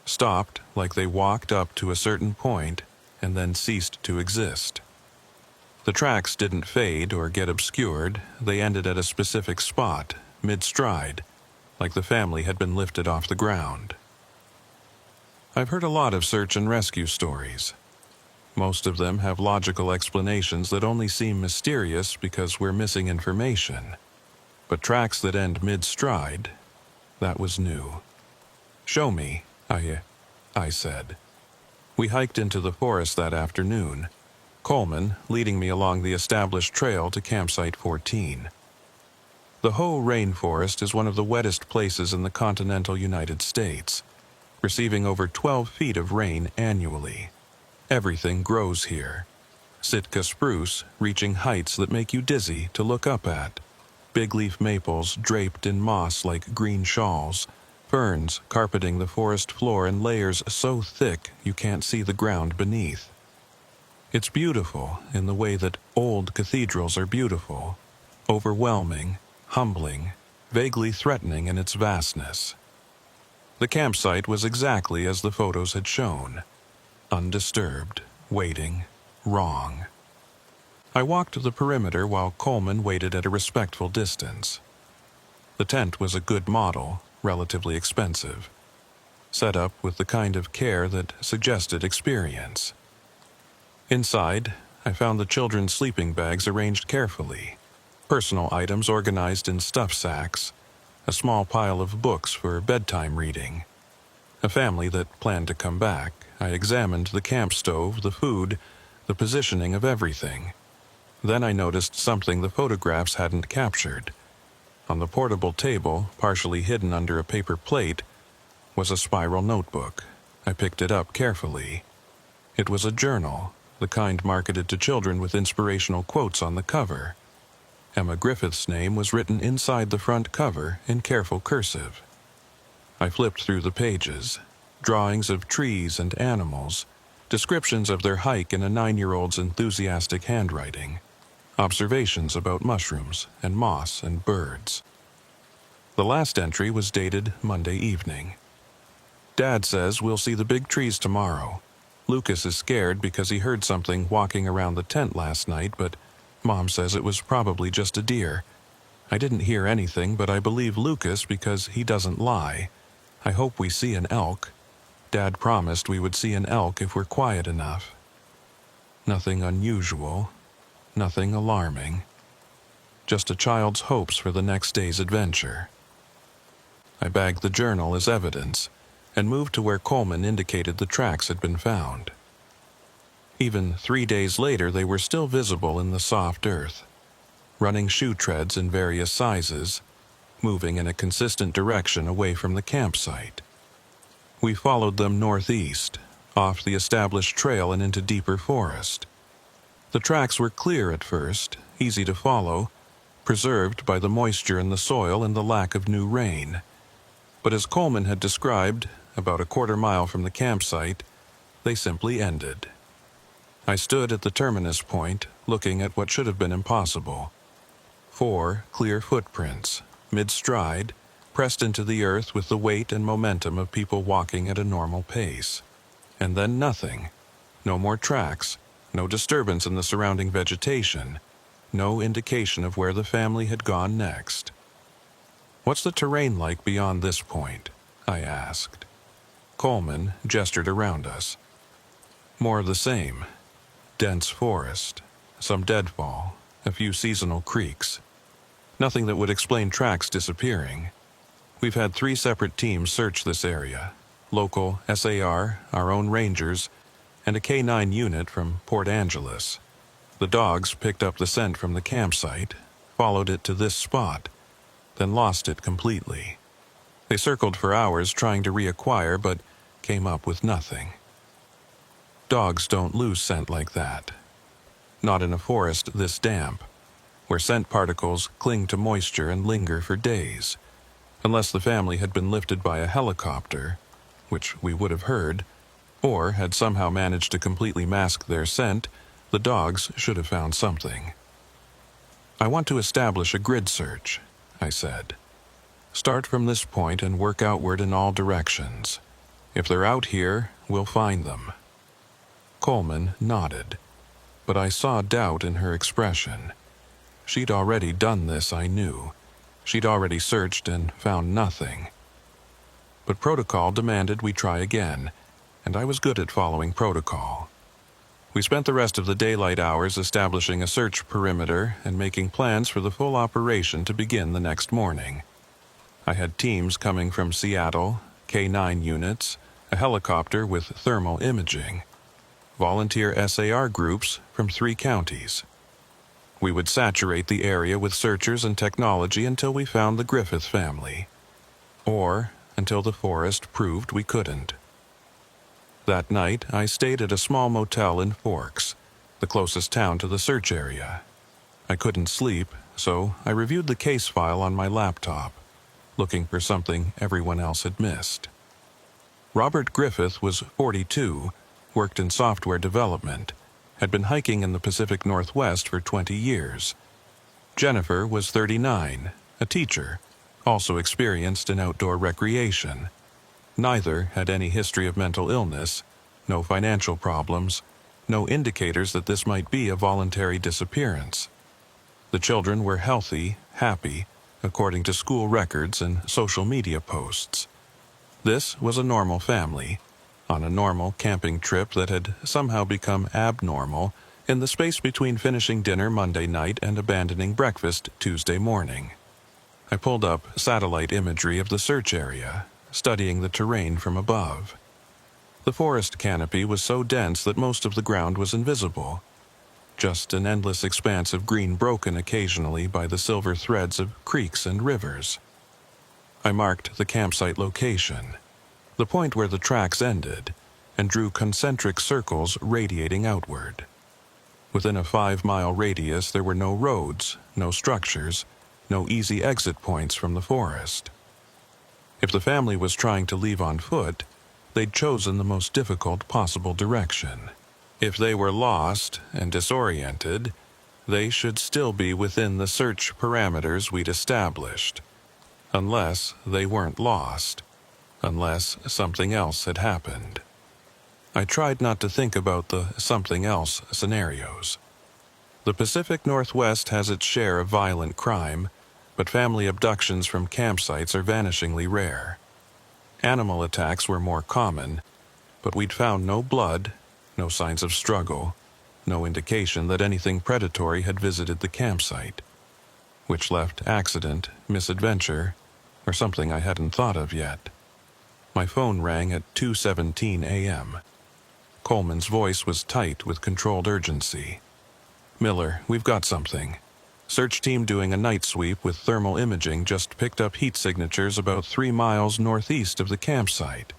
[SPEAKER 1] Stopped like they walked up to a certain point and then ceased to exist. The tracks didn't fade or get obscured. They ended at a specific spot, mid-stride, like the family had been lifted off the ground. I've heard a lot of search and rescue stories. Most of them have logical explanations that only seem mysterious because we're missing information. But tracks that end mid-stride, that was new. Show me, I said. We hiked into the forest that afternoon, Coleman leading me along the established trail to Campsite 14. The Hoh rainforest is one of the wettest places in the continental United States, receiving over 12 feet of rain annually. Everything grows here. Sitka spruce reaching heights that make you dizzy to look up at. Big leaf maples draped in moss like green shawls. Ferns carpeting the forest floor in layers so thick you can't see the ground beneath. It's beautiful in the way that old cathedrals are beautiful. Overwhelming, humbling, vaguely threatening in its vastness. The campsite was exactly as the photos had shown. Undisturbed, waiting, wrong. I walked the perimeter while Coleman waited at a respectful distance. The tent was a good model, relatively expensive. Set up with the kind of care that suggested experience. Inside, I found the children's sleeping bags arranged carefully, personal items organized in stuff sacks, a small pile of books for bedtime reading. A family that planned to come back. I examined the camp stove, the food, the positioning of everything. Then I noticed something the photographs hadn't captured. On the portable table, partially hidden under a paper plate, was a spiral notebook. I picked it up carefully. It was a journal, the kind marketed to children with inspirational quotes on the cover. Emma Griffith's name was written inside the front cover in careful cursive. I flipped through the pages. Drawings of trees and animals, descriptions of their hike in a 9-year-old's enthusiastic handwriting, observations about mushrooms and moss and birds. The last entry was dated Monday evening. Dad says we'll see the big trees tomorrow. Lucas is scared because he heard something walking around the tent last night, but Mom says it was probably just a deer. I didn't hear anything, but I believe Lucas because he doesn't lie. I hope we see an elk. Dad promised we would see an elk if we're quiet enough. Nothing unusual, nothing alarming. Just a child's hopes for the next day's adventure. I bagged the journal as evidence. and moved to where Coleman indicated the tracks had been found. Even 3 days later, they were still visible in the soft earth, running shoe treads in various sizes, moving in a consistent direction away from the campsite. We followed them northeast, off the established trail and into deeper forest. The tracks were clear at first, easy to follow, preserved by the moisture in the soil and the lack of new rain. But as Coleman had described, about a quarter-mile from the campsite, they simply ended. I stood at the terminus point, looking at what should have been impossible. 4 clear footprints, mid-stride, pressed into the earth with the weight and momentum of people walking at a normal pace. And then nothing. No more tracks, no disturbance in the surrounding vegetation, no indication of where the family had gone next. "What's the terrain like beyond this point?" I asked. Coleman gestured around us. "More of the same. Dense forest, some deadfall, a few seasonal creeks. Nothing that would explain tracks disappearing. We've had 3 separate teams search this area. Local SAR, our own rangers, and a K9 unit from Port Angeles. The dogs picked up the scent from the campsite, followed it to this spot, then lost it completely. They circled for hours trying to reacquire, but came up with nothing. Dogs don't lose scent like that. Not in a forest this damp, where scent particles cling to moisture and linger for days. Unless the family had been lifted by a helicopter, which we would have heard, or had somehow managed to completely mask their scent, the dogs should have found something. "I want to establish a grid search," I said. "Start from this point and work outward in all directions. If they're out here, we'll find them." Coleman nodded, but I saw doubt in her expression. She'd already done this, I knew. She'd already searched and found nothing. But protocol demanded we try again, and I was good at following protocol. We spent the rest of the daylight hours establishing a search perimeter and making plans for the full operation to begin the next morning. I had teams coming from Seattle, K9 units, a helicopter with thermal imaging, volunteer SAR groups from 3 counties. We would saturate the area with searchers and technology until we found the Griffith family, or until the forest proved we couldn't. That night, I stayed at a small motel in Forks, the closest town to the search area. I couldn't sleep, so I reviewed the case file on my laptop, looking for something everyone else had missed. Robert Griffith was 42, worked in software development, had been hiking in the Pacific Northwest for 20 years. Jennifer was 39, a teacher, also experienced in outdoor recreation. Neither had any history of mental illness, no financial problems, no indicators that this might be a voluntary disappearance. The children were healthy, happy, according to school records and social media posts. This was a normal family, on a normal camping trip that had somehow become abnormal in the space between finishing dinner Monday night and abandoning breakfast Tuesday morning. I pulled up satellite imagery of the search area, studying the terrain from above. The forest canopy was so dense that most of the ground was invisible, just an endless expanse of green broken occasionally by the silver threads of creeks and rivers. I marked the campsite location, the point where the tracks ended, and drew concentric circles radiating outward. Within a 5-mile radius there were no roads, no structures, no easy exit points from the forest. If the family was trying to leave on foot, they'd chosen the most difficult possible direction. If they were lost and disoriented, they should still be within the search parameters we'd established. Unless they weren't lost. Unless something else had happened. I tried not to think about the something else scenarios. The Pacific Northwest has its share of violent crime, but family abductions from campsites are vanishingly rare. Animal attacks were more common, but we'd found no blood, no signs of struggle, no indication that anything predatory had visited the campsite, which left accident, misadventure, or something I hadn't thought of yet. My phone rang at 2:17 a.m. Coleman's voice was tight with controlled urgency. "Miller, we've got something. Search team doing a night sweep with thermal imaging just picked up heat signatures about 3 miles northeast of the campsite.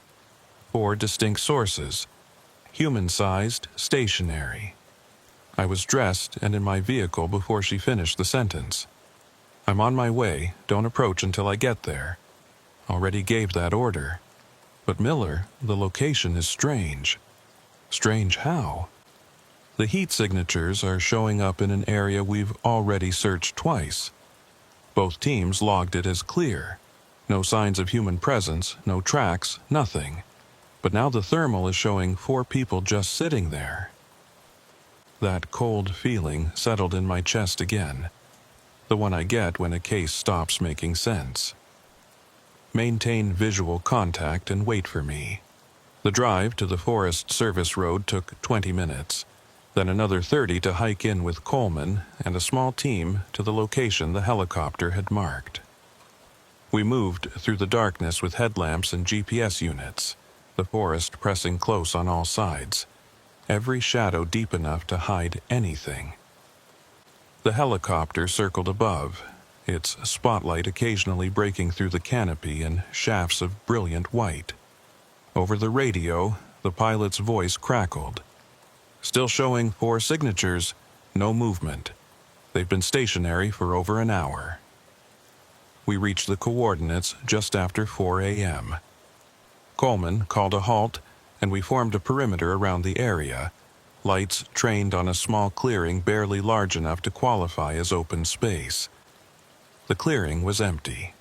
[SPEAKER 1] 4 distinct sources. Human-sized, stationary." I was dressed and in my vehicle before she finished the sentence. "I'm on my way. Don't approach until I get there." Already gave that order. But Miller, the location is strange. Strange how? The heat signatures are showing up in an area we've already searched twice. Both teams logged it as clear. No signs of human presence, no tracks, nothing. But now the thermal is showing 4 people just sitting there. That cold feeling settled in my chest again. The one I get when a case stops making sense. Maintain visual contact and wait for me. The drive to the Forest Service Road took 20 minutes, then another 30 to hike in with Coleman and a small team to the location the helicopter had marked. We moved through the darkness with headlamps and GPS units, the forest pressing close on all sides, every shadow deep enough to hide anything. The helicopter circled above, its spotlight occasionally breaking through the canopy in shafts of brilliant white. Over the radio, the pilot's voice crackled. "Still showing 4 signatures, no movement. They've been stationary for over an hour." We reached the coordinates just after 4 a.m. Coleman called a halt, and we formed a perimeter around the area, lights trained on a small clearing barely large enough to qualify as open space. The clearing was empty.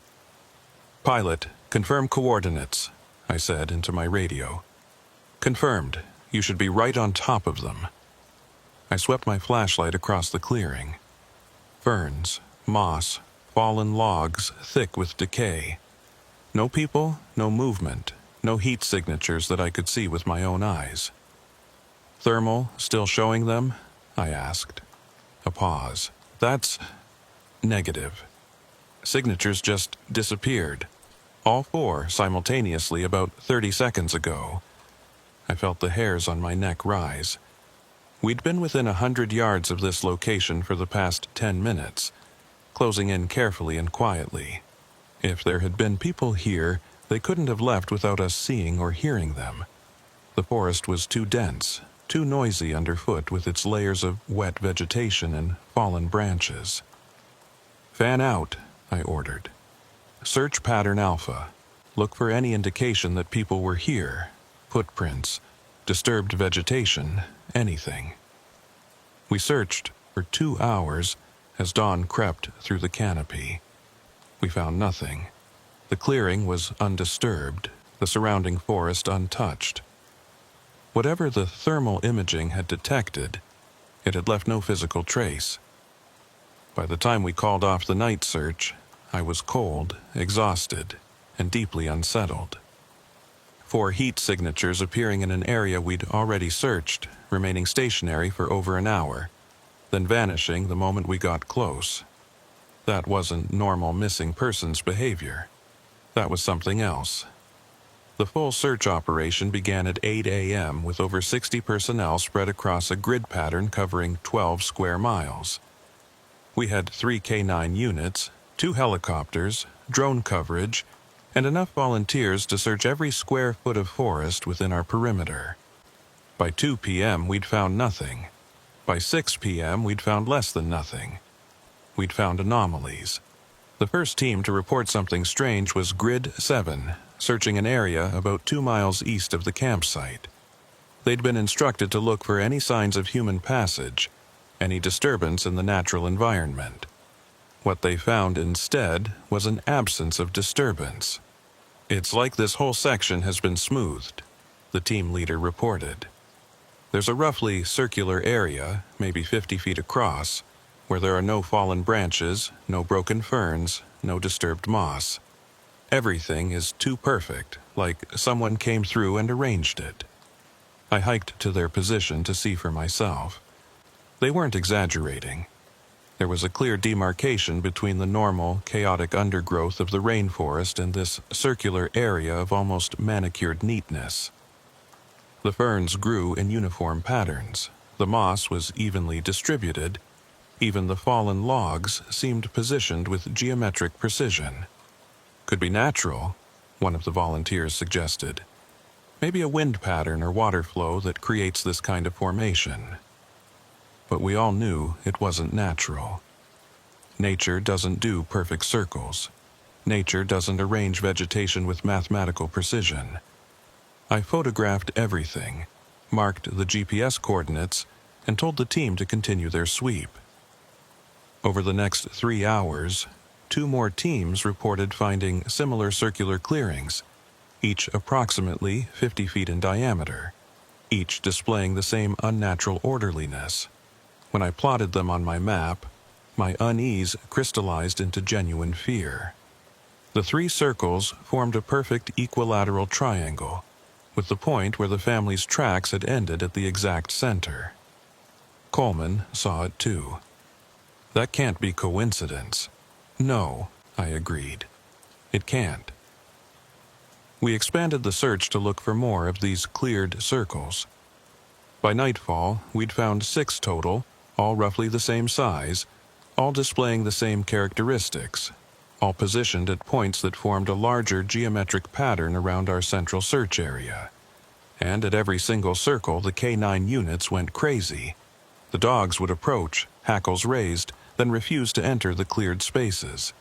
[SPEAKER 1] "Pilot, confirm coordinates," I said into my radio. "Confirmed. You should be right on top of them." I swept my flashlight across the clearing. Ferns, moss, fallen logs thick with decay. No people, no movement, no heat signatures that I could see with my own eyes. "Thermal still showing them?" I asked. A pause. "That's negative. Signatures just disappeared. All 4 simultaneously about 30 seconds ago." I felt the hairs on my neck rise. We'd been within 100 yards of this location for the past 10 minutes, closing in carefully and quietly. If there had been people here, they couldn't have left without us seeing or hearing them. The forest was too dense, too noisy underfoot with its layers of wet vegetation and fallen branches. "Fan out," I ordered. "Search pattern alpha. Look for any indication that people were here. Footprints, disturbed vegetation, anything." We searched for 2 hours as dawn crept through the canopy. We found nothing. The clearing was undisturbed, the surrounding forest untouched. Whatever the thermal imaging had detected, it had left no physical trace. By the time we called off the night search, I was cold, exhausted, and deeply unsettled. 4 heat signatures appearing in an area we'd already searched, remaining stationary for over an hour, then vanishing the moment we got close. That wasn't normal missing persons behavior. That was something else. The full search operation began at 8 a.m. with over 60 personnel spread across a grid pattern covering 12 square miles. We had 3 K9 units, 2 helicopters, drone coverage, and enough volunteers to search every square foot of forest within our perimeter. By 2 p.m. we'd found nothing. By 6 p.m. we'd found less than nothing. We'd found anomalies. The first team to report something strange was Grid 7, searching an area about 2 miles east of the campsite. They'd been instructed to look for any signs of human passage, any disturbance in the natural environment. What they found instead was an absence of disturbance. "It's like this whole section has been smoothed," the team leader reported. "There's a roughly circular area, maybe 50 feet across, where there are no fallen branches, no broken ferns, no disturbed moss. Everything is too perfect, like someone came through and arranged it." I hiked to their position to see for myself. They weren't exaggerating. There was a clear demarcation between the normal, chaotic undergrowth of the rainforest and this circular area of almost manicured neatness. The ferns grew in uniform patterns. The moss was evenly distributed. Even the fallen logs seemed positioned with geometric precision. Could be natural, one of the volunteers suggested. Maybe a wind pattern or water flow that creates this kind of formation. But we all knew it wasn't natural. Nature doesn't do perfect circles. Nature doesn't arrange vegetation with mathematical precision. I photographed everything, marked the GPS coordinates, and told the team to continue their sweep. Over the next 3 hours, 2 more teams reported finding similar circular clearings, each approximately 50 feet in diameter, each displaying the same unnatural orderliness. When I plotted them on my map, my unease crystallized into genuine fear. The 3 circles formed a perfect equilateral triangle, with the point where the family's tracks had ended at the exact center. Coleman saw it too. That can't be coincidence. No, I agreed. It can't. We expanded the search to look for more of these cleared circles. By nightfall, we'd found 6 total, all roughly the same size, all displaying the same characteristics, all positioned at points that formed a larger geometric pattern around our central search area. And at every single circle, the K9 units went crazy. The dogs would approach, hackles raised, then refuse to enter the cleared spaces.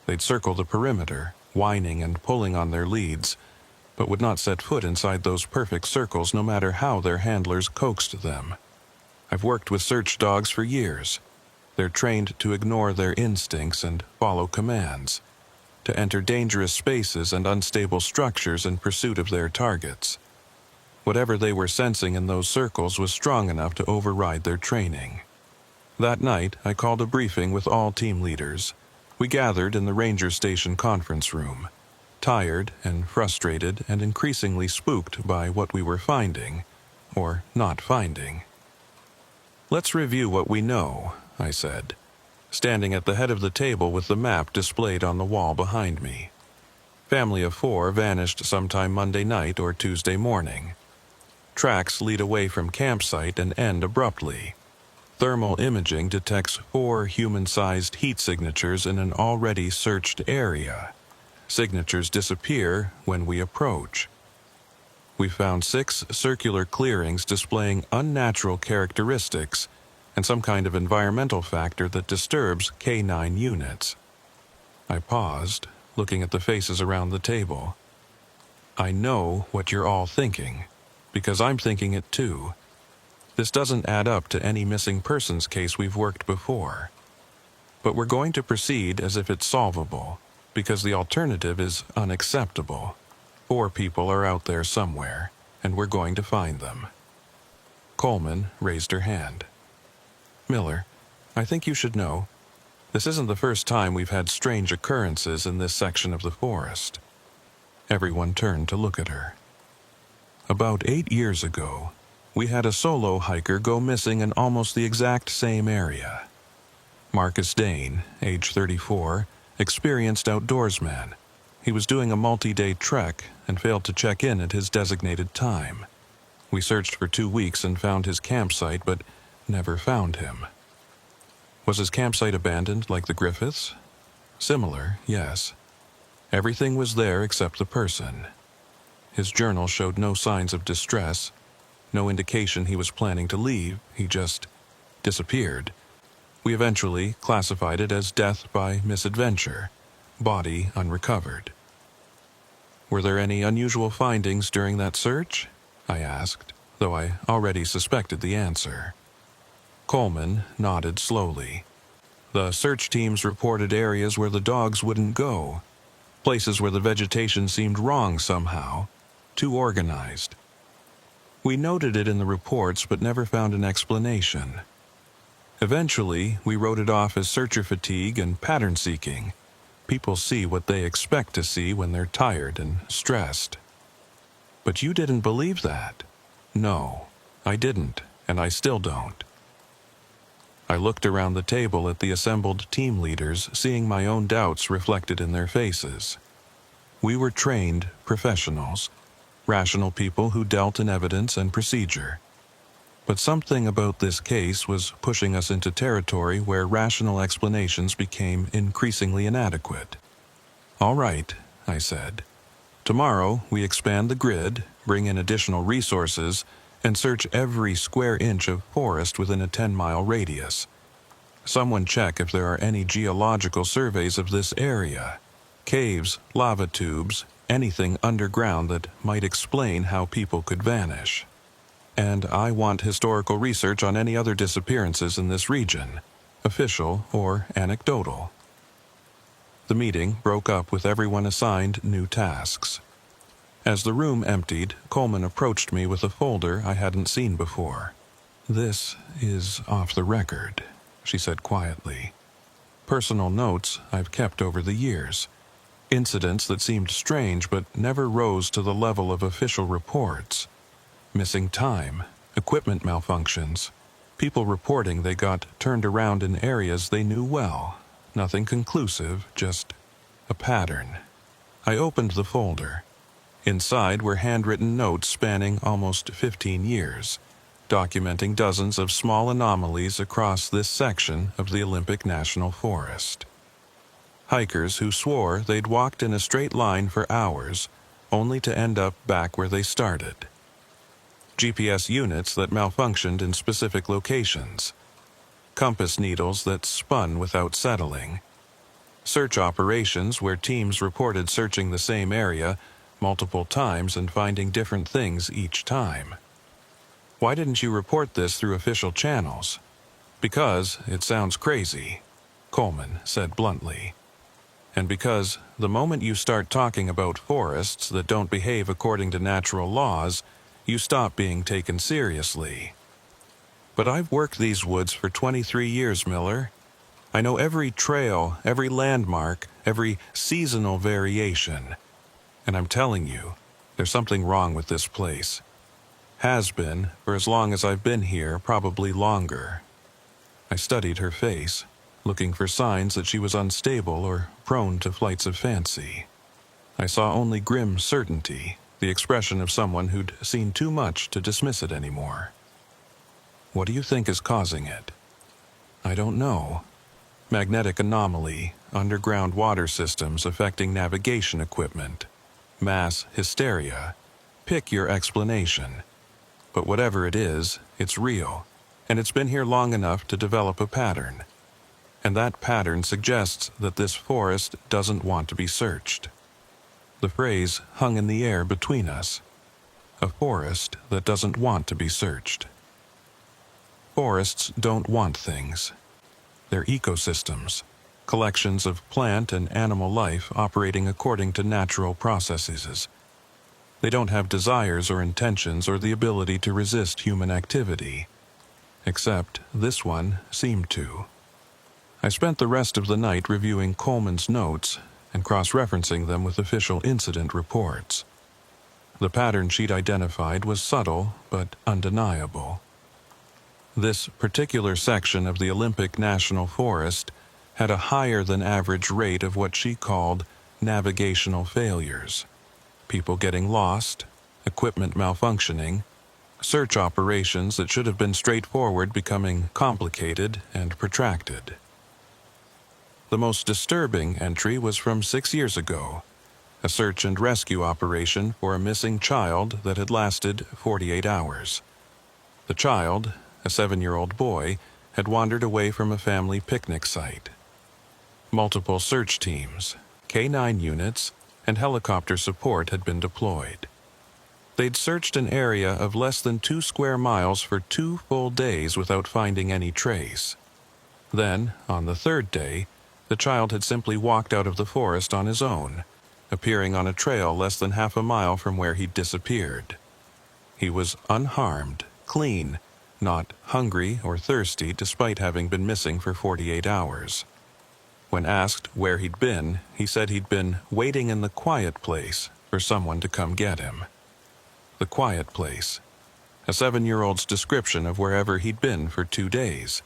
[SPEAKER 1] They'd circle the perimeter, whining and pulling on their leads, but would not set foot inside those perfect circles no matter how their handlers coaxed them. I've worked with search dogs for years. They're trained to ignore their instincts and follow commands, to enter dangerous spaces and unstable structures in pursuit of their targets. Whatever they were sensing in those circles was strong enough to override their training. That night, I called a briefing with all team leaders. We gathered in the ranger station conference room, tired and frustrated and increasingly spooked by what we were finding, or not finding. Let's review what we know, I said, standing at the head of the table with the map displayed on the wall behind me. Family of 4 vanished sometime Monday night or Tuesday morning. Tracks lead away from campsite and end abruptly. Thermal imaging detects 4 human-sized heat signatures in an already searched area. Signatures disappear when we approach. We found 6 circular clearings displaying unnatural characteristics and some kind of environmental factor that disturbs K9 units. I paused, looking at the faces around the table. I know what you're all thinking, because I'm thinking it too. This doesn't add up to any missing persons case we've worked before. But we're going to proceed as if it's solvable, because the alternative is unacceptable. 4 people are out there somewhere, and we're going to find them. Coleman raised her hand. Miller, I think you should know, this isn't the first time we've had strange occurrences in this section of the forest. Everyone turned to look at her. About 8 years ago, we had a solo hiker go missing in almost the exact same area. Marcus Dane, age 34, experienced outdoorsman. He was doing a multi-day trek and failed to check in at his designated time. We searched for 2 weeks and found his campsite, but never found him. Was his campsite abandoned like the Griffiths? Similar, yes. Everything was there except the person. His journal showed no signs of distress, no indication he was planning to leave. He just disappeared. We eventually classified it as death by misadventure, body unrecovered. Were there any unusual findings during that search? I asked, though I already suspected the answer. Coleman nodded slowly. The search teams reported areas where the dogs wouldn't go, places where the vegetation seemed wrong somehow, too organized. We noted it in the reports but never found an explanation. Eventually, we wrote it off as searcher fatigue and pattern seeking. People see what they expect to see when they're tired and stressed. But you didn't believe that. No, I didn't, and I still don't. I looked around the table at the assembled team leaders, seeing my own doubts reflected in their faces. We were trained professionals, rational people who dealt in evidence and procedure. But something about this case was pushing us into territory where rational explanations became increasingly inadequate. "All right," I said. "Tomorrow we expand the grid, bring in additional resources, and search every square inch of forest within a 10-mile radius. Someone check if there are any geological surveys of this area. Caves, lava tubes, anything underground that might explain how people could vanish. And I want historical research on any other disappearances in this region, official or anecdotal." The meeting broke up with everyone assigned new tasks. As the room emptied, Coleman approached me with a folder I hadn't seen before. "This is off the record," she said quietly. "Personal notes I've kept over the years. Incidents that seemed strange but never rose to the level of official reports. Missing time, equipment malfunctions, people reporting they got turned around in areas they knew well. Nothing conclusive, just a pattern." I opened the folder. Inside were handwritten notes spanning almost 15 years, documenting dozens of small anomalies across this section of the Olympic National Forest. Hikers who swore they'd walked in a straight line for hours, only to end up back where they started. GPS units that malfunctioned in specific locations. Compass needles that spun without settling. Search operations where teams reported searching the same area multiple times and finding different things each time. "Why didn't you report this through official channels?" "Because it sounds crazy," Coleman said bluntly. "And because the moment you start talking about forests that don't behave according to natural laws, you stop being taken seriously." "But I've worked these woods for 23 years, Miller. I know every trail, every landmark, every seasonal variation. And I'm telling you, there's something wrong with this place. Has been for as long as I've been here, probably longer." I studied her face, looking for signs that she was unstable or prone to flights of fancy. I saw only grim certainty, the expression of someone who'd seen too much to dismiss it anymore. "What do you think is causing it?" "I don't know. Magnetic anomaly, underground water systems affecting navigation equipment, mass hysteria. Pick your explanation. But whatever it is, it's real, and it's been here long enough to develop a pattern. And that pattern suggests that this forest doesn't want to be searched." The phrase hung in the air between us. A forest that doesn't want to be searched. Forests don't want things. They're ecosystems, collections of plant and animal life operating according to natural processes. They don't have desires or intentions or the ability to resist human activity. Except this one seemed to. I spent the rest of the night reviewing Coleman's notes and cross-referencing them with official incident reports. The pattern she'd identified was subtle but undeniable. This particular section of the Olympic National Forest had a higher than average rate of what she called navigational failures. People getting lost, equipment malfunctioning, search operations that should have been straightforward becoming complicated and protracted. The most disturbing entry was from 6 years ago, a search and rescue operation for a missing child that had lasted 48 hours. The child, a 7-year-old boy, had wandered away from a family picnic site. Multiple search teams, K-9 units, and helicopter support had been deployed. They'd searched an area of less than 2 square miles for 2 full days without finding any trace. Then, on the 3rd day, the child had simply walked out of the forest on his own, appearing on a trail less than half a mile from where he'd disappeared. He was unharmed, clean, not hungry or thirsty despite having been missing for 48 hours. When asked where he'd been, he said he'd been waiting in the quiet place for someone to come get him. The quiet place. A 7-year-old's description of wherever he'd been for 2 days.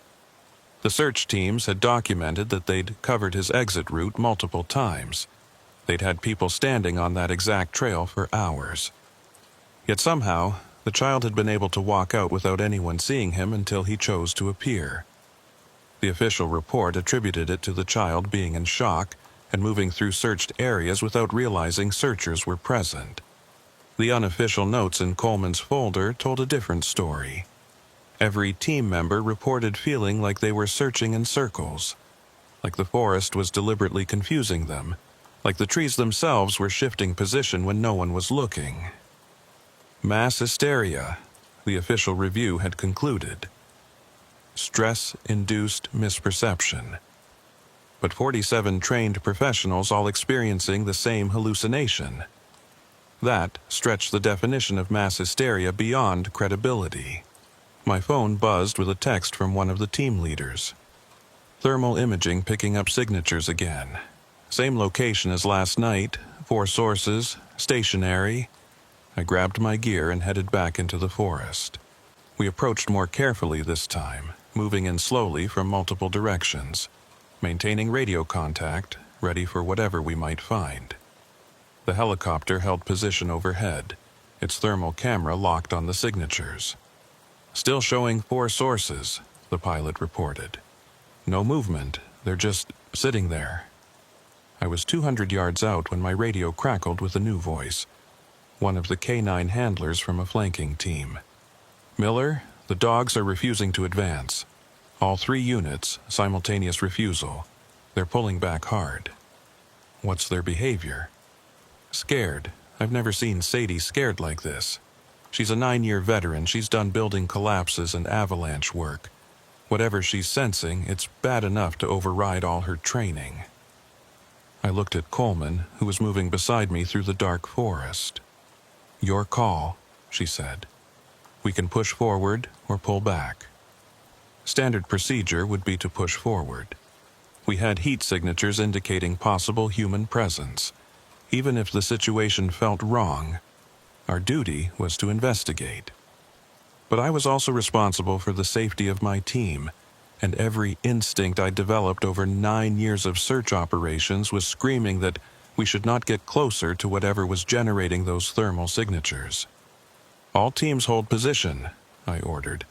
[SPEAKER 1] The search teams had documented that they'd covered his exit route multiple times. They'd had people standing on that exact trail for hours. Yet somehow, the child had been able to walk out without anyone seeing him until he chose to appear. The official report attributed it to the child being in shock and moving through searched areas without realizing searchers were present. The unofficial notes in Coleman's folder told a different story. Every team member reported feeling like they were searching in circles, like the forest was deliberately confusing them, like the trees themselves were shifting position when no one was looking. Mass hysteria, the official review had concluded. Stress-induced misperception. But 47 trained professionals all experiencing the same hallucination. That stretched the definition of mass hysteria beyond credibility. My phone buzzed with a text from one of the team leaders. Thermal imaging picking up signatures again. Same location as last night, 4 sources, stationary. I grabbed my gear and headed back into the forest. We approached more carefully this time, moving in slowly from multiple directions, maintaining radio contact, ready for whatever we might find. The helicopter held position overhead, its thermal camera locked on the signatures. Still showing 4 sources, the pilot reported. No movement, they're just sitting there. I was 200 yards out when my radio crackled with a new voice, one of the K9 handlers from a flanking team. Miller, the dogs are refusing to advance. All 3 units, simultaneous refusal. They're pulling back hard. What's their behavior? Scared. I've never seen Sadie scared like this. She's a 9-year veteran. She's done building collapses and avalanche work. Whatever she's sensing, it's bad enough to override all her training. I looked at Coleman, who was moving beside me through the dark forest. Your call, she said. We can push forward or pull back. Standard procedure would be to push forward. We had heat signatures indicating possible human presence. Even if the situation felt wrong, our duty was to investigate. But I was also responsible for the safety of my team, and every instinct I developed over 9 years of search operations was screaming that we should not get closer to whatever was generating those thermal signatures. All teams hold position, I ordered.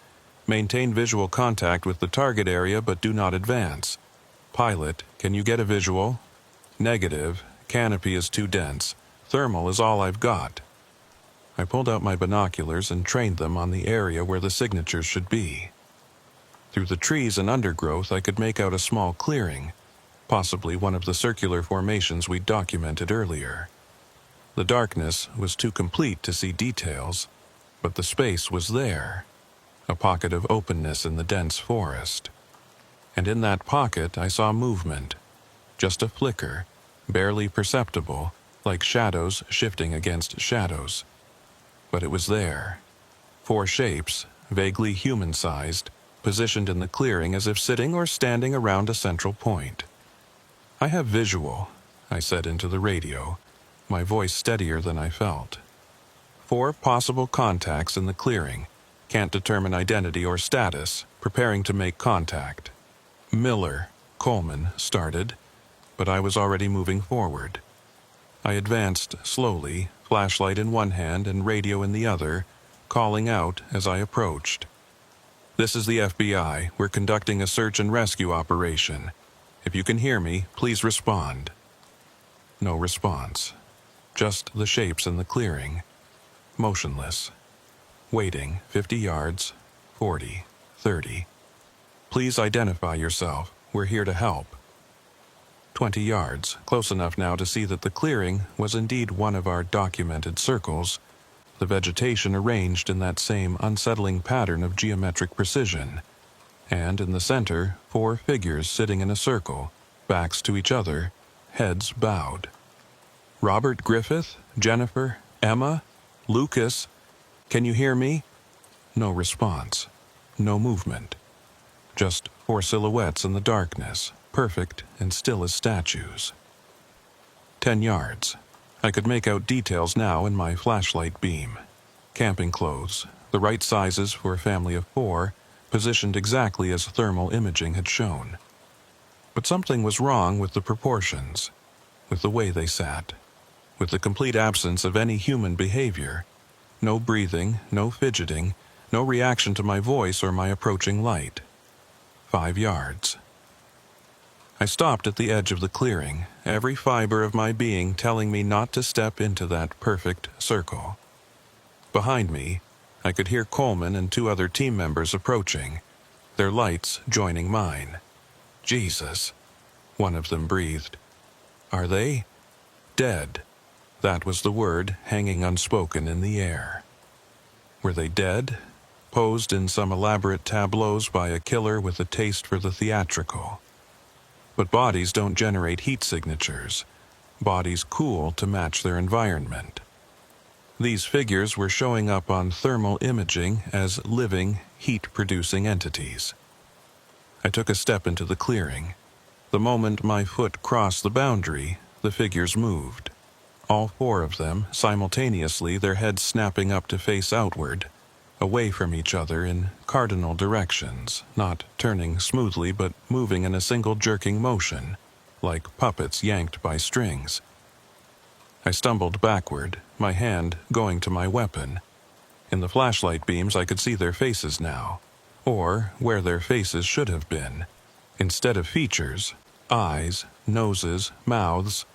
[SPEAKER 1] Maintain visual contact with the target area, but do not advance. Pilot, can you get a visual? Negative. Canopy is too dense. Thermal is all I've got. I pulled out my binoculars and trained them on the area where the signatures should be. Through the trees and undergrowth, I could make out a small clearing, possibly one of the circular formations we'd documented earlier. The darkness was too complete to see details, but the space was there, a pocket of openness in the dense forest. And in that pocket I saw movement, just a flicker, barely perceptible, like shadows shifting against shadows. But it was there. 4 shapes, vaguely human-sized, positioned in the clearing as if sitting or standing around a central point. I have visual, I said into the radio, my voice steadier than I felt. 4 possible contacts in the clearing, can't determine identity or status, preparing to make contact. Miller, Coleman, started, but I was already moving forward. I advanced slowly, flashlight in one hand and radio in the other, calling out as I approached. This is the FBI. We're conducting a search and rescue operation. If you can hear me, please respond. No response. Just the shapes in the clearing. Motionless. Waiting, 50 yards, 40, 30. Please identify yourself. We're here to help. 20 yards, close enough now to see that the clearing was indeed one of our documented circles, the vegetation arranged in that same unsettling pattern of geometric precision, and in the center, 4 figures sitting in a circle, backs to each other, heads bowed. Robert Griffith, Jennifer, Emma, Lucas, can you hear me? No response, no movement. Just 4 silhouettes in the darkness, perfect and still as statues. 10 yards. I could make out details now in my flashlight beam. Camping clothes, the right sizes for a family of 4, positioned exactly as thermal imaging had shown. But something was wrong with the proportions, with the way they sat, with the complete absence of any human behavior. No breathing, no fidgeting, no reaction to my voice or my approaching light. 5 yards. I stopped at the edge of the clearing, every fiber of my being telling me not to step into that perfect circle. Behind me, I could hear Coleman and 2 other team members approaching, their lights joining mine. Jesus, one of them breathed. Are they dead? That was the word hanging unspoken in the air. Were they dead? Posed in some elaborate tableaus by a killer with a taste for the theatrical. But bodies don't generate heat signatures. Bodies cool to match their environment. These figures were showing up on thermal imaging as living, heat-producing entities. I took a step into the clearing. The moment my foot crossed the boundary, the figures moved. All 4 of them, simultaneously, their heads snapping up to face outward, away from each other in cardinal directions, not turning smoothly but moving in a single jerking motion, like puppets yanked by strings. I stumbled backward, my hand going to my weapon. In the flashlight beams I could see their faces now, or where their faces should have been. Instead of features, eyes, noses, mouths,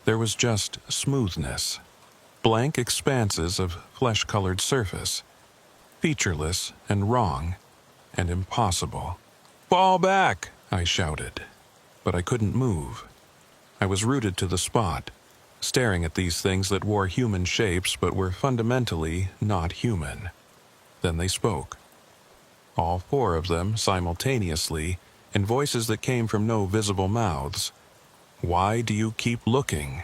[SPEAKER 1] there was just smoothness. Blank expanses of flesh-colored surface. Featureless and wrong and impossible. "Fall back!" I shouted. But I couldn't move. I was rooted to the spot, staring at these things that wore human shapes but were fundamentally not human. Then they spoke. All 4 of them simultaneously, in voices that came from no visible mouths. "Why do you keep looking?"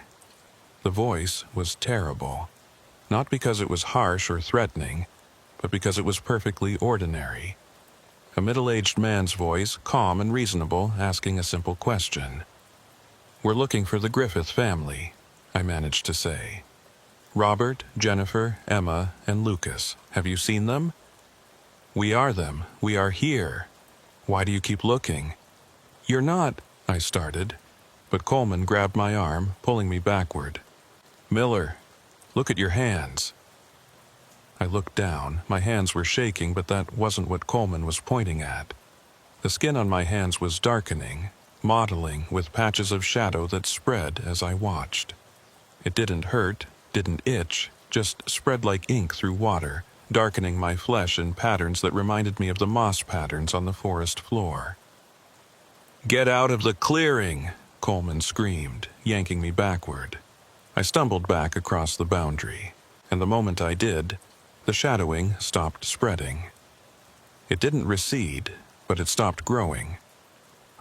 [SPEAKER 1] The voice was terrible. Not because it was harsh or threatening, but because it was perfectly ordinary. A middle-aged man's voice, calm and reasonable, asking a simple question. "We're looking for the Griffith family," I managed to say. "Robert, Jennifer, Emma, and Lucas. Have you seen them?" "We are them. We are here. Why do you keep looking?" "You're not," I started, but Coleman grabbed my arm, pulling me backward. "Miller, look at your hands." I looked down. My hands were shaking, but that wasn't what Coleman was pointing at. The skin on my hands was darkening, mottling with patches of shadow that spread as I watched. It didn't hurt, didn't itch, just spread like ink through water, darkening my flesh in patterns that reminded me of the moss patterns on the forest floor. "Get out of the clearing!" Coleman screamed, yanking me backward. I stumbled back across the boundary, and the moment I did, the shadowing stopped spreading. It didn't recede, but it stopped growing.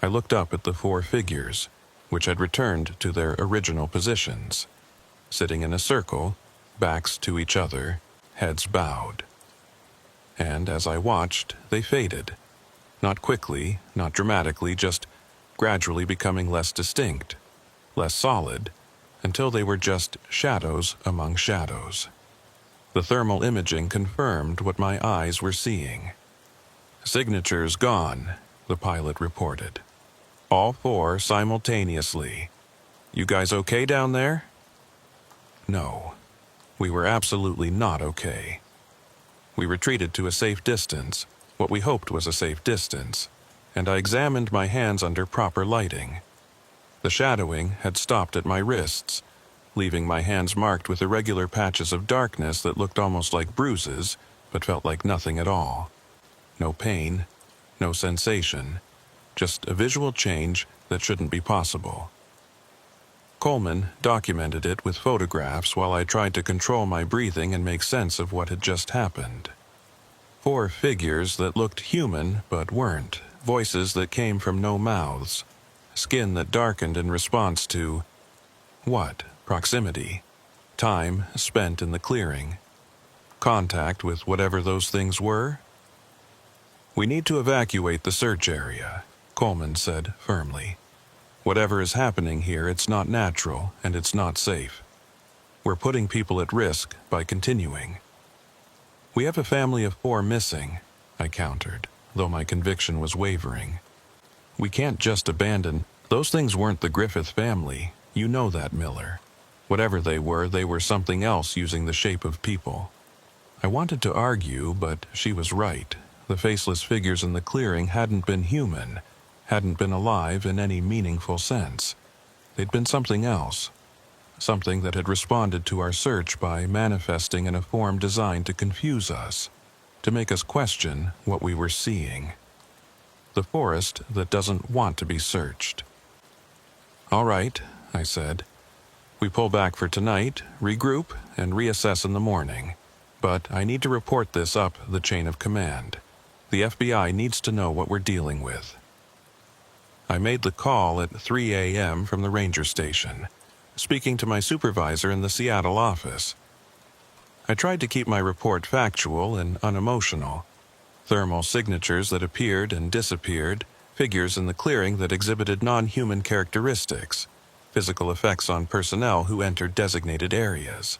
[SPEAKER 1] I looked up at the 4 figures, which had returned to their original positions, sitting in a circle, backs to each other, heads bowed. And as I watched, they faded. Not quickly, not dramatically, just gradually becoming less distinct, less solid, until they were just shadows among shadows. The thermal imaging confirmed what my eyes were seeing. "Signatures gone," the pilot reported. "All 4 simultaneously. You guys okay down there?" No. We were absolutely not okay. We retreated to a safe distance, what we hoped was a safe distance, and I examined my hands under proper lighting. The shadowing had stopped at my wrists, leaving my hands marked with irregular patches of darkness that looked almost like bruises, but felt like nothing at all. No pain, no sensation, just a visual change that shouldn't be possible. Coleman documented it with photographs while I tried to control my breathing and make sense of what had just happened. 4 figures that looked human but weren't, voices that came from no mouths, skin that darkened in response to what? Proximity, time spent in the clearing, contact with whatever those things were. "We need to evacuate the search area," Coleman said firmly. "Whatever is happening here, it's not natural and it's not safe. We're putting people at risk by continuing." "We have a family of 4 missing," I countered, though my conviction was wavering. We can't just abandon. Those things weren't the Griffith family. You know that, Miller. Whatever they were something else using the shape of people. I wanted to argue, but she was right. The faceless figures in the clearing hadn't been human, hadn't been alive in any meaningful sense. They'd been something else. Something that had responded to our search by manifesting in a form designed to confuse us, to make us question what we were seeing. The forest that doesn't want to be searched. "All right," I said. "We pull back for tonight, regroup, and reassess in the morning. But I need to report this up the chain of command. The FBI needs to know what we're dealing with." I made the call at 3 a.m. from the ranger station, speaking to my supervisor in the Seattle office. I tried to keep my report factual and unemotional. Thermal signatures that appeared and disappeared, figures in the clearing that exhibited non-human characteristics, physical effects on personnel who entered designated areas.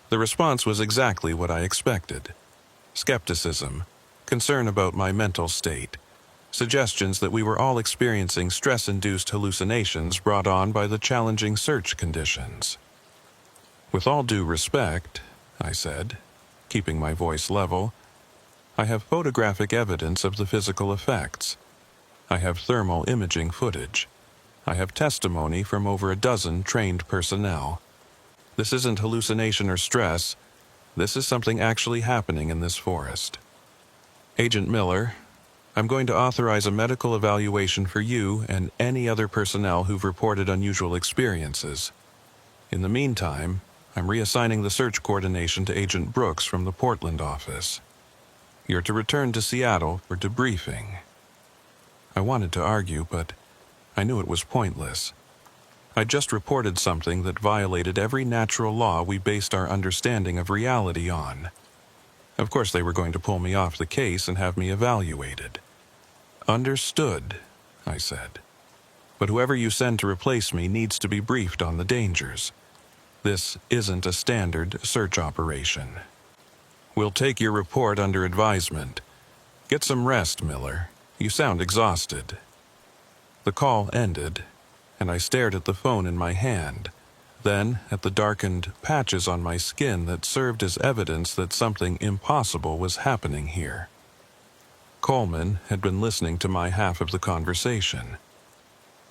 [SPEAKER 1] The response was exactly what I expected. Skepticism, concern about my mental state, suggestions that we were all experiencing stress-induced hallucinations brought on by the challenging search conditions. "With all due respect," I said, keeping my voice level, "I have photographic evidence of the physical effects. I have thermal imaging footage. I have testimony from over a dozen trained personnel. This isn't hallucination or stress. This is something actually happening in this forest. Agent Miller, I'm going to authorize a medical evaluation for you and any other personnel who've reported unusual experiences. In the meantime, I'm reassigning the search coordination to Agent Brooks from the Portland office. You're to return to Seattle for debriefing." I wanted to argue, but I knew it was pointless. I just reported something that violated every natural law we based our understanding of reality on. Of course they were going to pull me off the case and have me evaluated. "Understood," I said. "But whoever you send to replace me needs to be briefed on the dangers. This isn't a standard search operation. We'll take your report under advisement. Get some rest, Miller. You sound exhausted." The call ended, and I stared at the phone in my hand, then at the darkened patches on my skin that served as evidence that something impossible was happening here. Coleman had been listening to my half of the conversation.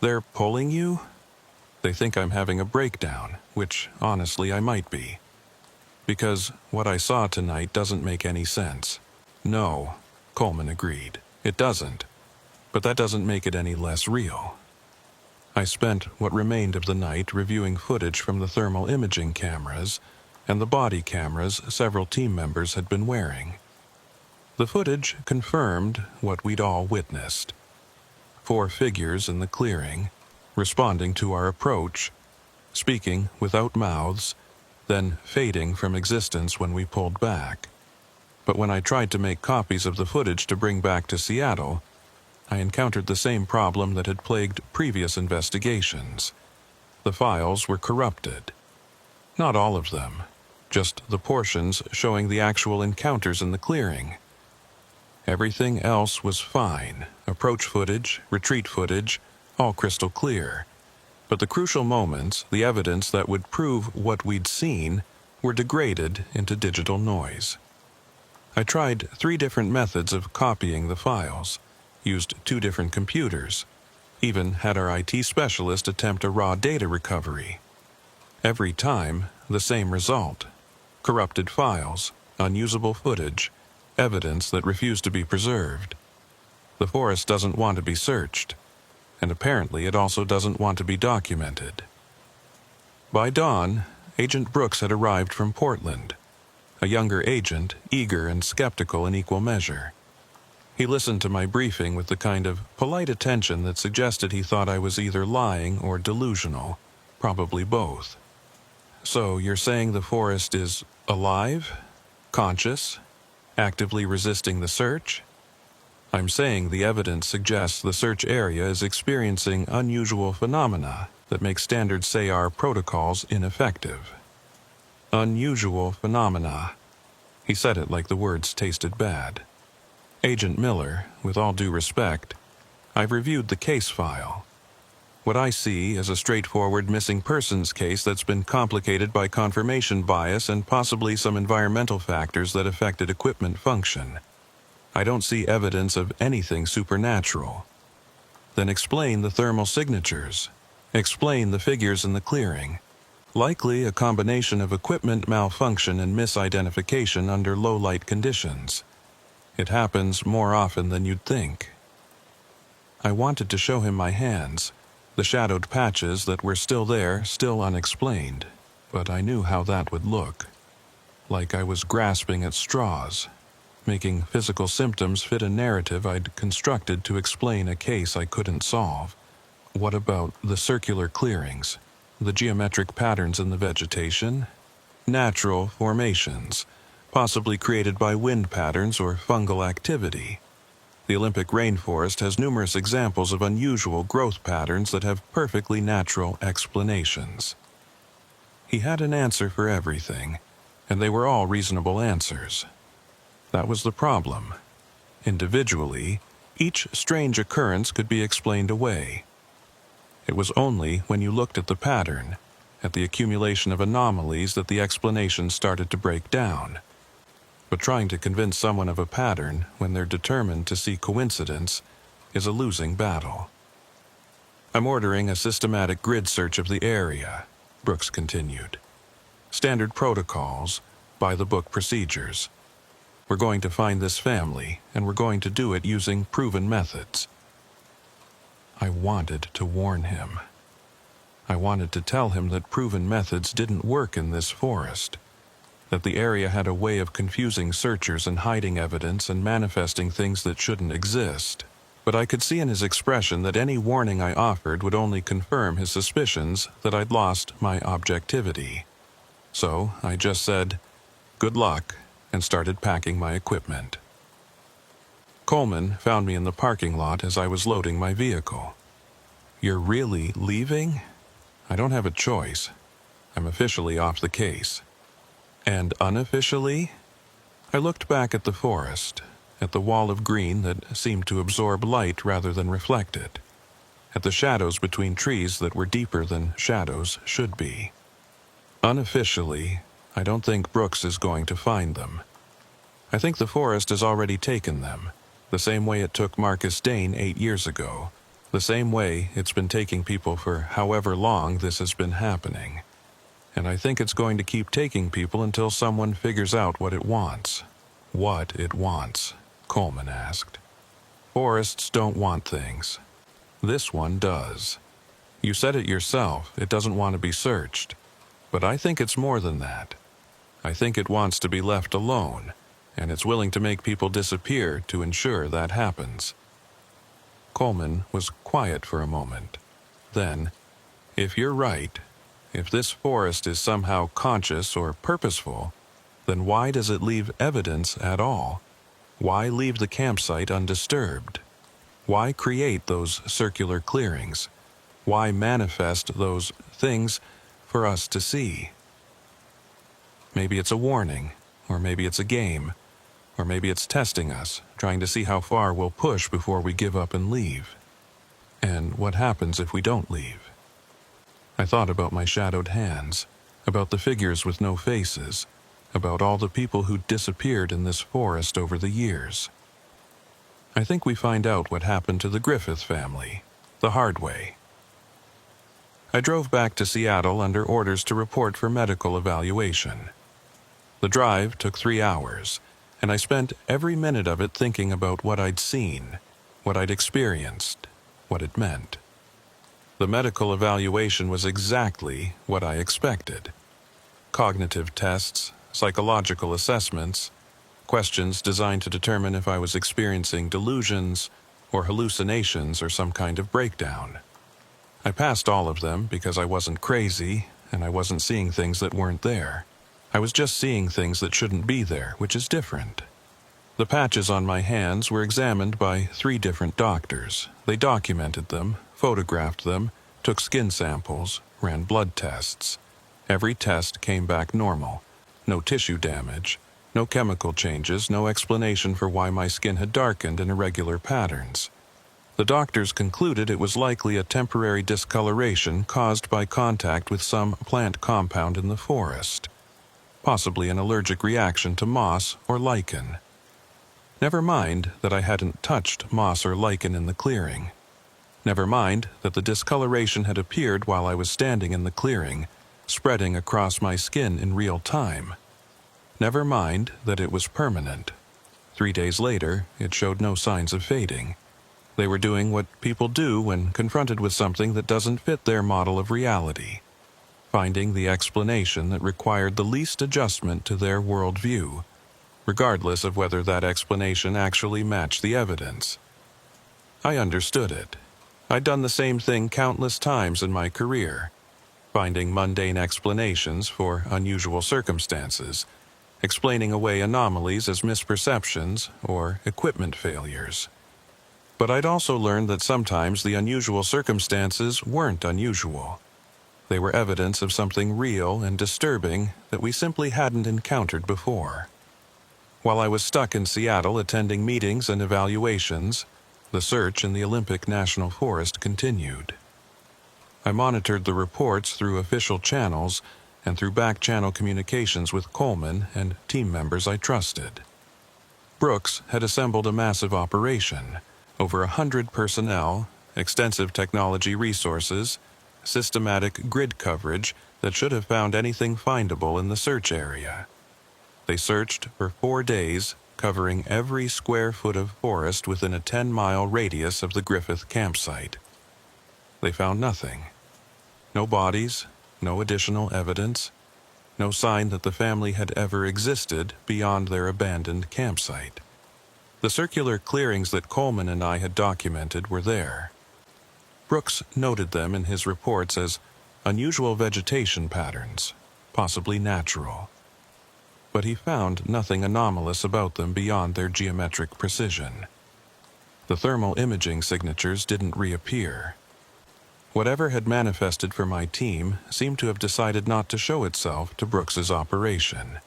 [SPEAKER 1] "They're pulling you?" They think I'm having a breakdown, which honestly I might be. Because what I saw tonight doesn't make any sense. "No," Coleman agreed. "It doesn't. But that doesn't make it any less real." I spent what remained of the night reviewing footage from the thermal imaging cameras and the body cameras several team members had been wearing. The footage confirmed what we'd all witnessed. 4 figures in the clearing, responding to our approach, speaking without mouths, then fading from existence when we pulled back. But when I tried to make copies of the footage to bring back to Seattle, I encountered the same problem that had plagued previous investigations. The files were corrupted. Not all of them, just the portions showing the actual encounters in the clearing. Everything else was fine. Approach footage, retreat footage, all crystal clear. But the crucial moments, the evidence that would prove what we'd seen, were degraded into digital noise. I tried 3 different methods of copying the files, used 2 different computers, even had our IT specialist attempt a raw data recovery. Every time, the same result: corrupted files, unusable footage, evidence that refused to be preserved. The forest doesn't want to be searched, and apparently it also doesn't want to be documented. By dawn, Agent Brooks had arrived from Portland, a younger agent, eager and skeptical in equal measure. He listened to my briefing with the kind of polite attention that suggested he thought I was either lying or delusional, probably both. "So you're saying the forest is alive? Conscious? Actively resisting the search?" "I'm saying the evidence suggests the search area is experiencing unusual phenomena that make standard SAR protocols ineffective." Unusual phenomena. He said it like the words tasted bad. Agent Miller, with all due respect, I've reviewed the case file. What I see is a straightforward missing persons case that's been complicated by confirmation bias and possibly some environmental factors that affected equipment function. I don't see evidence of anything supernatural. Then explain the thermal signatures. Explain the figures in the clearing. Likely a combination of equipment malfunction and misidentification under low-light conditions. It happens more often than you'd think. I wanted to show him my hands, the shadowed patches that were still there, still unexplained, but I knew how that would look. Like I was grasping at straws, making physical symptoms fit a narrative I'd constructed to explain a case I couldn't solve. What about the circular clearings, the geometric patterns in the vegetation? Natural formations, possibly created by wind patterns or fungal activity. The Olympic rainforest has numerous examples of unusual growth patterns that have perfectly natural explanations. He had an answer for everything, and they were all reasonable answers. That was the problem. Individually, each strange occurrence could be explained away. It was only when you looked at the pattern, at the accumulation of anomalies, that the explanations started to break down. But trying to convince someone of a pattern when they're determined to see coincidence is a losing battle. I'm ordering a systematic grid search of the area, Brooks continued. Standard protocols, by-the-book procedures. We're going to find this family, and we're going to do it using proven methods. I wanted to warn him. I wanted to tell him that proven methods didn't work in this forest, that the area had a way of confusing searchers and hiding evidence and manifesting things that shouldn't exist. But I could see in his expression that any warning I offered would only confirm his suspicions that I'd lost my objectivity. So I just said, "Good luck," and started packing my equipment. Coleman found me in the parking lot as I was loading my vehicle. "You're really leaving?" "I don't have a choice. I'm officially off the case." "And unofficially?" I looked back at the forest, at the wall of green that seemed to absorb light rather than reflect it, at the shadows between trees that were deeper than shadows should be. Unofficially, I don't think Brooks is going to find them. I think the forest has already taken them, the same way it took Marcus Dane 8 years ago, the same way it's been taking people for however long this has been happening. And I think it's going to keep taking people until someone figures out what it wants. What it wants, Coleman asked. Forests don't want things. This one does. You said it yourself, it doesn't want to be searched. But I think it's more than that. I think it wants to be left alone, and it's willing to make people disappear to ensure that happens. Coleman was quiet for a moment. Then, if you're right, if this forest is somehow conscious or purposeful, then why does it leave evidence at all? Why leave the campsite undisturbed? Why create those circular clearings? Why manifest those things for us to see? Maybe it's a warning, or maybe it's a game, or maybe it's testing us, trying to see how far we'll push before we give up and leave. And what happens if we don't leave? I thought about my shadowed hands, about the figures with no faces, about all the people who disappeared in this forest over the years. I think we find out what happened to the Griffith family, the hard way. I drove back to Seattle under orders to report for medical evaluation. The drive took 3 hours, and I spent every minute of it thinking about what I'd seen, what I'd experienced, what it meant. The medical evaluation was exactly what I expected. Cognitive tests, psychological assessments, questions designed to determine if I was experiencing delusions or hallucinations or some kind of breakdown. I passed all of them because I wasn't crazy and I wasn't seeing things that weren't there. I was just seeing things that shouldn't be there, which is different. The patches on my hands were examined by 3 different doctors. They documented them, photographed them, took skin samples, ran blood tests. Every test came back normal. No tissue damage, No chemical changes, no explanation for why my skin had darkened in irregular patterns. The doctors concluded it was likely a temporary discoloration caused by contact with some plant compound in the forest, possibly an allergic reaction to moss or lichen. Never mind that I hadn't touched moss or lichen in the clearing. Never mind that the discoloration had appeared while I was standing in the clearing, spreading across my skin in real time. Never mind that it was permanent. 3 days later, it showed no signs of fading. They were doing what people do when confronted with something that doesn't fit their model of reality, finding the explanation that required the least adjustment to their worldview, regardless of whether that explanation actually matched the evidence. I understood it. I'd done the same thing countless times in my career, finding mundane explanations for unusual circumstances, explaining away anomalies as misperceptions or equipment failures. But I'd also learned that sometimes the unusual circumstances weren't unusual. They were evidence of something real and disturbing that we simply hadn't encountered before. While I was stuck in Seattle attending meetings and evaluations, the search in the Olympic National Forest continued. I monitored the reports through official channels and through back-channel communications with Coleman and team members I trusted. Brooks had assembled a massive operation, over 100 personnel, extensive technology resources, systematic grid coverage that should have found anything findable in the search area. They searched for 4 days, covering every square foot of forest within a 10-mile radius of the Griffith campsite. They found nothing. No bodies, no additional evidence, no sign that the family had ever existed beyond their abandoned campsite. The circular clearings that Coleman and I had documented were there. Brooks noted them in his reports as unusual vegetation patterns, possibly natural. But he found nothing anomalous about them beyond their geometric precision. The thermal imaging signatures didn't reappear. Whatever had manifested for my team seemed to have decided not to show itself to Brooks's operation.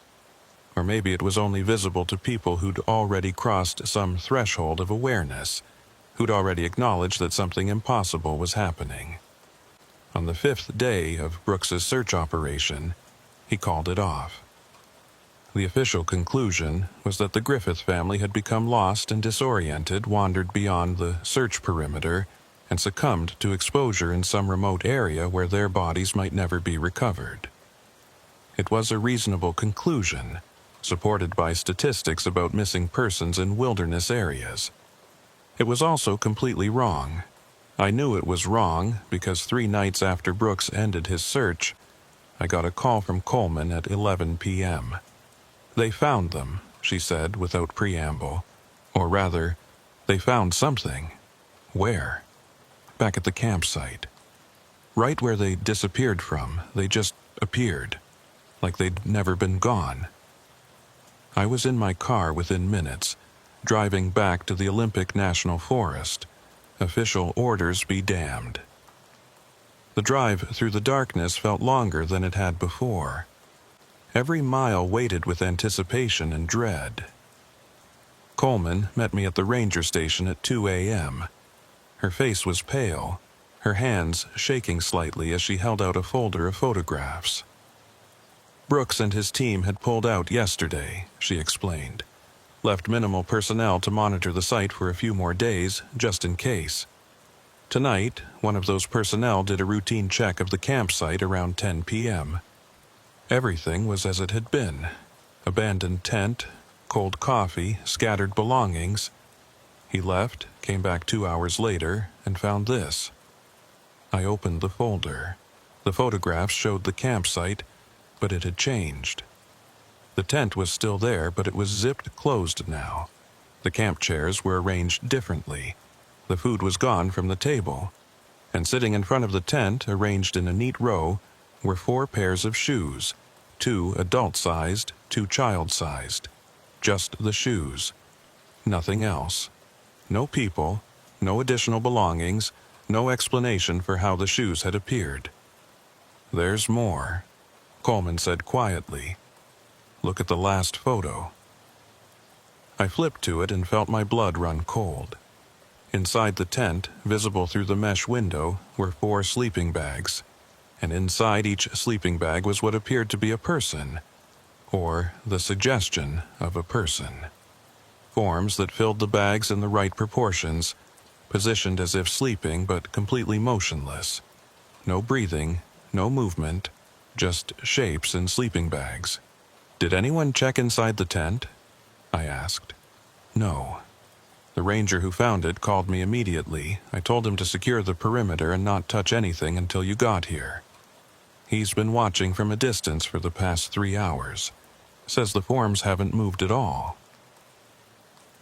[SPEAKER 1] Or maybe it was only visible to people who'd already crossed some threshold of awareness, who'd already acknowledged that something impossible was happening. On the 5th day of Brooks's search operation, he called it off. The official conclusion was that the Griffith family had become lost and disoriented, wandered beyond the search perimeter, and succumbed to exposure in some remote area where their bodies might never be recovered. It was a reasonable conclusion, supported by statistics about missing persons in wilderness areas. It was also completely wrong. I knew it was wrong because 3 nights after Brooks ended his search, I got a call from Coleman at 11 p.m. They found them, she said without preamble. Or rather, they found something. Where? Back at the campsite. Right where they disappeared from, they just appeared, like they'd never been gone. I was in my car within minutes, driving back to the Olympic National Forest. Official orders be damned. The drive through the darkness felt longer than it had before. Every mile waited with anticipation and dread. Coleman met me at the ranger station at 2 a.m. Her face was pale, her hands shaking slightly as she held out a folder of photographs. Brooks and his team had pulled out yesterday, she explained. Left minimal personnel to monitor the site for a few more days, just in case. Tonight, one of those personnel did a routine check of the campsite around 10 p.m. Everything was as it had been. Abandoned tent, cold coffee, scattered belongings. He left, came back 2 hours later, and found this. I opened the folder. The photographs showed the campsite, but it had changed. The tent was still there, but it was zipped closed now. The camp chairs were arranged differently. The food was gone from the table. And sitting in front of the tent, arranged in a neat row, were 4 pairs of shoes, 2 adult-sized, 2 child-sized. Just the shoes. Nothing else. No people, no additional belongings, no explanation for how the shoes had appeared. There's more, Coleman said quietly. look at the last photo. I flipped to it and felt my blood run cold. Inside the tent, visible through the mesh window, were 4 sleeping bags, and inside each sleeping bag was what appeared to be a person, or the suggestion of a person. Forms that filled the bags in the right proportions, positioned as if sleeping but completely motionless. No breathing, no movement, just shapes in sleeping bags. "Did anyone check inside the tent?" I asked. "No." The ranger who found it called me immediately. I told him to secure the perimeter and not touch anything until you got here. He's been watching from a distance for the past 3 hours. Says the forms haven't moved at all.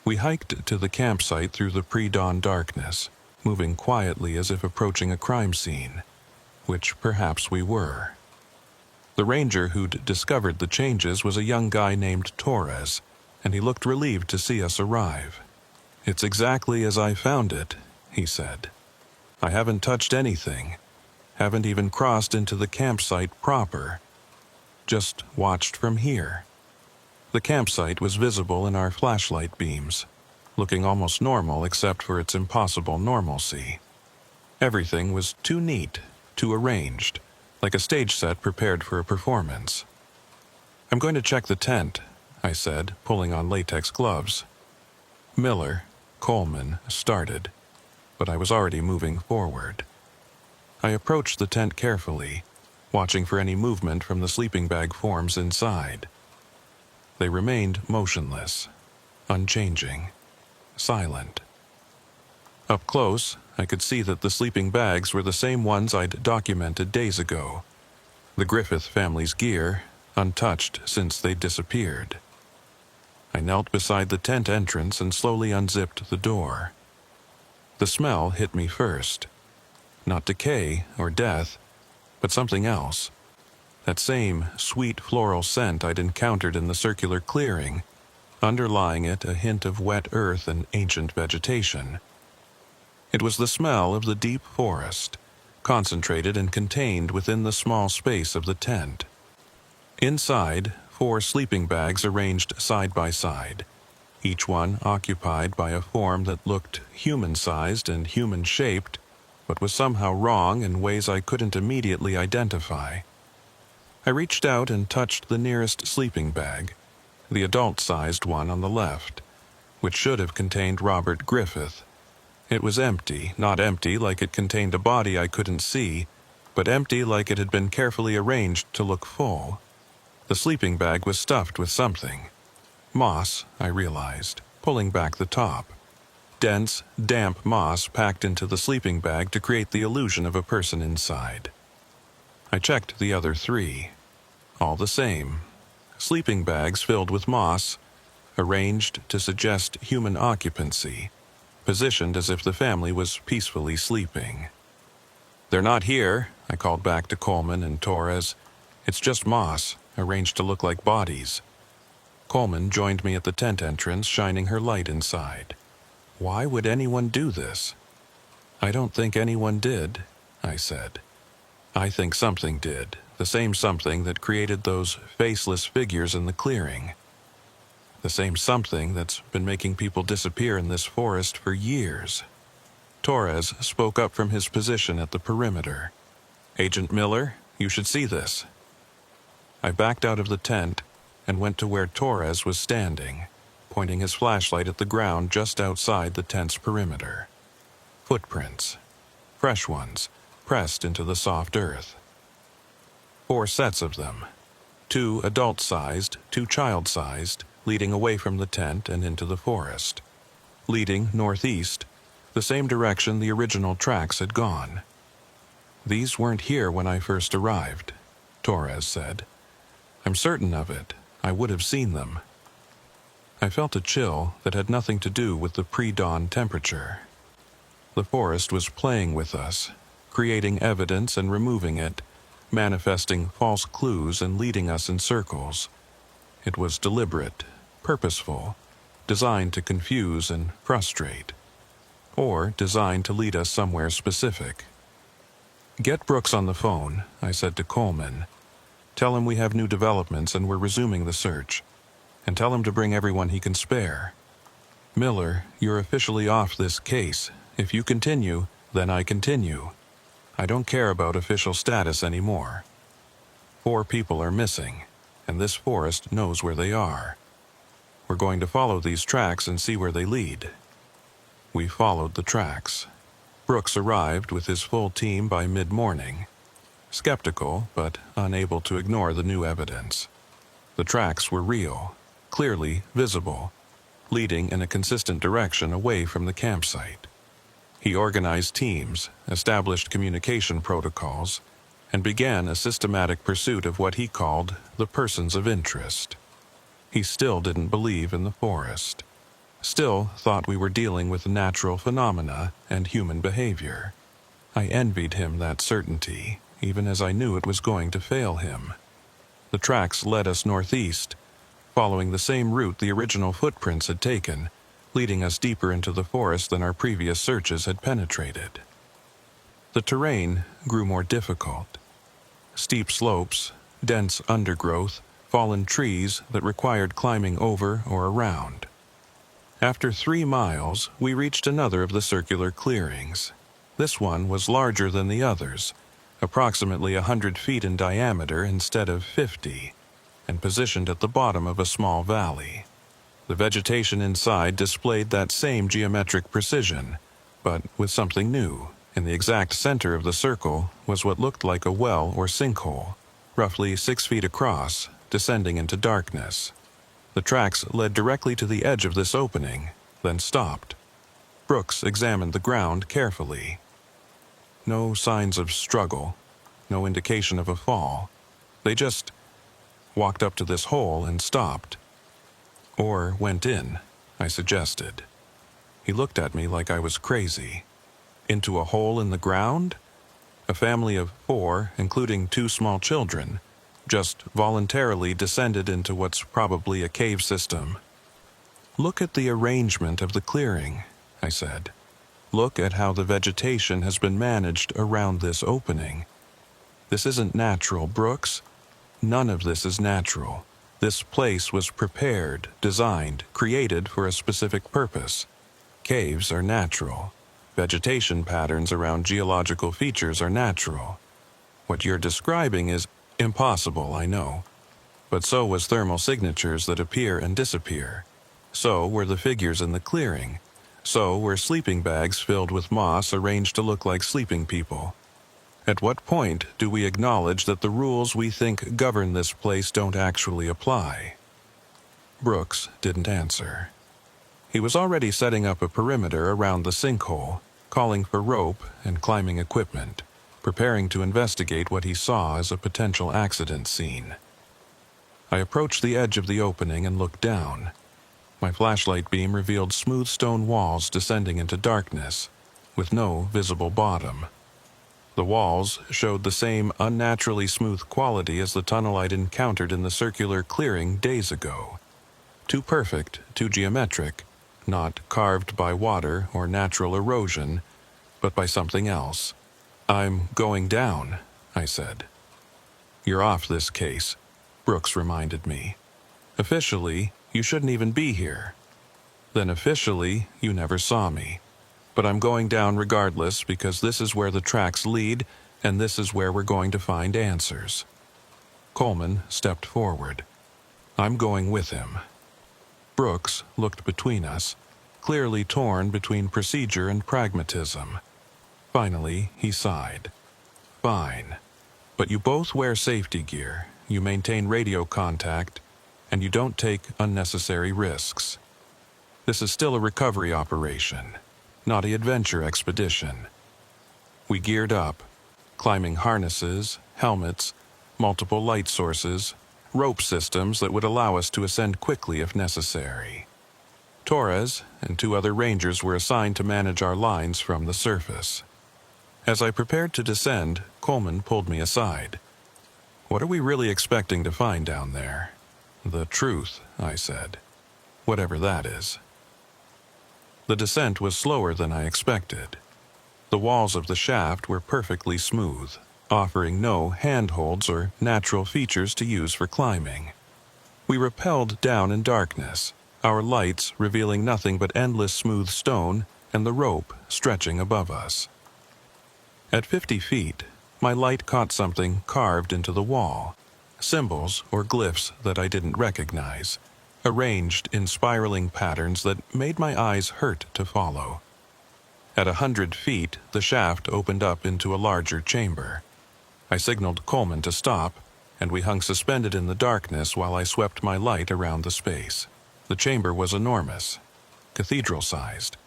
[SPEAKER 1] We hiked to the campsite through the pre-dawn darkness, moving quietly as if approaching a crime scene, which perhaps we were. The ranger who'd discovered the changes was a young guy named Torres, and he looked relieved to see us arrive. "It's exactly as I found it," he said. "I haven't touched anything, haven't even crossed into the campsite proper, just watched from here." The campsite was visible in our flashlight beams, looking almost normal except for its impossible normalcy. Everything was too neat, too arranged, like a stage set prepared for a performance. "I'm going to check the tent," I said, pulling on latex gloves. Miller, Coleman, started, but I was already moving forward. I approached the tent carefully, watching for any movement from the sleeping bag forms inside. They remained motionless, unchanging, silent. Up close, I could see that the sleeping bags were the same ones I'd documented days ago. The Griffith family's gear, untouched since they'd disappeared. I knelt beside the tent entrance and slowly unzipped the door. The smell hit me first. Not decay or death, but something else. That same sweet floral scent I'd encountered in the circular clearing, underlying it a hint of wet earth and ancient vegetation. It was the smell of the deep forest, concentrated and contained within the small space of the tent. Inside, 4 sleeping bags arranged side by side, each one occupied by a form that looked human-sized and human-shaped, but was somehow wrong in ways I couldn't immediately identify. I reached out and touched the nearest sleeping bag, the adult-sized one on the left, which should have contained Robert Griffith. It was empty, not empty like it contained a body I couldn't see, but empty like it had been carefully arranged to look full. The sleeping bag was stuffed with something. Moss, I realized, pulling back the top. Dense, damp moss packed into the sleeping bag to create the illusion of a person inside. I checked the other 3. All the same. Sleeping bags filled with moss, arranged to suggest human occupancy, positioned as if the family was peacefully sleeping. "They're not here," I called back to Coleman and Torres. "It's just moss, arranged to look like bodies." Coleman joined me at the tent entrance, shining her light inside. "Why would anyone do this?" "I don't think anyone did," I said. "I think something did, the same something that created those faceless figures in the clearing. The same something that's been making people disappear in this forest for years." Torres spoke up from his position at the perimeter. "Agent Miller, you should see this." I backed out of the tent and went to where Torres was standing, pointing his flashlight at the ground just outside the tent's perimeter. Footprints. Fresh ones, pressed into the soft earth. 4 sets of them. 2 adult-sized, 2 child-sized, leading away from the tent and into the forest. Leading northeast, the same direction the original tracks had gone. "These weren't here when I first arrived," Torres said. "I'm certain of it. I would have seen them." I felt a chill that had nothing to do with the pre-dawn temperature. The forest was playing with us, creating evidence and removing it, manifesting false clues and leading us in circles. It was deliberate, purposeful, designed to confuse and frustrate, or designed to lead us somewhere specific. "Get Brooks on the phone," I said to Coleman. Tell him we have new developments and we're resuming the search. And tell him to bring everyone he can spare. Miller, you're officially off this case. If you continue, then I continue. I don't care about official status anymore. 4 people are missing, and this forest knows where they are. We're going to follow these tracks and see where they lead. We followed the tracks. Brooks arrived with his full team by mid-morning, skeptical but unable to ignore the new evidence. The tracks were real, clearly visible, leading in a consistent direction away from the campsite. He organized teams, established communication protocols, and began a systematic pursuit of what he called the persons of interest. He still didn't believe in the forest, still thought we were dealing with natural phenomena and human behavior. I envied him that certainty, even as I knew it was going to fail him. The tracks led us northeast, following the same route the original footprints had taken, leading us deeper into the forest than our previous searches had penetrated. The terrain grew more difficult. Steep slopes, dense undergrowth, fallen trees that required climbing over or around. After 3 miles, we reached another of the circular clearings. This one was larger than the others, approximately 100 feet in diameter instead of 50, and positioned at the bottom of a small valley. The vegetation inside displayed that same geometric precision, but with something new. In the exact center of the circle was what looked like a well or sinkhole, roughly 6 feet across, descending into darkness. The tracks led directly to the edge of this opening, then stopped. Brooks examined the ground carefully. No signs of struggle, no indication of a fall. They just walked up to this hole and stopped. Or went in, I suggested. He looked at me like I was crazy. Into a hole in the ground? A family of 4, including 2 small children, just voluntarily descended into what's probably a cave system. Look at the arrangement of the clearing, I said. Look at how the vegetation has been managed around this opening. This isn't natural, Brooks. None of this is natural. This place was prepared, designed, created for a specific purpose. Caves are natural. Vegetation patterns around geological features are natural. What you're describing is impossible, I know. But so was thermal signatures that appear and disappear. So were the figures in the clearing. So were sleeping bags filled with moss arranged to look like sleeping people. At what point do we acknowledge that the rules we think govern this place don't actually apply? Brooks didn't answer. He was already setting up a perimeter around the sinkhole, calling for rope and climbing equipment, preparing to investigate what he saw as a potential accident scene. I approached the edge of the opening and looked down. My flashlight beam revealed smooth stone walls descending into darkness, with no visible bottom. The walls showed the same unnaturally smooth quality as the tunnel I'd encountered in the circular clearing days ago. Too perfect, too geometric, not carved by water or natural erosion, but by something else. I'm going down, I said. You're off this case, Brooks reminded me. Officially, you shouldn't even be here. Then officially, you never saw me. But I'm going down regardless because this is where the tracks lead and this is where we're going to find answers. Coleman stepped forward. I'm going with him. Brooks looked between us, clearly torn between procedure and pragmatism. Finally, he sighed. Fine. But you both wear safety gear, you maintain radio contact, and you don't take unnecessary risks. This is still a recovery operation, not an adventure expedition. We geared up, climbing harnesses, helmets, multiple light sources, rope systems that would allow us to ascend quickly if necessary. Torres and 2 other rangers were assigned to manage our lines from the surface. As I prepared to descend, Coleman pulled me aside. What are we really expecting to find down there? The truth, I said. Whatever that is. The descent was slower than I expected. The walls of the shaft were perfectly smooth, offering no handholds or natural features to use for climbing. We rappelled down in darkness, our lights revealing nothing but endless smooth stone and the rope stretching above us. At 50 feet, my light caught something carved into the wall, symbols or glyphs that I didn't recognize, arranged in spiraling patterns that made my eyes hurt to follow. At 100 feet, the shaft opened up into a larger chamber. I signaled Coleman to stop, and we hung suspended in the darkness while I swept my light around the space. The chamber was enormous, cathedral-sized,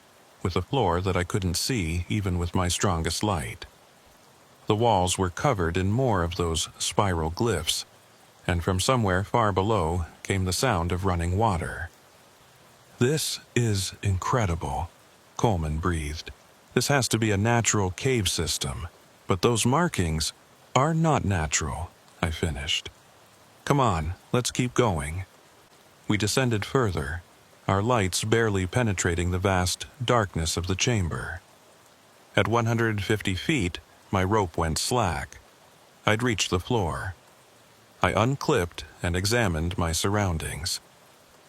[SPEAKER 1] with a floor that I couldn't see even with my strongest light. The walls were covered in more of those spiral glyphs, and from somewhere far below came the sound of running water. "This is incredible," Coleman breathed. "This has to be a natural cave system, but those markings are not natural," I finished. "Come on, let's keep going." We descended further, our lights barely penetrating the vast darkness of the chamber. At 150 feet, my rope went slack. I'd reached the floor. I unclipped and examined my surroundings.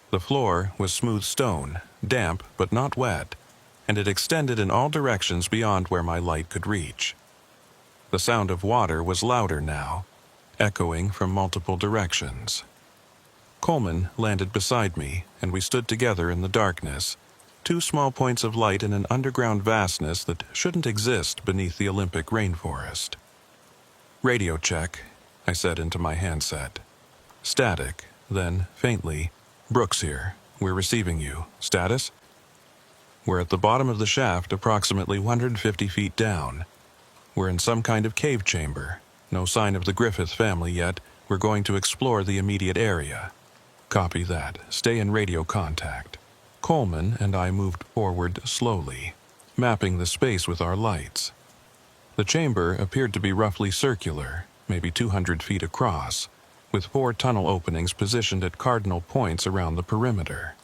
[SPEAKER 1] The floor was smooth stone, damp but not wet, and it extended in all directions beyond where my light could reach. The sound of water was louder now, echoing from multiple directions. Coleman landed beside me, and we stood together in the darkness, two small points of light in an underground vastness that shouldn't exist beneath the Olympic rainforest. "Radio check," I said into my handset. Static, then, faintly, "Brooks here. We're receiving you. Status?" "We're at the bottom of the shaft, approximately 150 feet down. We're in some kind of cave chamber. No sign of the Griffith family yet. We're going to explore the immediate area." "Copy that. Stay in radio contact." Coleman and I moved forward slowly, mapping the space with our lights. The chamber appeared to be roughly circular, maybe 200 feet across, with 4 tunnel openings positioned at cardinal points around the perimeter.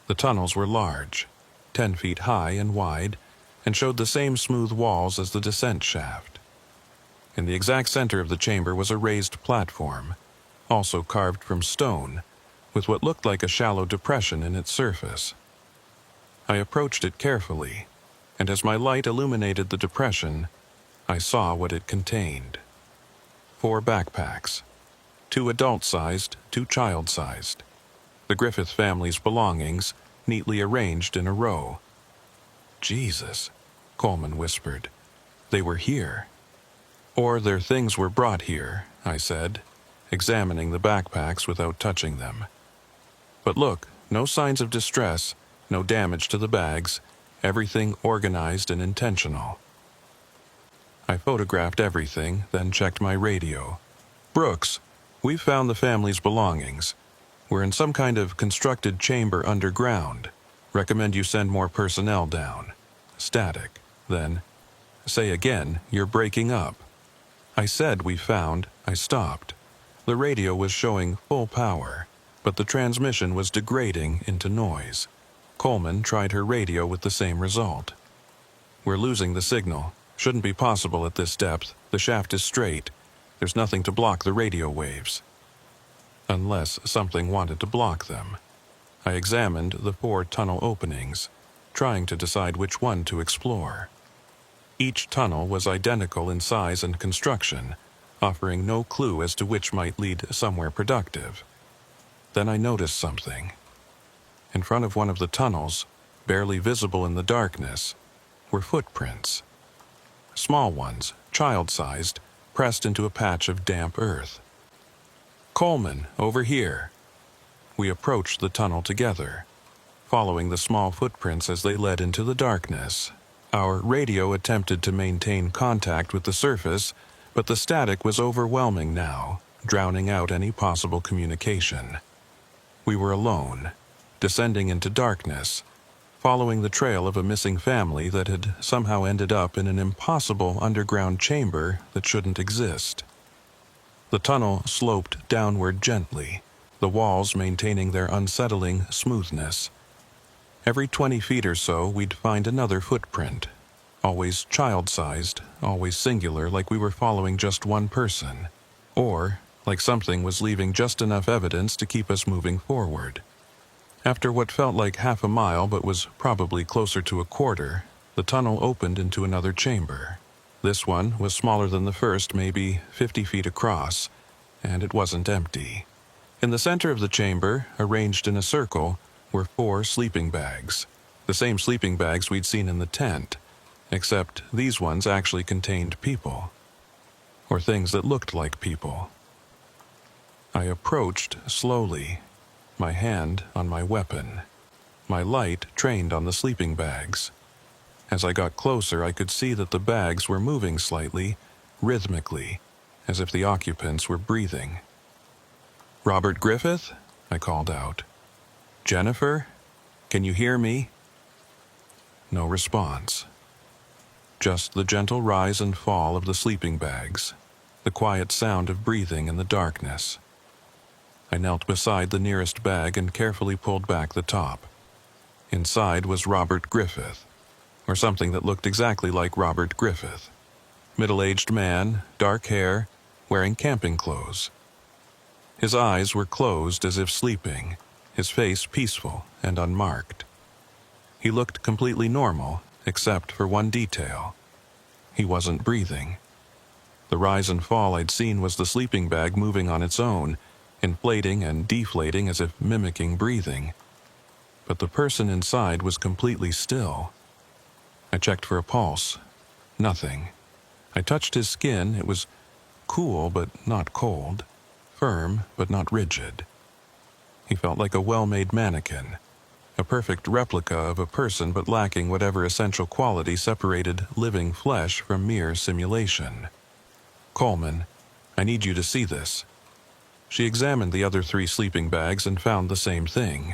[SPEAKER 1] The tunnels were large, 10 feet high and wide, and showed the same smooth walls as the descent shaft. In the exact center of the chamber was a raised platform, also carved from stone, with what looked like a shallow depression in its surface. I approached it carefully, and as my light illuminated the depression, I saw what it contained. 4 backpacks, 2 adult-sized, 2 child-sized. The Griffith family's belongings, neatly arranged in a row. "Jesus," Coleman whispered. "They were here." "Or their things were brought here," I said, examining the backpacks without touching them. "But look, no signs of distress, no damage to the bags, everything organized and intentional." I photographed everything, then checked my radio. "Brooks, we've found the family's belongings. We're in some kind of constructed chamber underground. Recommend you send more personnel down." Static. Then, "Say again, you're breaking up." I said we found. I stopped. The radio was showing full power, but the transmission was degrading into noise. Coleman tried her radio with the same result. "We're losing the signal. Shouldn't be possible at this depth. The shaft is straight. There's nothing to block the radio waves." Unless something wanted to block them. I examined the 4 tunnel openings, trying to decide which one to explore. Each tunnel was identical in size and construction, offering no clue as to which might lead somewhere productive. Then I noticed something. In front of one of the tunnels, barely visible in the darkness, were footprints. Small ones, child-sized, pressed into a patch of damp earth. "Coleman, over here." We approached the tunnel together, following the small footprints as they led into the darkness. Our radio attempted to maintain contact with the surface, but the static was overwhelming now, drowning out any possible communication. We were alone, descending into darkness, following the trail of a missing family that had somehow ended up in an impossible underground chamber that shouldn't exist. The tunnel sloped downward gently, the walls maintaining their unsettling smoothness. Every 20 feet or so we'd find another footprint, Always child-sized, always singular, like we were following just one person. Or like something was leaving just enough evidence to keep us moving forward. After what felt like half a mile but was probably closer to a quarter, the tunnel opened into another chamber. This one was smaller than the first, maybe 50 feet across, and it wasn't empty. In the center of the chamber, arranged in a circle, were 4 sleeping bags. The same sleeping bags we'd seen in the tent, except these ones actually contained people. Or things that looked like people. I approached slowly, my hand on my weapon, my light trained on the sleeping bags. As I got closer, I could see that the bags were moving slightly, rhythmically, as if the occupants were breathing. "Robert Griffith?" I called out. "Jennifer? Can you hear me?" No response. Just the gentle rise and fall of the sleeping bags, the quiet sound of breathing in the darkness. I knelt beside the nearest bag and carefully pulled back the top. Inside was Robert Griffith, or something that looked exactly like Robert Griffith. Middle-aged man, dark hair, wearing camping clothes. His eyes were closed as if sleeping, his face peaceful and unmarked. He looked completely normal, except for one detail. He wasn't breathing. The rise and fall I'd seen was the sleeping bag moving on its own, inflating and deflating as if mimicking breathing. But the person inside was completely still. I checked for a pulse. Nothing. I touched his skin. It was cool but not cold, firm but not rigid. He felt like a well-made mannequin, a perfect replica of a person but lacking whatever essential quality separated living flesh from mere simulation. "Coleman, I need you to see this." She examined the other 3 sleeping bags and found the same thing.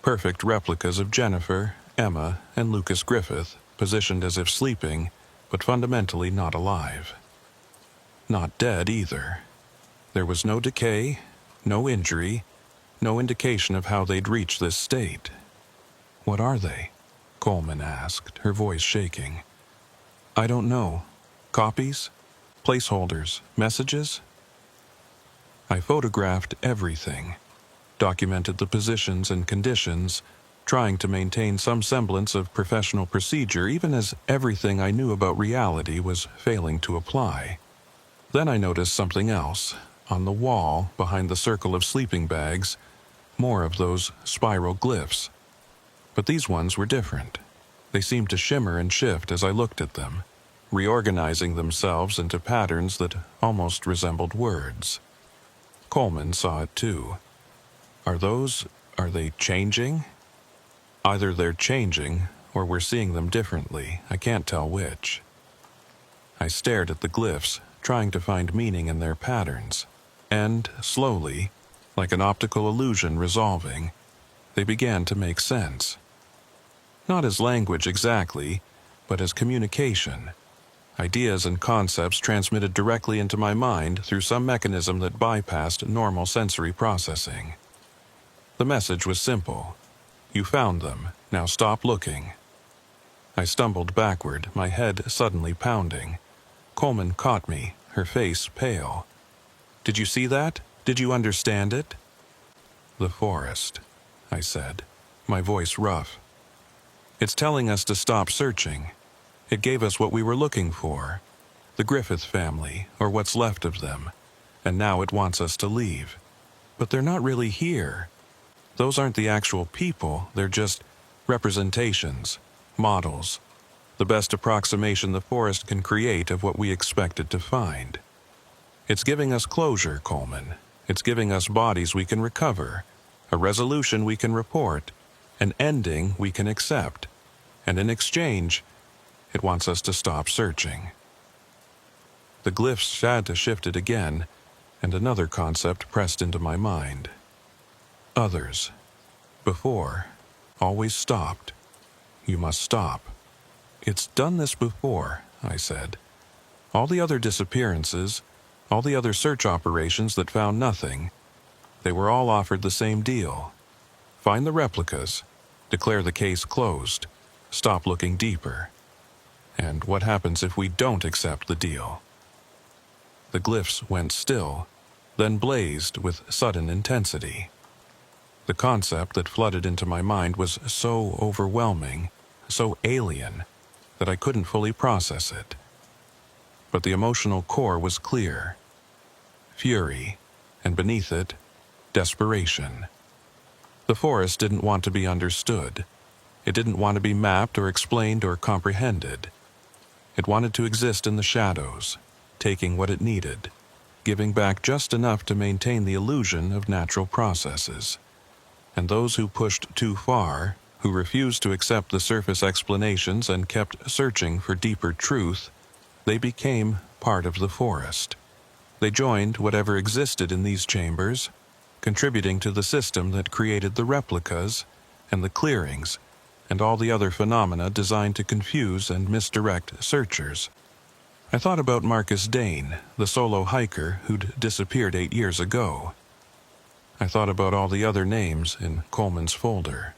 [SPEAKER 1] Perfect replicas of Jennifer, Emma, and Lucas Griffith, positioned as if sleeping, but fundamentally not alive. Not dead either. There was no decay, no injury, no indication of how they'd reached this state. "What are they?" Coleman asked, her voice shaking. "I don't know. Copies? Placeholders? Messages?" I photographed everything, documented the positions and conditions, trying to maintain some semblance of professional procedure even as everything I knew about reality was failing to apply. Then I noticed something else. On the wall, behind the circle of sleeping bags, more of those spiral glyphs. But these ones were different. They seemed to shimmer and shift as I looked at them, reorganizing themselves into patterns that almost resembled words. Coleman saw it too. Are they changing? Either they're changing, or we're seeing them differently. I can't tell which. I stared at the glyphs, trying to find meaning in their patterns. And, slowly, like an optical illusion resolving, they began to make sense. Not as language exactly, but as communication. Ideas and concepts transmitted directly into my mind through some mechanism that bypassed normal sensory processing. The message was simple. "You found them. Now stop looking." I stumbled backward, my head suddenly pounding. Coleman caught me, her face pale. "Did you see that? Did you understand it?" "The forest," I said, my voice rough. "It's telling us to stop searching. It gave us what we were looking for, the Griffith family, or what's left of them, and now it wants us to leave. But they're not really here. Those aren't the actual people, they're just representations, models, the best approximation the forest can create of what we expected to find. It's giving us closure, Coleman. It's giving us bodies we can recover, a resolution we can report, an ending we can accept. And in exchange, it wants us to stop searching." The glyphs had to shifted again, and another concept pressed into my mind. Others. Before. Always stopped. You must stop. "It's done this before," I said. "All the other disappearances, all the other search operations that found nothing, they were all offered the same deal. Find the replicas, declare the case closed, stop looking deeper." And what happens if we don't accept the deal? The glyphs went still, then blazed with sudden intensity. The concept that flooded into my mind was so overwhelming, so alien, that I couldn't fully process it. But the emotional core was clear. Fury, and beneath it, desperation. The forest didn't want to be understood. It didn't want to be mapped or explained or comprehended. It wanted to exist in the shadows, taking what it needed, giving back just enough to maintain the illusion of natural processes. And those who pushed too far, who refused to accept the surface explanations and kept searching for deeper truth, they became part of the forest. They joined whatever existed in these chambers, contributing to the system that created the replicas and the clearings and all the other phenomena designed to confuse and misdirect searchers. I thought about Marcus Dane, the solo hiker who'd disappeared 8 years ago. I thought about all the other names in Coleman's folder,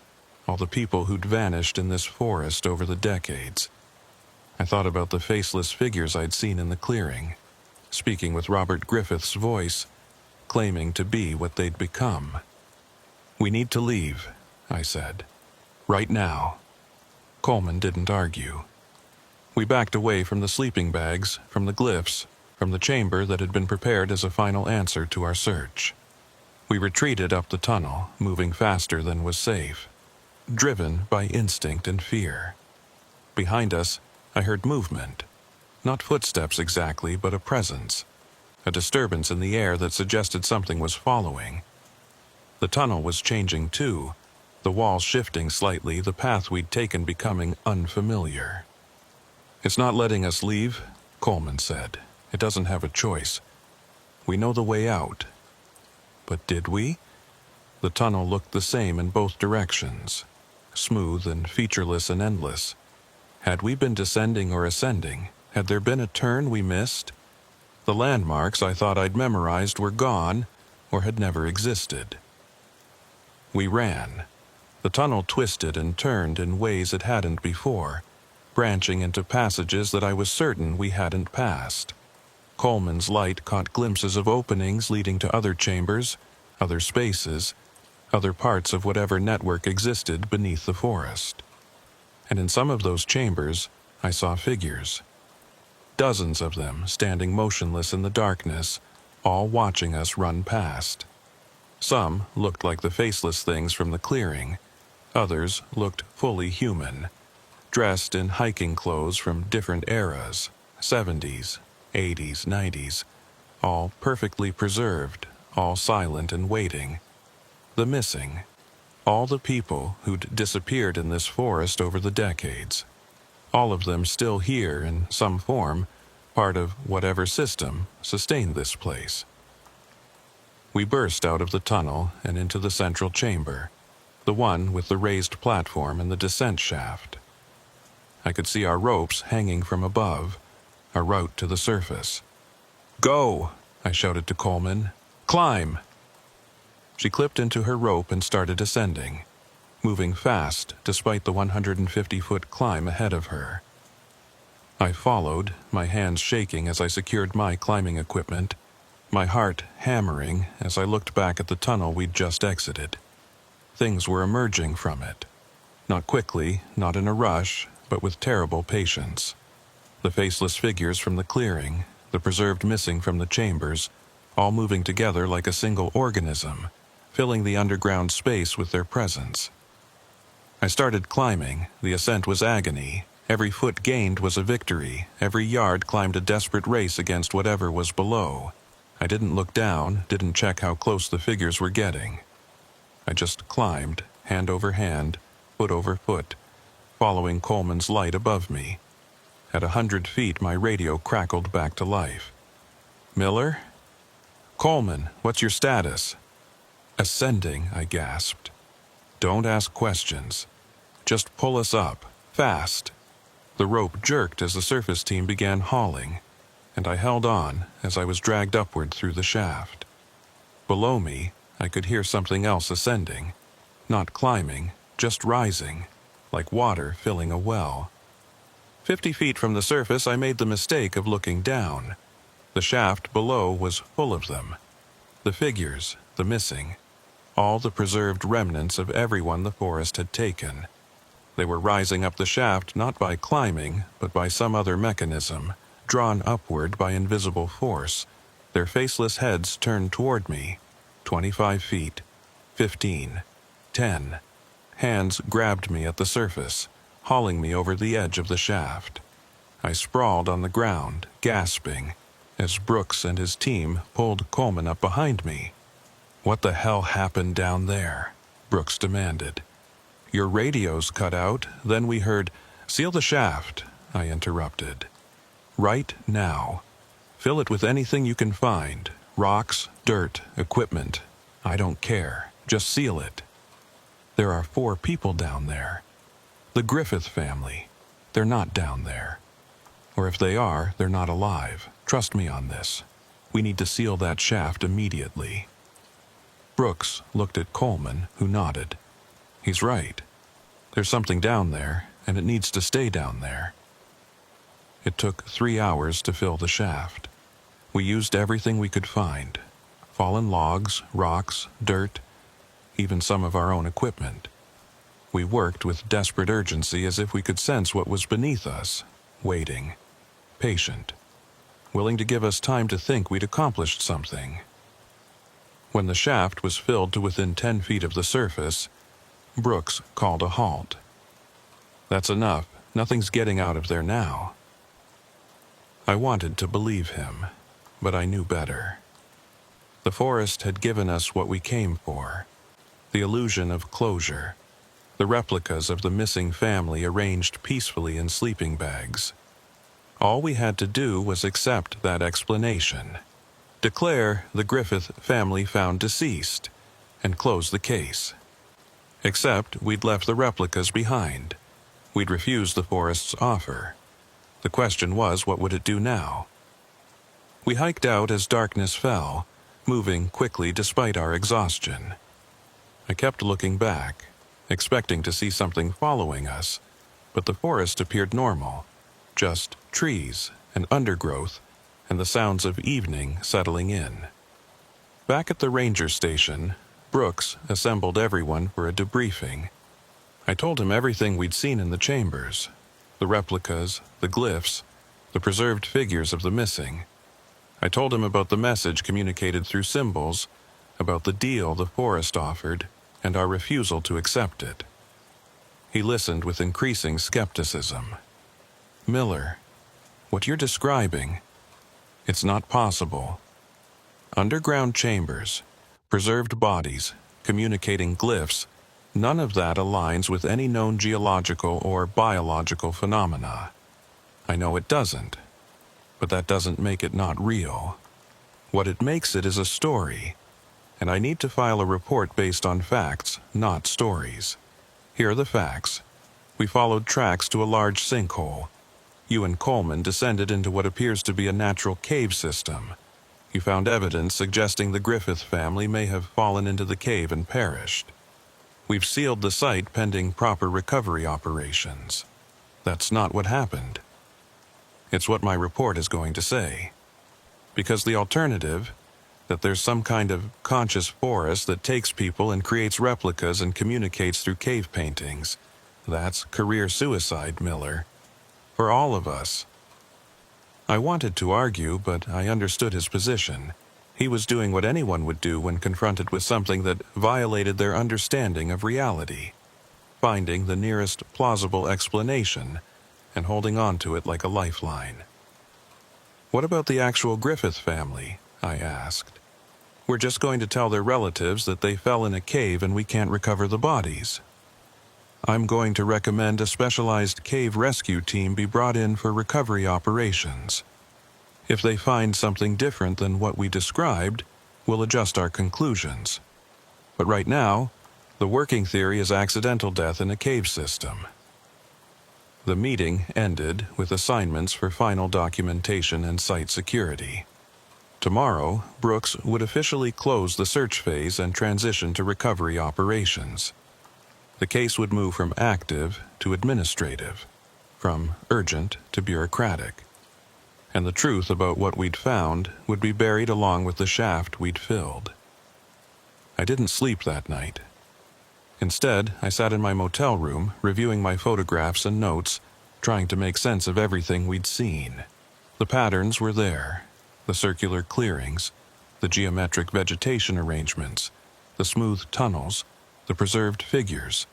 [SPEAKER 1] all the people who'd vanished in this forest over the decades. I thought about the faceless figures I'd seen in the clearing, speaking with Robert Griffith's voice, claiming to be what they'd become. "We need to leave," I said. "Right now." Coleman didn't argue. We backed away from the sleeping bags, from the glyphs, from the chamber that had been prepared as a final answer to our search. We retreated up the tunnel, moving faster than was safe, driven by instinct and fear. Behind us, I heard movement. Not footsteps exactly, but a presence. A disturbance in the air that suggested something was following. The tunnel was changing too, the walls shifting slightly, the path we'd taken becoming unfamiliar. "It's not letting us leave," Coleman said. "It doesn't have a choice. We know the way out." But did we? The tunnel looked the same in both directions, smooth and featureless and endless. Had we been descending or ascending? Had there been a turn we missed? The landmarks I thought I'd memorized were gone or had never existed. We ran. The tunnel twisted and turned in ways it hadn't before, branching into passages that I was certain we hadn't passed. Coleman's light caught glimpses of openings leading to other chambers, other spaces, other parts of whatever network existed beneath the forest. And in some of those chambers, I saw figures. Dozens of them standing motionless in the darkness, all watching us run past. Some looked like the faceless things from the clearing. Others looked fully human, dressed in hiking clothes from different eras, 70s, 80s, 90s, all perfectly preserved, all silent and waiting. The missing, all the people who'd disappeared in this forest over the decades. All of them still here in some form, part of whatever system sustained this place. We burst out of the tunnel and into the central chamber, the one with the raised platform and the descent shaft. I could see our ropes hanging from above, our route to the surface. "Go!" I shouted to Coleman. "Climb!" She clipped into her rope and started ascending, moving fast despite the 150-foot climb ahead of her. I followed, my hands shaking as I secured my climbing equipment, my heart hammering as I looked back at the tunnel we'd just exited. Things were emerging from it. Not quickly, not in a rush, but with terrible patience. The faceless figures from the clearing, the preserved missing from the chambers, all moving together like a single organism, filling the underground space with their presence. I started climbing. The ascent was agony. Every foot gained was a victory. Every yard climbed a desperate race against whatever was below. I didn't look down, didn't check how close the figures were getting. I just climbed, hand over hand, foot over foot, following Coleman's light above me. At 100 feet, my radio crackled back to life. "Miller?" "Coleman, what's your status?" "Ascending," I gasped. "Don't ask questions. Just pull us up, fast." The rope jerked as the surface team began hauling, and I held on as I was dragged upward through the shaft. Below me, I could hear something else ascending, not climbing, just rising, like water filling a well. 50 feet from the surface, I made the mistake of looking down. The shaft below was full of them. The figures, the missing, all the preserved remnants of everyone the forest had taken. They were rising up the shaft not by climbing, but by some other mechanism, drawn upward by invisible force, their faceless heads turned toward me. 25 feet, 15, 10. Hands grabbed me at the surface, hauling me over the edge of the shaft. I sprawled on the ground, gasping, as Brooks and his team pulled Coleman up behind me. "What the hell happened down there?" Brooks demanded. "Your radios cut out, then we heard, 'Seal the shaft,'" I interrupted. "Right now. Fill it with anything you can find. Rocks, dirt, equipment. I don't care. Just seal it. There are 4 people down there. The Griffith family. They're not down there. Or if they are, they're not alive. Trust me on this. We need to seal that shaft immediately." Brooks looked at Coleman, who nodded. "He's right. There's something down there, and it needs to stay down there." It took 3 hours to fill the shaft. We used everything we could find. Fallen logs, rocks, dirt, even some of our own equipment. We worked with desperate urgency as if we could sense what was beneath us, waiting, patient, willing to give us time to think we'd accomplished something. When the shaft was filled to within 10 feet of the surface, Brooks called a halt. "That's enough. Nothing's getting out of there now." I wanted to believe him, but I knew better. The forest had given us what we came for, the illusion of closure, the replicas of the missing family arranged peacefully in sleeping bags. All we had to do was accept that explanation, declare the Griffith family found deceased, and close the case. Except we'd left the replicas behind. We'd refused the forest's offer. The question was, what would it do now? We hiked out as darkness fell, moving quickly despite our exhaustion. I kept looking back, expecting to see something following us, but the forest appeared normal, just trees and undergrowth and the sounds of evening settling in. Back at the ranger station, Brooks assembled everyone for a debriefing. I told him everything we'd seen in the chambers, the replicas, the glyphs, the preserved figures of the missing. I told him about the message communicated through symbols, about the deal the forest offered, and our refusal to accept it. He listened with increasing skepticism. "Miller, what you're describing, it's not possible. Underground chambers, preserved bodies, communicating glyphs, none of that aligns with any known geological or biological phenomena. I know it doesn't, but that doesn't make it not real. What it makes it is a story, and I need to file a report based on facts, not stories. Here are the facts. We followed tracks to a large sinkhole. You and Coleman descended into what appears to be a natural cave system. You found evidence suggesting the Griffith family may have fallen into the cave and perished. We've sealed the site pending proper recovery operations. That's not what happened. It's what my report is going to say. Because the alternative, that there's some kind of conscious force that takes people and creates replicas and communicates through cave paintings, that's career suicide, Miller. For all of us. I wanted to argue, but I understood his position. He was doing what anyone would do when confronted with something that violated their understanding of reality, finding the nearest plausible explanation and holding on to it like a lifeline. "What about the actual Griffith family?" I asked. "We're just going to tell their relatives that they fell in a cave and we can't recover the bodies." "I'm going to recommend a specialized cave rescue team be brought in for recovery operations. If they find something different than what we described, we'll adjust our conclusions. But right now, the working theory is accidental death in a cave system." The meeting ended with assignments for final documentation and site security. Tomorrow, Brooks would officially close the search phase and transition to recovery operations. The case would move from active to administrative, from urgent to bureaucratic. And the truth about what we'd found would be buried along with the shaft we'd filled. I didn't sleep that night. Instead, I sat in my motel room, reviewing my photographs and notes, trying to make sense of everything we'd seen. The patterns were there, the circular clearings, the geometric vegetation arrangements, the smooth tunnels, the preserved figures.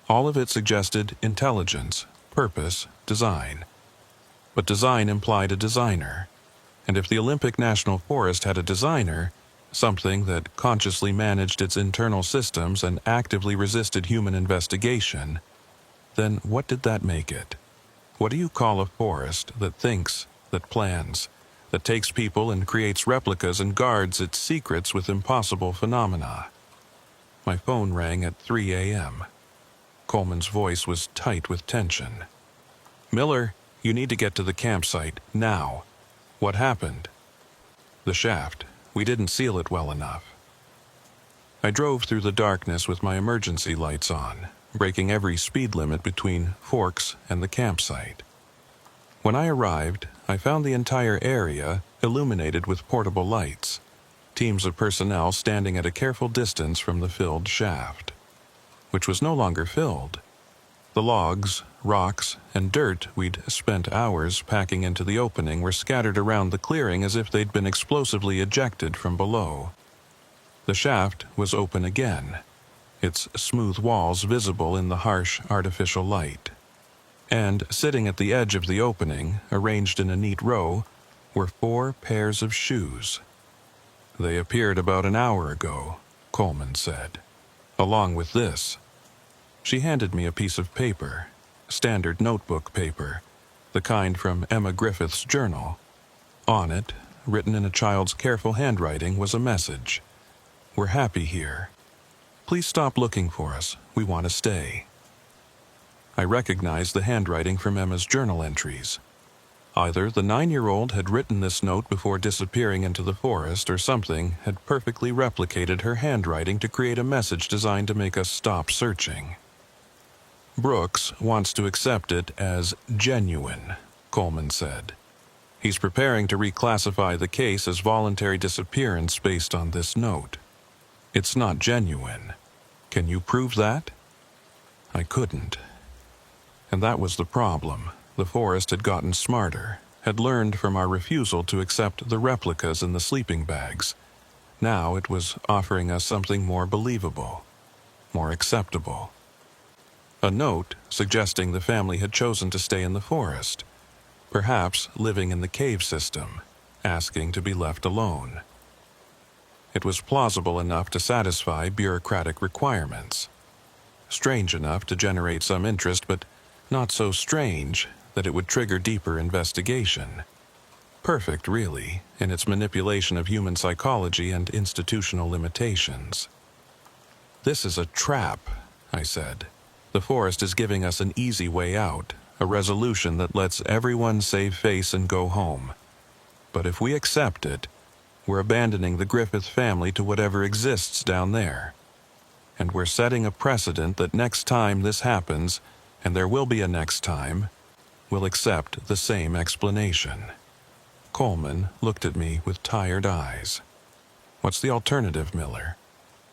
[SPEAKER 1] All of it suggested intelligence, purpose, design. But design implied a designer. And if the Olympic National Forest had a designer, something that consciously managed its internal systems and actively resisted human investigation, then what did that make it? What do you call a forest that thinks, that plans, that takes people and creates replicas and guards its secrets with impossible phenomena? My phone rang at 3 a.m. Coleman's voice was tight with tension. "Miller, you need to get to the campsite, now. What happened?" "The shaft. We didn't seal it well enough." I drove through the darkness with my emergency lights on, breaking every speed limit between Forks and the campsite. When I arrived, I found the entire area illuminated with portable lights, teams of personnel standing at a careful distance from the filled shaft, which was no longer filled. The logs, rocks, and dirt we'd spent hours packing into the opening were scattered around the clearing as if they'd been explosively ejected from below. The shaft was open again, its smooth walls visible in the harsh, artificial light. And sitting at the edge of the opening, arranged in a neat row, were 4 pairs of shoes. "They appeared about an hour ago," Coleman said, "along with this." She handed me a piece of paper, standard notebook paper, the kind from Emma Griffith's journal. On it, written in a child's careful handwriting, was a message. "We're happy here. Please stop looking for us. We want to stay." I recognized the handwriting from Emma's journal entries. Either the 9-year-old had written this note before disappearing into the forest, or something had perfectly replicated her handwriting to create a message designed to make us stop searching. "Brooks wants to accept it as genuine," Coleman said. "He's preparing to reclassify the case as voluntary disappearance based on this note. It's not genuine. Can you prove that?" I couldn't. And that was the problem. The forest had gotten smarter, had learned from our refusal to accept the replicas in the sleeping bags. Now it was offering us something more believable, more acceptable. A note suggesting the family had chosen to stay in the forest, perhaps living in the cave system, asking to be left alone. It was plausible enough to satisfy bureaucratic requirements. Strange enough to generate some interest, but not so strange that it would trigger deeper investigation. Perfect, really, in its manipulation of human psychology and institutional limitations. "This is a trap," I said. "The forest is giving us an easy way out, a resolution that lets everyone save face and go home. But if we accept it, we're abandoning the Griffith family to whatever exists down there. And we're setting a precedent that next time this happens, and there will be a next time, we'll accept the same explanation." Coleman looked at me with tired eyes. "What's the alternative, Miller?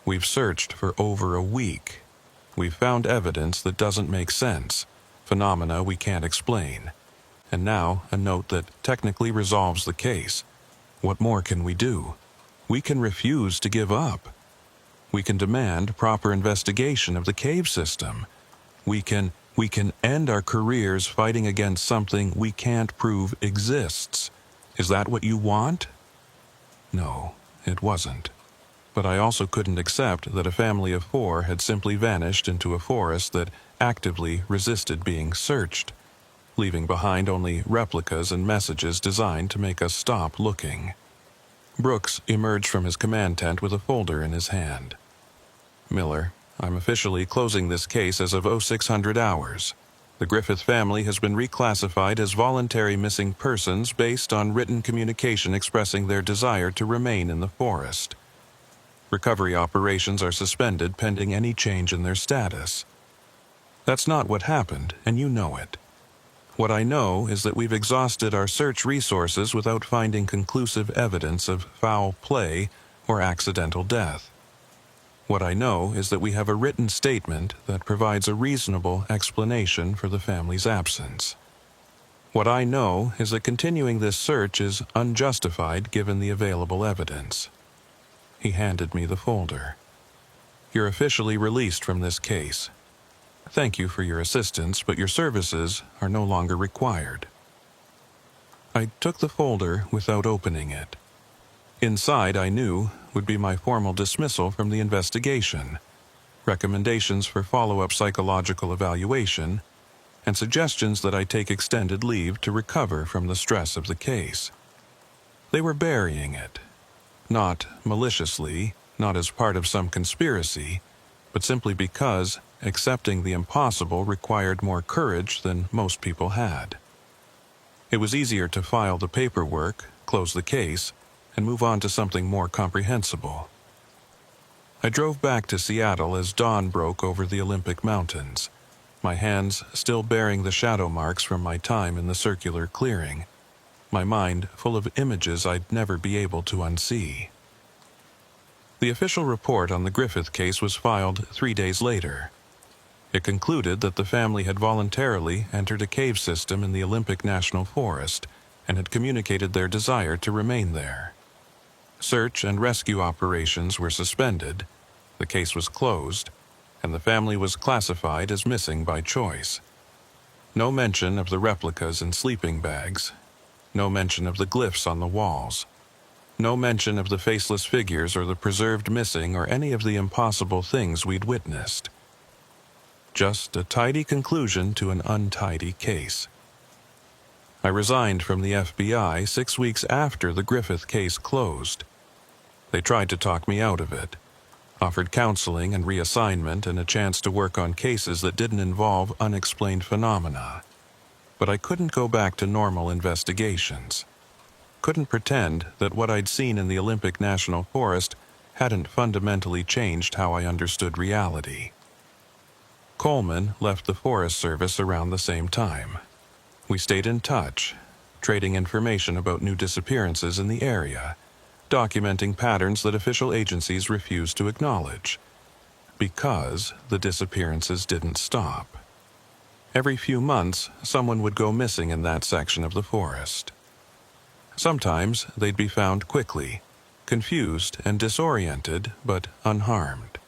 [SPEAKER 1] We've searched for over a week. We've found evidence that doesn't make sense, phenomena we can't explain. And now a note that technically resolves the case. What more can we do? We can refuse to give up. We can demand proper investigation of the cave system. We can end our careers fighting against something we can't prove exists. Is that what you want?" No, it wasn't. But I also couldn't accept that a family of 4 had simply vanished into a forest that actively resisted being searched, leaving behind only replicas and messages designed to make us stop looking. Brooks emerged from his command tent with a folder in his hand. "Miller, I'm officially closing this case as of 0600 hours. The Griffith family has been reclassified as voluntary missing persons based on written communication expressing their desire to remain in the forest. Recovery operations are suspended pending any change in their status. That's not what happened, and you know it. What I know is that we've exhausted our search resources without finding conclusive evidence of foul play or accidental death. What I know is that we have a written statement that provides a reasonable explanation for the family's absence. What I know is that continuing this search is unjustified given the available evidence. He handed me the folder. You're officially released from this case. Thank you for your assistance, but your services are no longer required. I took the folder without opening it. Inside, I knew, would be my formal dismissal from the investigation, recommendations for follow-up psychological evaluation, and suggestions that I take extended leave to recover from the stress of the case. They were burying it, not maliciously, not as part of some conspiracy, but simply because accepting the impossible required more courage than most people had. It was easier to file the paperwork, close the case, and move on to something more comprehensible. I drove back to Seattle as dawn broke over the Olympic Mountains, my hands still bearing the shadow marks from my time in the circular clearing, my mind full of images I'd never be able to unsee. The official report on the Griffith case was filed 3 days later. It concluded that the family had voluntarily entered a cave system in the Olympic National Forest and had communicated their desire to remain there. Search and rescue operations were suspended, the case was closed, and the family was classified as missing by choice. No mention of the replicas in sleeping bags, no mention of the glyphs on the walls, no mention of the faceless figures or the preserved missing or any of the impossible things we'd witnessed. Just a tidy conclusion to an untidy case. I resigned from the FBI 6 weeks after the Griffith case closed. They tried to talk me out of it, offered counseling and reassignment and a chance to work on cases that didn't involve unexplained phenomena. But I couldn't go back to normal investigations. Couldn't pretend that what I'd seen in the Olympic National Forest hadn't fundamentally changed how I understood reality. Coleman left the Forest Service around the same time. We stayed in touch, trading information about new disappearances in the area, documenting patterns that official agencies refused to acknowledge, because the disappearances didn't stop. Every few months, someone would go missing in that section of the forest. Sometimes they'd be found quickly, confused and disoriented, but unharmed.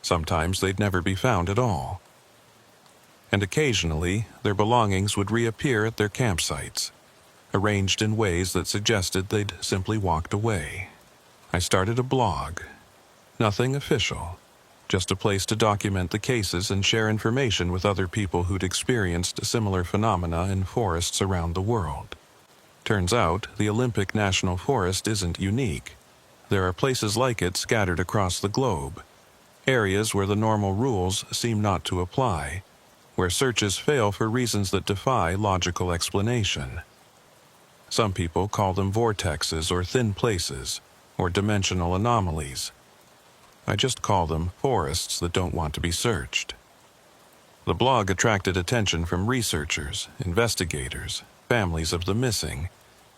[SPEAKER 1] Sometimes they'd never be found at all. And occasionally, their belongings would reappear at their campsites, arranged in ways that suggested they'd simply walked away. I started a blog. Nothing official, just a place to document the cases and share information with other people who'd experienced similar phenomena in forests around the world. Turns out, the Olympic National Forest isn't unique. There are places like it scattered across the globe, areas where the normal rules seem not to apply, where searches fail for reasons that defy logical explanation. Some people call them vortexes or thin places, or dimensional anomalies. I just call them forests that don't want to be searched. The blog attracted attention from researchers, investigators, families of the missing,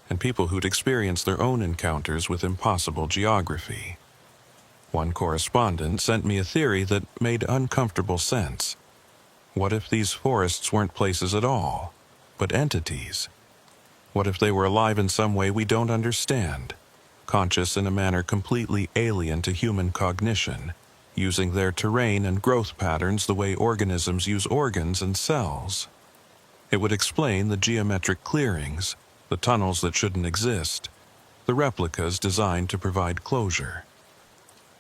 [SPEAKER 1] and people who'd experienced their own encounters with impossible geography. One correspondent sent me a theory that made uncomfortable sense. What if these forests weren't places at all, but entities? What if they were alive in some way we don't understand, conscious in a manner completely alien to human cognition, using their terrain and growth patterns the way organisms use organs and cells? It would explain the geometric clearings, the tunnels that shouldn't exist, the replicas designed to provide closure.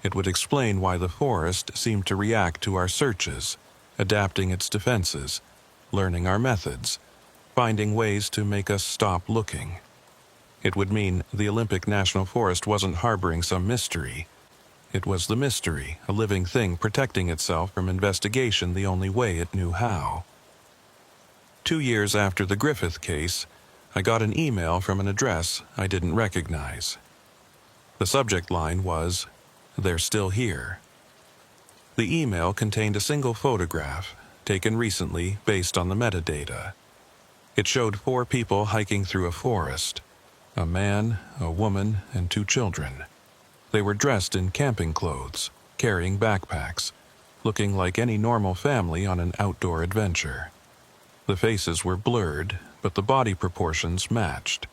[SPEAKER 1] It would explain why the forest seemed to react to our searches, adapting its defenses, learning our methods, finding ways to make us stop looking. It would mean the Olympic National Forest wasn't harboring some mystery. It was the mystery, a living thing protecting itself from investigation the only way it knew how. 2 years after the Griffith case, I got an email from an address I didn't recognize. The subject line was, "They're still here." The email contained a single photograph, taken recently based on the metadata. It showed 4 people hiking through a forest: a man, a woman, and 2 children. They were dressed in camping clothes, carrying backpacks, looking like any normal family on an outdoor adventure. The faces were blurred, but the body proportions matched.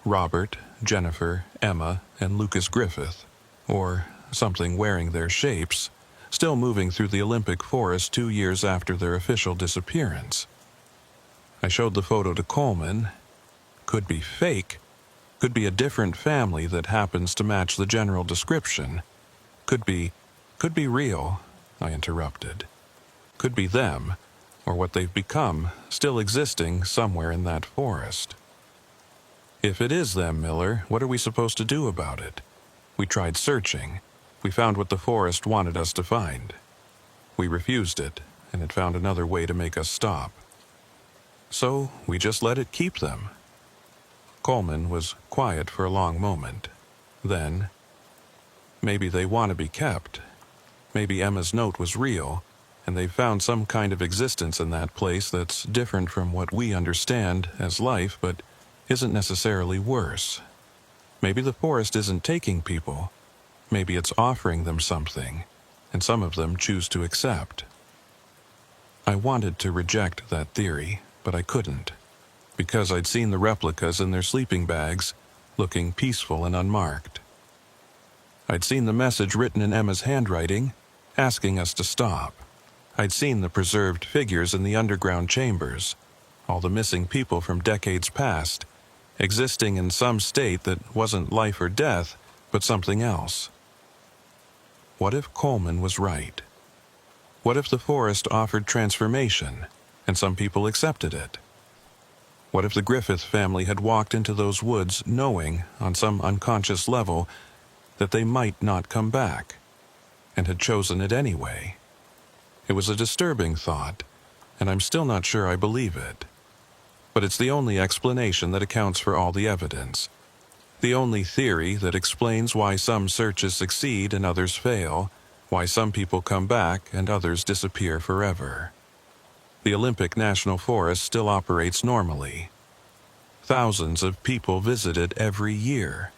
[SPEAKER 1] Robert, Jennifer, Emma, and Lucas Griffith, or something wearing their shapes, still moving through the Olympic forest 2 years after their official disappearance. I showed the photo to Coleman. Could be fake. Could be a different family that happens to match the general description. Could be real, I interrupted. Could be them, or what they've become, still existing somewhere in that forest. If it is them, Miller, what are we supposed to do about it? We tried searching. We found what the forest wanted us to find. We refused it, and it found another way to make us stop. So we just let it keep them. Coleman was quiet for a long moment. Then, maybe they want to be kept. Maybe Emma's note was real, and they've found some kind of existence in that place that's different from what we understand as life, but isn't necessarily worse. Maybe the forest isn't taking people. Maybe it's offering them something, and some of them choose to accept. I wanted to reject that theory, but I couldn't, because I'd seen the replicas in their sleeping bags, looking peaceful and unmarked. I'd seen the message written in Emma's handwriting, asking us to stop. I'd seen the preserved figures in the underground chambers, all the missing people from decades past, existing in some state that wasn't life or death, but something else. What if Coleman was right? What if the forest offered transformation, and some people accepted it? What if the Griffith family had walked into those woods knowing, on some unconscious level, that they might not come back, and had chosen it anyway? It was a disturbing thought, and I'm still not sure I believe it. But it's the only explanation that accounts for all the evidence. The only theory that explains why some searches succeed and others fail, why some people come back and others disappear forever. The Olympic National Forest still operates normally. Thousands of people visit it every year,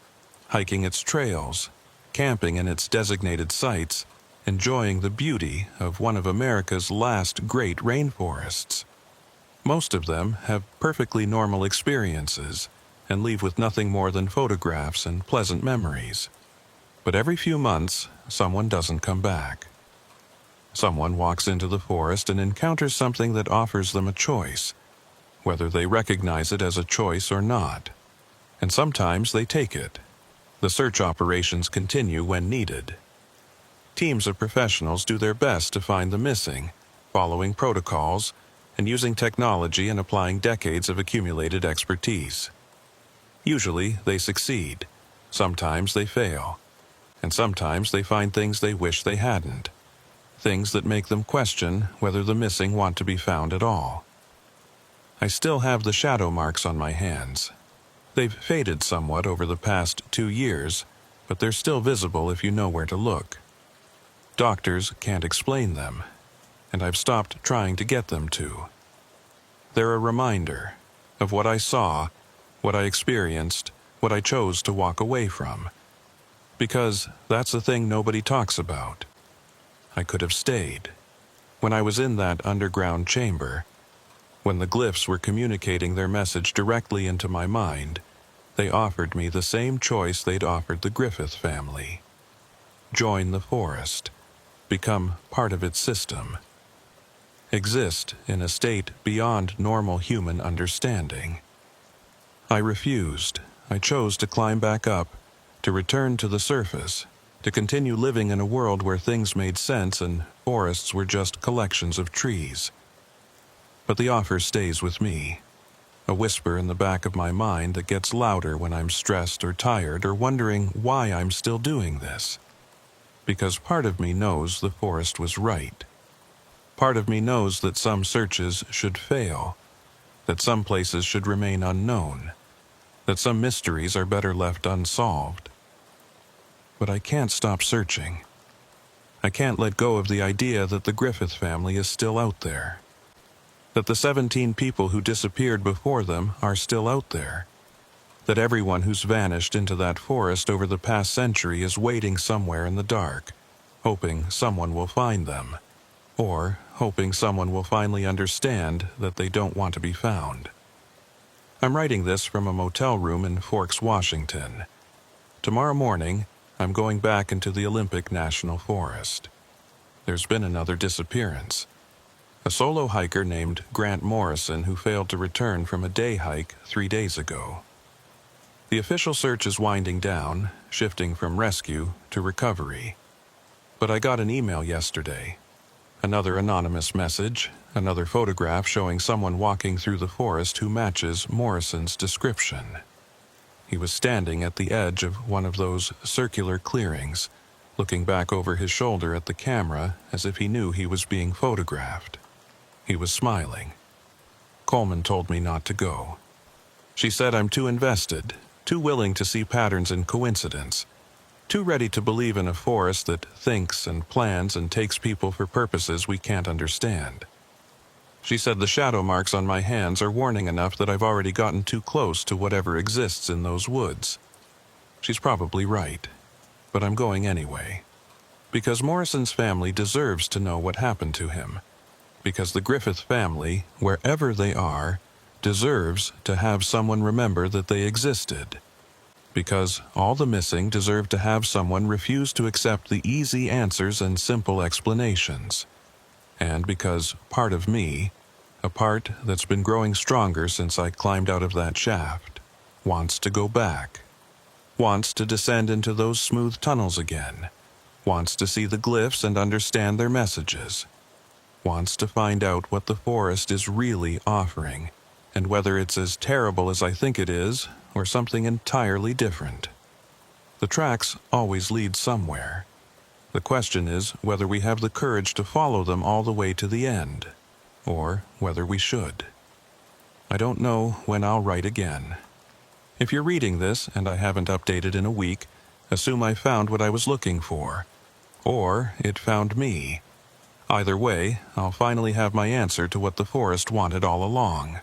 [SPEAKER 1] hiking its trails, camping in its designated sites, enjoying the beauty of one of America's last great rainforests. Most of them have perfectly normal experiences and leave with nothing more than photographs and pleasant memories. But every few months, someone doesn't come back. Someone walks into the forest and encounters something that offers them a choice, whether they recognize it as a choice or not. And sometimes they take it. The search operations continue when needed. Teams of professionals do their best to find the missing, following protocols, and using technology and applying decades of accumulated expertise. Usually, they succeed. Sometimes they fail. And sometimes they find things they wish they hadn't. Things that make them question whether the missing want to be found at all. I still have the shadow marks on my hands. They've faded somewhat over the past 2 years, but they're still visible if you know where to look. Doctors can't explain them, and I've stopped trying to get them to. They're a reminder of what I saw, what I experienced, what I chose to walk away from. Because that's the thing nobody talks about. I could have stayed. When I was in that underground chamber, when the glyphs were communicating their message directly into my mind, they offered me the same choice they'd offered the Griffith family. Join the forest. Become part of its system. Exist in a state beyond normal human understanding. I refused. I chose to climb back up, to return to the surface, to continue living in a world where things made sense and forests were just collections of trees. But the offer stays with me, a whisper in the back of my mind that gets louder when I'm stressed or tired or wondering why I'm still doing this. Because part of me knows the forest was right. Part of me knows that some searches should fail, that some places should remain unknown, that some mysteries are better left unsolved. But I can't stop searching. I can't let go of the idea that the Griffith family is still out there. That the 17 people who disappeared before them are still out there. That everyone who's vanished into that forest over the past century is waiting somewhere in the dark, hoping someone will find them, or hoping someone will finally understand that they don't want to be found. I'm writing this from a motel room in Forks, Washington. Tomorrow morning, I'm going back into the Olympic National Forest. There's been another disappearance. A solo hiker named Grant Morrison who failed to return from a day hike 3 days ago. The official search is winding down, shifting from rescue to recovery. But I got an email yesterday. Another anonymous message, another photograph showing someone walking through the forest who matches Morrison's description. He was standing at the edge of one of those circular clearings, looking back over his shoulder at the camera as if he knew he was being photographed. He was smiling. Coleman told me not to go. She said I'm too invested, too willing to see patterns in coincidence, too ready to believe in a forest that thinks and plans and takes people for purposes we can't understand. She said the shadow marks on my hands are warning enough that I've already gotten too close to whatever exists in those woods. She's probably right, but I'm going anyway. Because Morrison's family deserves to know what happened to him. Because the Griffith family, wherever they are, deserves to have someone remember that they existed. Because all the missing deserve to have someone refuse to accept the easy answers and simple explanations. And because part of me, a part that's been growing stronger since I climbed out of that shaft, wants to go back. Wants to descend into those smooth tunnels again. Wants to see the glyphs and understand their messages. Wants to find out what the forest is really offering, and whether it's as terrible as I think it is, or something entirely different. The tracks always lead somewhere. The question is whether we have the courage to follow them all the way to the end, or whether we should. I don't know when I'll write again. If you're reading this and I haven't updated in a week, assume I found what I was looking for, or it found me. Either way, I'll finally have my answer to what the forest wanted all along.